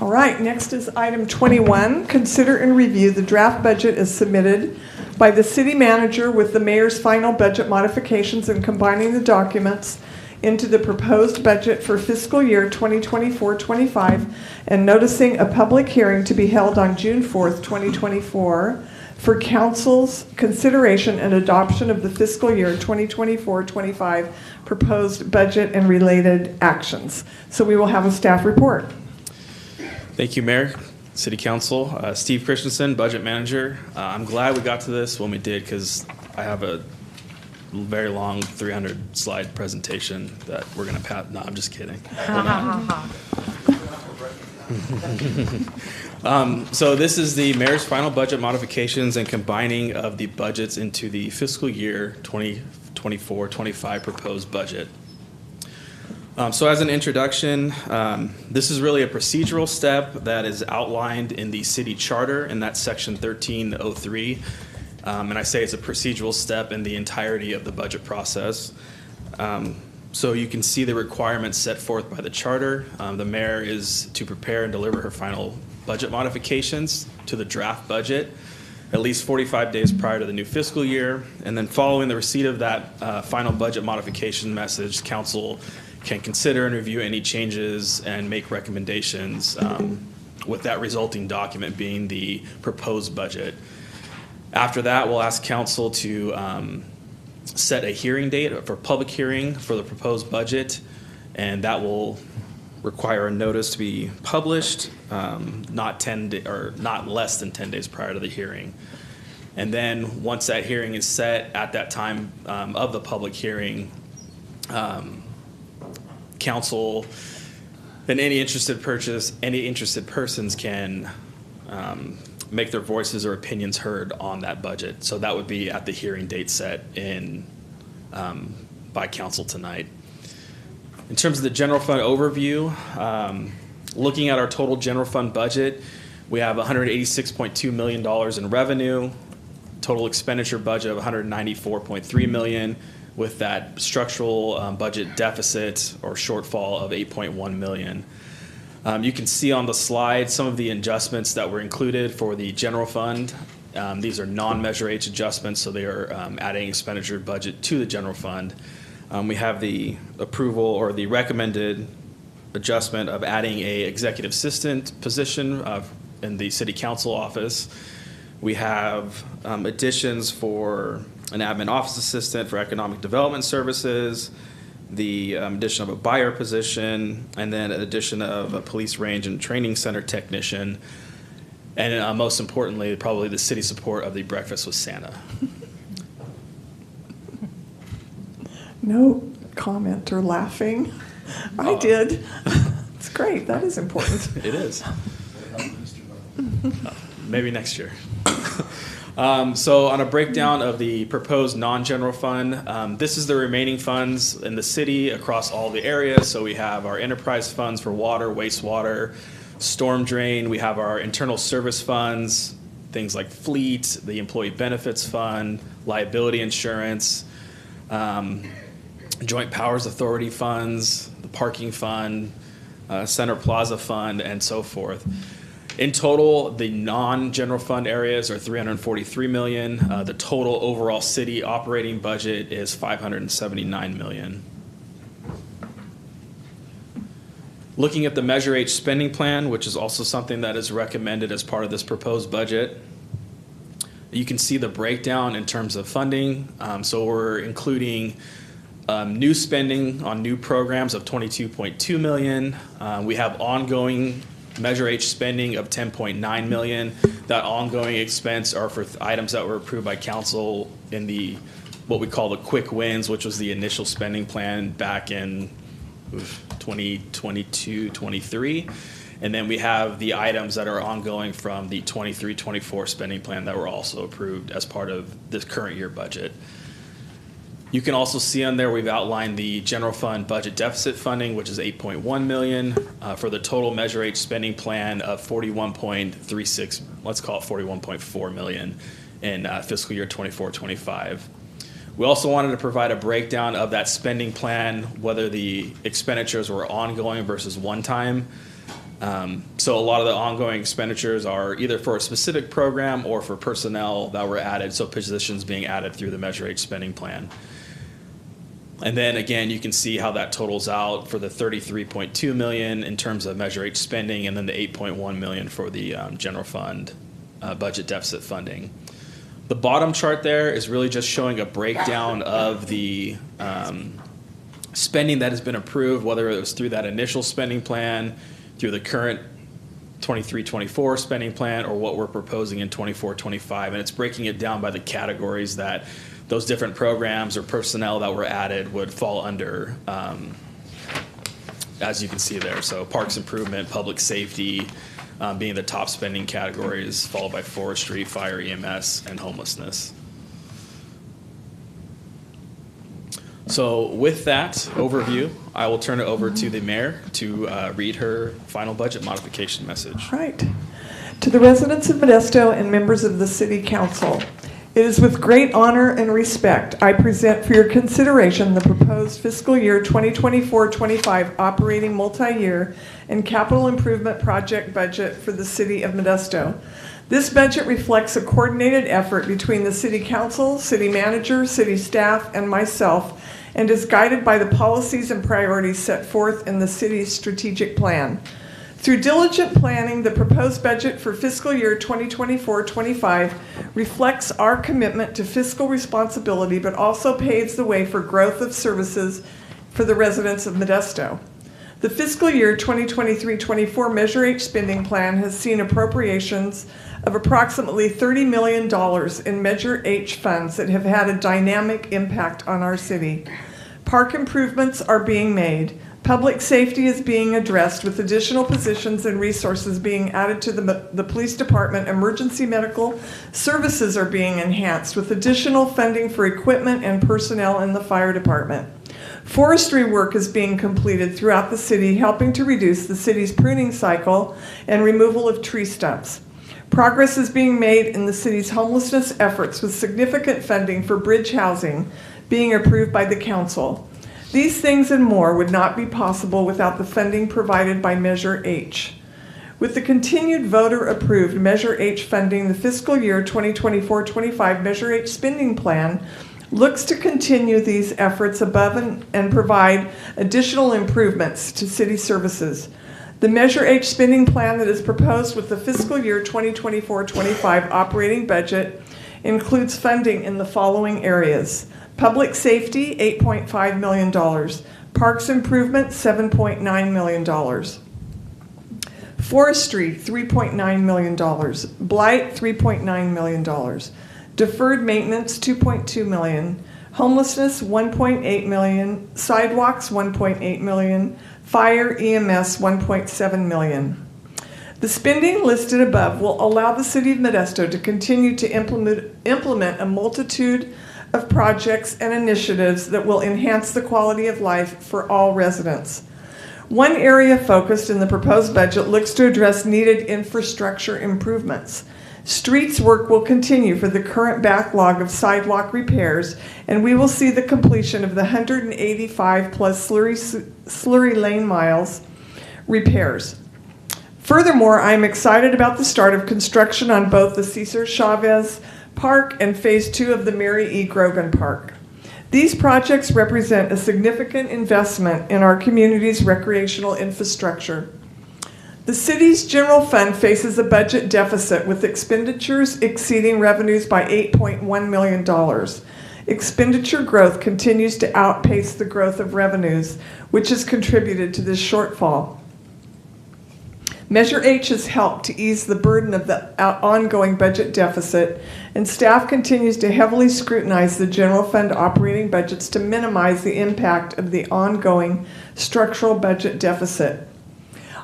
Speaker 1: All right, next is item 21. Consider and review the draft budget as submitted by the city manager with the mayor's final budget modifications and combining the documents into the proposed budget for fiscal year 2024-25 and noticing a public hearing to be held on June 4th, 2024 for council's consideration and adoption of the fiscal year 2024-25 proposed budget and related actions. So we will have a staff report.
Speaker 7: Thank you, Mayor, City Council. Steve Christensen, Budget Manager. I'm glad we got to this when we did because I have a very long 300-slide presentation that we're going to pass. No, I'm just kidding. So this is the Mayor's final budget modifications and combining of the budgets into the fiscal year 2024-25 proposed budget. So as an introduction, this is really a procedural step that is outlined in the city charter, and that's section 1303. And I say it's a procedural step in the entirety of the budget process. So you can see the requirements set forth by the charter. The mayor is to prepare and deliver her final budget modifications to the draft budget at least 45 days prior to the new fiscal year. And then following the receipt of that final budget modification message, council can consider and review any changes and make recommendations with that resulting document being the proposed budget. After that, we'll ask council to set a hearing date for public hearing for the proposed budget, and that will require a notice to be published not less than 10 days prior to the hearing. And then once that hearing is set, at that time of the public hearing, council and any interested persons can make their voices or opinions heard on that budget. So that would be at the hearing date set in by council tonight. In terms of the general fund overview, looking at our total general fund budget, we have $186.2 million in revenue, total expenditure budget of $194.3 million, with that structural budget deficit or shortfall of $8.1 million. You can see on the slide some of the adjustments that were included for the general fund. These are non-Measure H adjustments, so they are adding expenditure budget to the general fund. We have the approval or the recommended adjustment of adding a executive assistant position in the city council office. We have additions for an admin office assistant for economic development services, the addition of a buyer position, and then an addition of a police range and training center technician, and most importantly, probably the city support of the Breakfast with Santa.
Speaker 1: No comment or laughing. I did. It's great. That is important.
Speaker 7: It is. Maybe next year. So on a breakdown of the proposed non-general fund, this is the remaining funds in the city across all the areas. So we have our enterprise funds for water, wastewater, storm drain. We have our internal service funds, things like fleet, the employee benefits fund, liability insurance, joint powers authority funds, the parking fund, center plaza fund, and so forth. In total, the non-general fund areas are $343 million. The total overall city operating budget is $579 million. Looking at the Measure H spending plan, which is also something that is recommended as part of this proposed budget, you can see the breakdown in terms of funding. So we're including new spending on new programs of $22.2 million. We have ongoing Measure H spending of $10.9 million. That ongoing expense are for items that were approved by council in the what we call the quick wins, which was the initial spending plan back in 2022-23. And then we have the items that are ongoing from the 23-24 spending plan that were also approved as part of this current year budget. You can also see on there we've outlined the general fund budget deficit funding, which is $8.1 million for the total Measure H spending plan of 41.36, let's call it 41.4 million in fiscal year 24-25. We also wanted to provide a breakdown of that spending plan, whether the expenditures were ongoing versus one-time. So a lot of the ongoing expenditures are either for a specific program or for personnel that were added, so positions being added through the Measure H spending plan. And then again, you can see how that totals out for the $33.2 million in terms of Measure H spending, and then the $8.1 million for the general fund budget deficit funding. The bottom chart there is really just showing a breakdown of the spending that has been approved, whether it was through that initial spending plan, through the current 23-24 spending plan, or what we're proposing in 24-25. And it's breaking it down by the categories that those different programs or personnel that were added would fall under, as you can see there. So parks improvement, public safety, being the top spending categories, followed by forestry, fire, EMS, and homelessness. So with that overview, I will turn it over to the mayor to read her final budget modification message.
Speaker 1: All right. To the residents of Modesto and members of the City Council, it is with great honor and respect I present for your consideration the proposed fiscal year 2024-25 operating multi-year and capital improvement project budget for the City of Modesto. This budget reflects a coordinated effort between the City Council, City Manager, City staff, and myself, and is guided by the policies and priorities set forth in the city's strategic plan. Through diligent planning, the proposed budget for fiscal year 2024-25 reflects our commitment to fiscal responsibility, but also paves the way for growth of services for the residents of Modesto. The fiscal year 2023-24 Measure H spending plan has seen appropriations of approximately $30 million in Measure H funds that have had a dynamic impact on our city. Park improvements are being made. Public safety is being addressed with additional positions and resources being added to the police department. Emergency medical services are being enhanced with additional funding for equipment and personnel in the fire department. Forestry work is being completed throughout the city, helping to reduce the city's pruning cycle and removal of tree stumps. Progress is being made in the city's homelessness efforts with significant funding for bridge housing being approved by the council. These things and more would not be possible without the funding provided by Measure H. With the continued voter-approved Measure H funding, the fiscal year 2024-25 Measure H spending plan looks to continue these efforts above and provide additional improvements to city services. The Measure H spending plan that is proposed with the fiscal year 2024-25 operating budget includes funding in the following areas: public safety, $8.5 million. Parks improvement, $7.9 million. Forestry, $3.9 million. Blight, $3.9 million. Deferred maintenance, $2.2 million. Homelessness, $1.8 million. Sidewalks, $1.8 million. Fire, EMS, $1.7 million. The spending listed above will allow the City of Modesto to continue to implement a multitude of projects and initiatives that will enhance the quality of life for all residents. One area focused in the proposed budget looks to address needed infrastructure improvements. Streets work will continue for the current backlog of sidewalk repairs, and we will see the completion of the 185 plus slurry lane miles repairs. Furthermore, I am excited about the start of construction on both the Cesar Chavez Park and Phase 2 of the Mary E. Grogan Park. These projects represent a significant investment in our community's recreational infrastructure. The city's general fund faces a budget deficit with expenditures exceeding revenues by $8.1 million. Expenditure growth continues to outpace the growth of revenues, which has contributed to this shortfall. Measure H has helped to ease the burden of the ongoing budget deficit, and staff continues to heavily scrutinize the general fund operating budgets to minimize the impact of the ongoing structural budget deficit.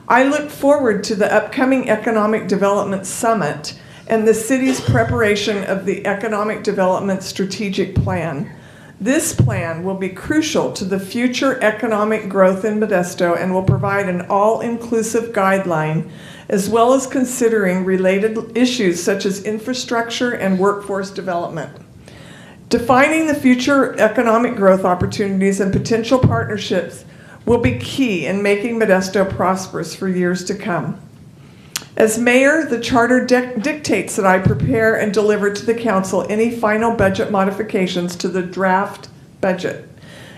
Speaker 1: I look forward to the upcoming Economic Development Summit and the city's preparation of the Economic Development Strategic Plan. This plan will be crucial to the future economic growth in Modesto and will provide an all-inclusive guideline, as well as considering related issues such as infrastructure and workforce development. Defining the future economic growth opportunities and potential partnerships will be key in making Modesto prosperous for years to come. As mayor, the charter dictates that I prepare and deliver to the council any final budget modifications to the draft budget.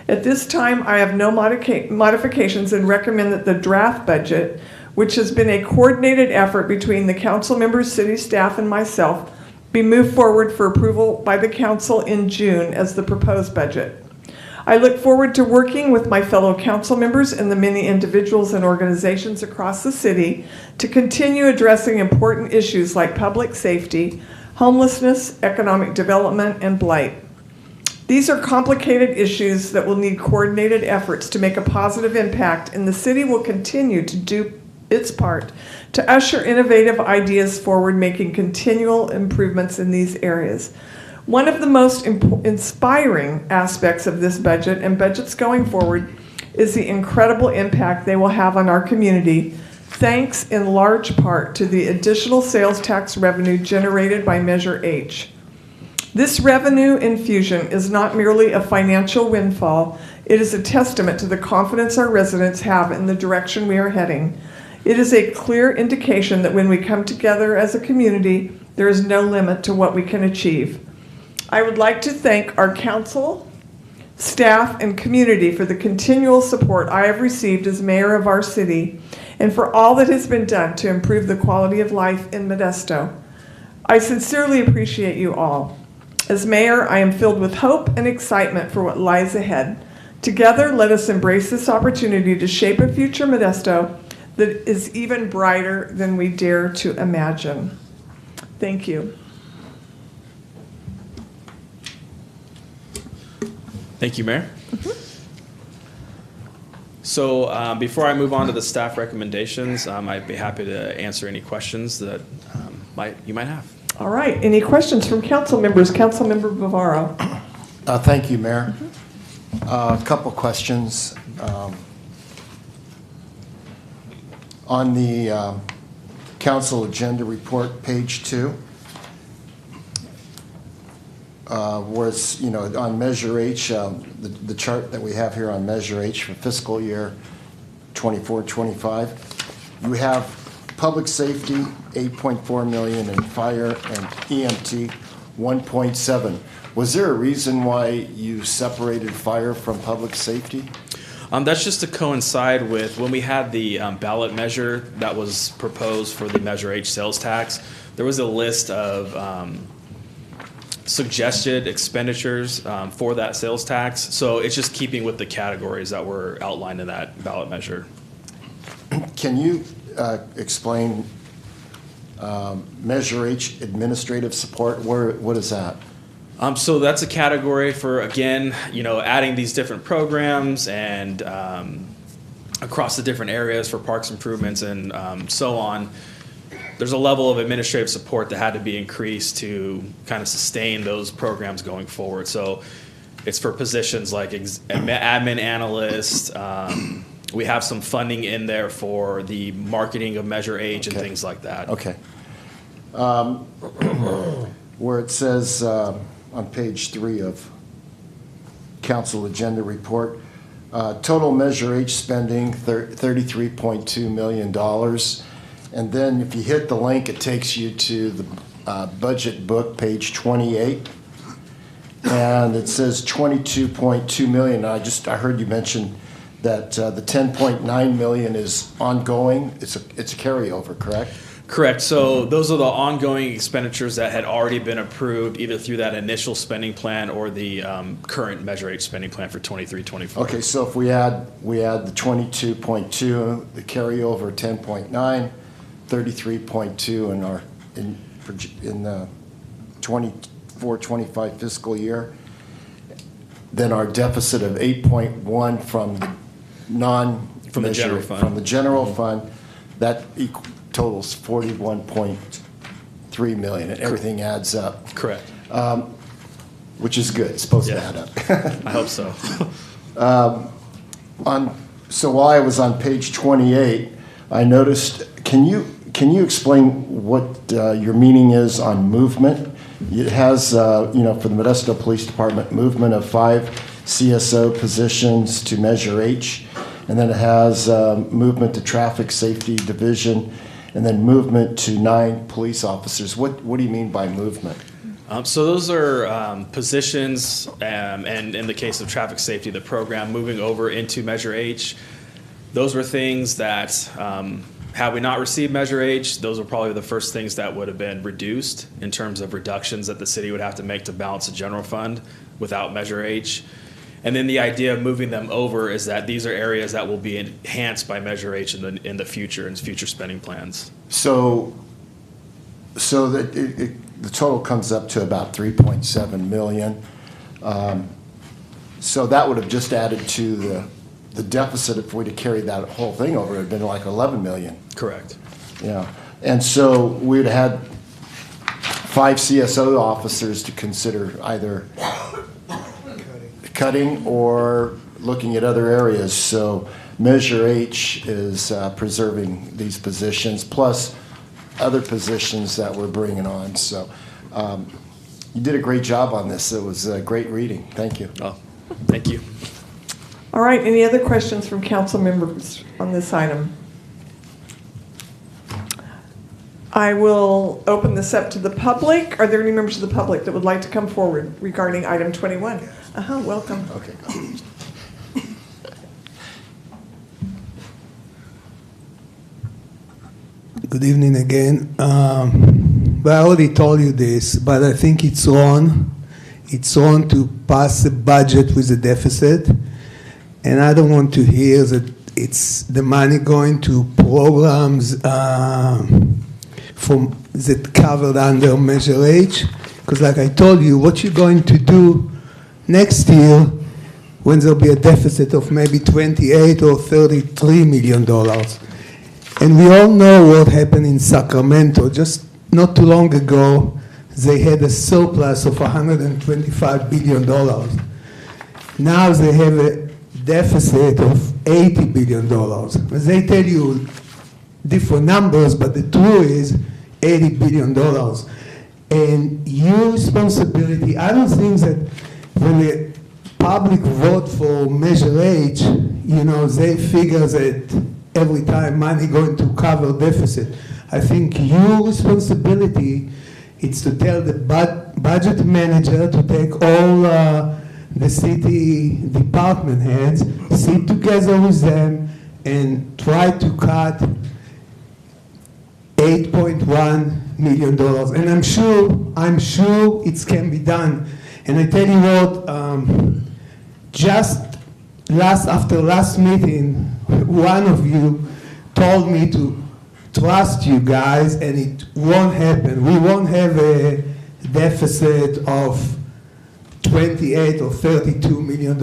Speaker 1: At this time, I have no modifications and recommend that the draft budget, which has been a coordinated effort between the council members, city staff, and myself, be moved forward for approval by the council in June as the proposed budget. I look forward to working with my fellow council members and the many individuals and organizations across the city to continue addressing important issues like public safety, homelessness, economic development, and blight. These are complicated issues that will need coordinated efforts to make a positive impact, and the city will continue to do its part to usher innovative ideas forward, making continual improvements in these areas. One of the most inspiring aspects of this budget and budgets going forward is the incredible impact they will have on our community, thanks in large part to the additional sales tax revenue generated by Measure H. This revenue infusion is not merely a financial windfall, it is a testament to the confidence our residents have in the direction we are heading. It is a clear indication that when we come together as a community, there is no limit to what we can achieve. I would like to thank our council, staff, and community for the continual support I have received as mayor of our city and for all that has been done to improve the quality of life in Modesto. I sincerely appreciate you all. As mayor, I am filled with hope and excitement for what lies ahead. Together, let us embrace this opportunity to shape a future Modesto that is even brighter than we dare to imagine. Thank you.
Speaker 7: Thank you, Mayor. So before I move on to the staff recommendations, I'd be happy to answer any questions that you might have.
Speaker 1: All right. Any questions from council members? Councilmember Bavaro.
Speaker 8: Thank you, Mayor. A couple questions. On the council agenda report, page 2, where it's, on Measure H, the chart that we have here on Measure H for fiscal year 24-25, you have public safety, $8.4 million, and fire and EMT, $1.7. Was there a reason why you separated fire from public safety?
Speaker 7: That's just to coincide with when we had the ballot measure that was proposed for the Measure H sales tax. There was a list of suggested expenditures for that sales tax. So it's just keeping with the categories that were outlined in that ballot measure.
Speaker 8: Can you explain Measure H administrative support? What is that?
Speaker 7: So that's a category for, again, adding these different programs and across the different areas for parks improvements and so on. There's a level of administrative support that had to be increased to kind of sustain those programs going forward. So it's for positions like admin analyst. We have some funding in there for the marketing of Measure H and things like that.
Speaker 8: Okay. Where it says on page 3 of council agenda report, total Measure H spending $33.2 million. And then if you hit the link, it takes you to the budget book, page 28. and it says 22.2 million. I heard you mention that the 10.9 million is ongoing. It's a carryover, correct?
Speaker 7: Correct. So those are the ongoing expenditures that had already been approved either through that initial spending plan or the current Measure H spending plan for 23-24.
Speaker 8: Okay, so if we add the 22.2, the carryover 10.9, 33.2 in the 24-25 fiscal year, then our deficit of 8.1 from the
Speaker 7: general fund.
Speaker 8: From the general fund, that totals 41.3 million, and everything adds up.
Speaker 7: Correct.
Speaker 8: Which is good. It's supposed to add up.
Speaker 7: I hope so.
Speaker 8: So while I was on page 28, I noticed. Can you explain what your meaning is on movement? It has, for the Modesto Police Department, movement of 5 CSO positions to Measure H, and then it has movement to Traffic Safety Division, and then movement to 9 police officers. What do you mean by movement?
Speaker 7: So those are positions, and in the case of traffic safety, the program moving over into Measure H. Those were things that, had we not received Measure H, those were probably the first things that would have been reduced in terms of reductions that the city would have to make to balance the general fund without Measure H. And then the idea of moving them over is that these are areas that will be enhanced by Measure H in the future, in future spending plans.
Speaker 8: So that the total comes up to about 3.7 million. So that would have just added to the deficit if we'd have carried that whole thing over. It would have been like 11 million.
Speaker 7: Correct.
Speaker 8: Yeah. And so we'd had 5 CSO officers to consider either cutting or looking at other areas. So Measure H is preserving these positions, plus other positions that we're bringing on. So you did a great job on this. It was great reading. Thank you.
Speaker 7: Oh, thank you.
Speaker 1: All right, any other questions from council members on this item? I will open this up to the public. Are there any members of the public that would like to come forward regarding item 21? Welcome.
Speaker 8: Okay.
Speaker 15: Good evening again. But I already told you this, but I think it's wrong. It's wrong to pass a budget with a deficit. And I don't want to hear that it's the money going to programs that covered under Measure H. Because like I told you, what you're going to do next year when there'll be a deficit of maybe $28 or $33 million. And we all know what happened in Sacramento. Just not too long ago, they had a surplus of $125 billion. Now they have a deficit of $80 billion. They tell you different numbers, but the truth is $80 billion. And your responsibility, I don't think that when the public vote for Measure H, they figure that every time money going to cover deficit. I think your responsibility is to tell the budget manager to take all the city department heads, sit together with them, and try to cut $8.1 million. And I'm sure it can be done. And I tell you what, just after last meeting, one of you told me to trust you guys, and it won't happen. We won't have a deficit of $28 or $32 million.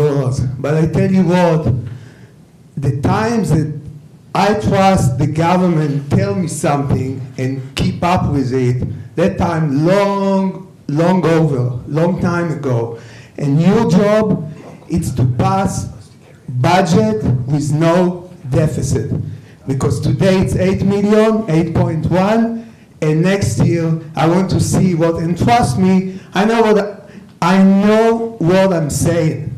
Speaker 15: But I tell you what, the times that I trust the government tell me something and keep up with it, that time long time ago. And your job is to pass budget with no deficit. Because today it's 8 million, 8.1, and next year I want to see what, and trust me, I know what I'm saying.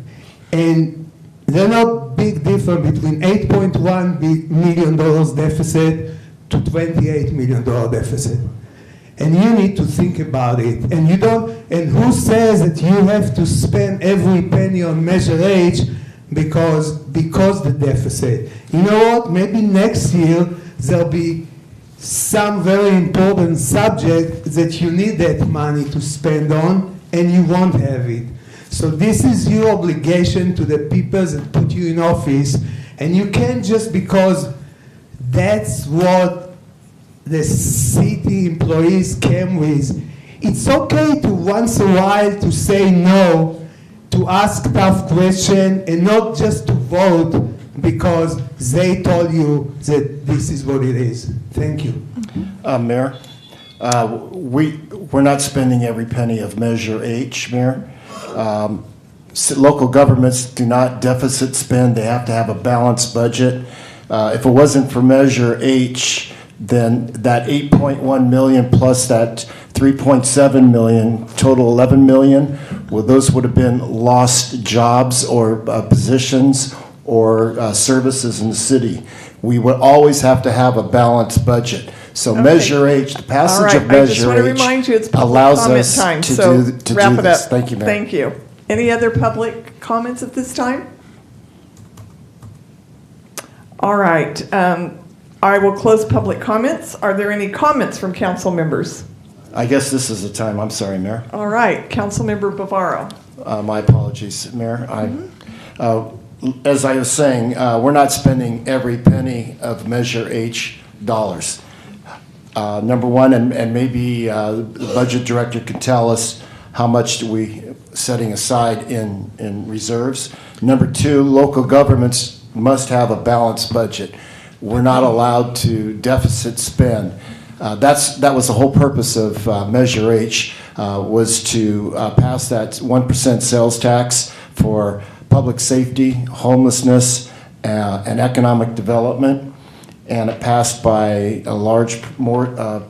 Speaker 15: And there's no big difference between $8.1 million deficit to $28 million deficit. And you need to think about it. And you don't, and who says that you have to spend every penny on Measure H because the deficit? You know what? Maybe next year there'll be some very important subject that you need that money to spend on, and you won't have it. So this is your obligation to the people that put you in office, and you can't just because that's what the city employees came with. It's okay to once a while to say no, to ask tough questions, and not just to vote because they told you that this is what it is. Thank you.
Speaker 8: Mayor, we're not spending every penny of Measure H, Mayor. Local governments do not deficit spend. They have to have a balanced budget. If it wasn't for Measure H, then that 8.1 million plus that 3.7 million, total 11 million, well, those would have been lost jobs or positions or services in the city. We would always have to have a balanced budget. So
Speaker 1: Okay.
Speaker 8: Measure H, the passage of
Speaker 1: I just
Speaker 8: Measure
Speaker 1: want to
Speaker 8: H
Speaker 1: remind you it's public
Speaker 8: allows
Speaker 1: comment
Speaker 8: us
Speaker 1: time,
Speaker 8: to
Speaker 1: so
Speaker 8: do
Speaker 1: wrap it
Speaker 8: this.
Speaker 1: up.
Speaker 8: Thank you, Mayor.
Speaker 1: Thank you. Any other public comments at this time? All right. I will close public comments. Are there any comments from council members?
Speaker 8: I guess this is the time. I'm sorry, Mayor.
Speaker 1: All right. Councilmember Bavaro.
Speaker 8: My apologies, Mayor. As I was saying, we're not spending every penny of Measure H dollars. Number one, and maybe the budget director can tell us how much do we setting aside in reserves. Number two, local governments must have a balanced budget. We're not allowed to deficit spend. That was the whole purpose of Measure H, was to pass that 1% sales tax for public safety, homelessness, and economic development. And it passed by a large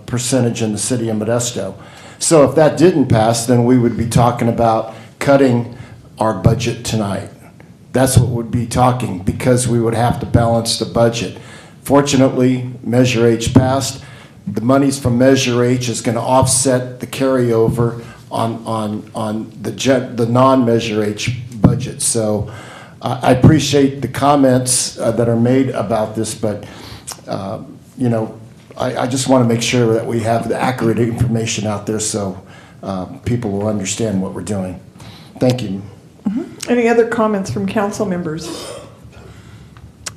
Speaker 8: percentage in the city of Modesto. So if that didn't pass, then we would be talking about cutting our budget tonight. That's what we'd be talking, because we would have to balance the budget. Fortunately, Measure H passed. The monies from Measure H is going to offset the carryover on the non-Measure H budget. So I appreciate the comments that are made about this, but I just want to make sure that we have the accurate information out there so people will understand what we're doing. Thank you.
Speaker 1: Any other comments from council members?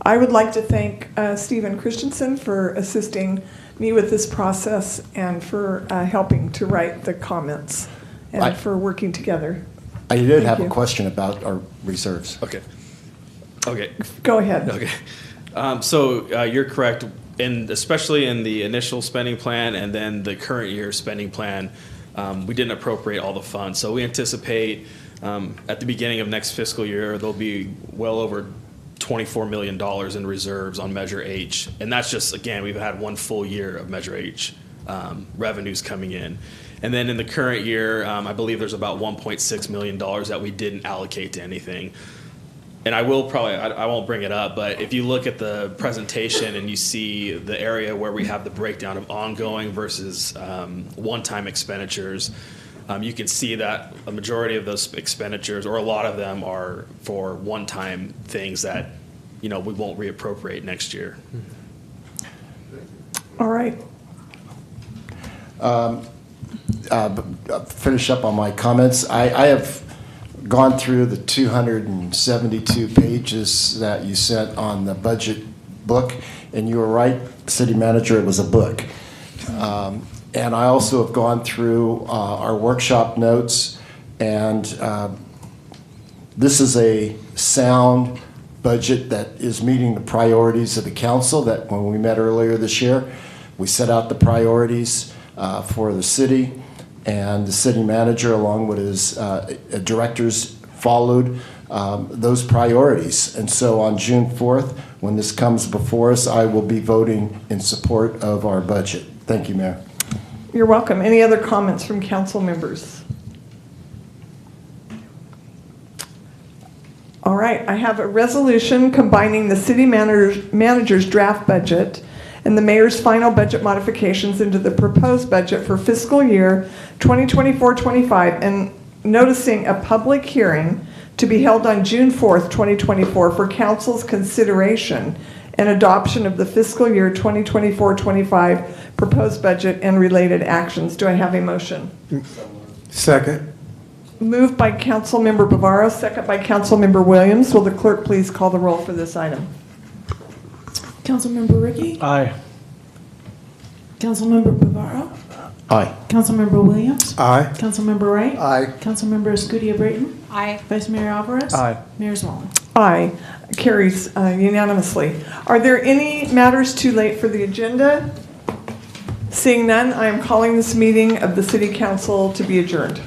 Speaker 1: I would like to thank Stephen Christensen for assisting me with this process and for helping to write the comments and for working together.
Speaker 8: I did have a question about our reserves.
Speaker 7: Okay.
Speaker 1: Go ahead.
Speaker 7: Okay. So you're correct, especially in the initial spending plan and then the current year spending plan, we didn't appropriate all the funds. So we anticipate at the beginning of next fiscal year, there'll be well over $24 million in reserves on Measure H. And that's just, again, we've had one full year of Measure H revenues coming in. And then in the current year, I believe there's about $1.6 million that we didn't allocate to anything. And I won't bring it up, but if you look at the presentation and you see the area where we have the breakdown of ongoing versus one-time expenditures, you can see that a majority of those expenditures, or a lot of them, are for one-time things that, we won't reappropriate next year.
Speaker 1: All right.
Speaker 8: Finish up on my comments. I have gone through the 272 pages that you sent on the budget book, and you were right, city manager, it was a book. And I also have gone through our workshop notes, and this is a sound budget that is meeting the priorities of the council. That when we met earlier this year, we set out the priorities for the city, and the city manager, along with his directors, followed those priorities. And so on June 4th, when this comes before us, I will be voting in support of our budget. Thank you, Mayor.
Speaker 1: You're welcome. Any other comments from council members? All right, I have a resolution combining the city manager's draft budget and the mayor's final budget modifications into the proposed budget for fiscal year 2024-25, and noticing a public hearing to be held on June 4th, 2024 for council's consideration and adoption of the fiscal year 2024-25 proposed budget and related actions. Do I have a motion?
Speaker 3: Second.
Speaker 1: Moved by Councilmember Bavaro, second by Councilmember Williams. Will the clerk please call the roll for this item?
Speaker 2: Councilmember Ricky?
Speaker 9: Aye.
Speaker 2: Councilmember Bavaro?
Speaker 8: Aye.
Speaker 2: Councilmember Williams?
Speaker 3: Aye.
Speaker 2: Councilmember Wright?
Speaker 3: Aye.
Speaker 2: Councilmember Escutia-Brayton?
Speaker 10: Aye.
Speaker 2: Vice Mayor Alvarez?
Speaker 9: Aye.
Speaker 2: Mayor Smalley?
Speaker 1: Aye. Carries unanimously. Are there any matters too late for the agenda? Seeing none, I am calling this meeting of the City Council to be adjourned.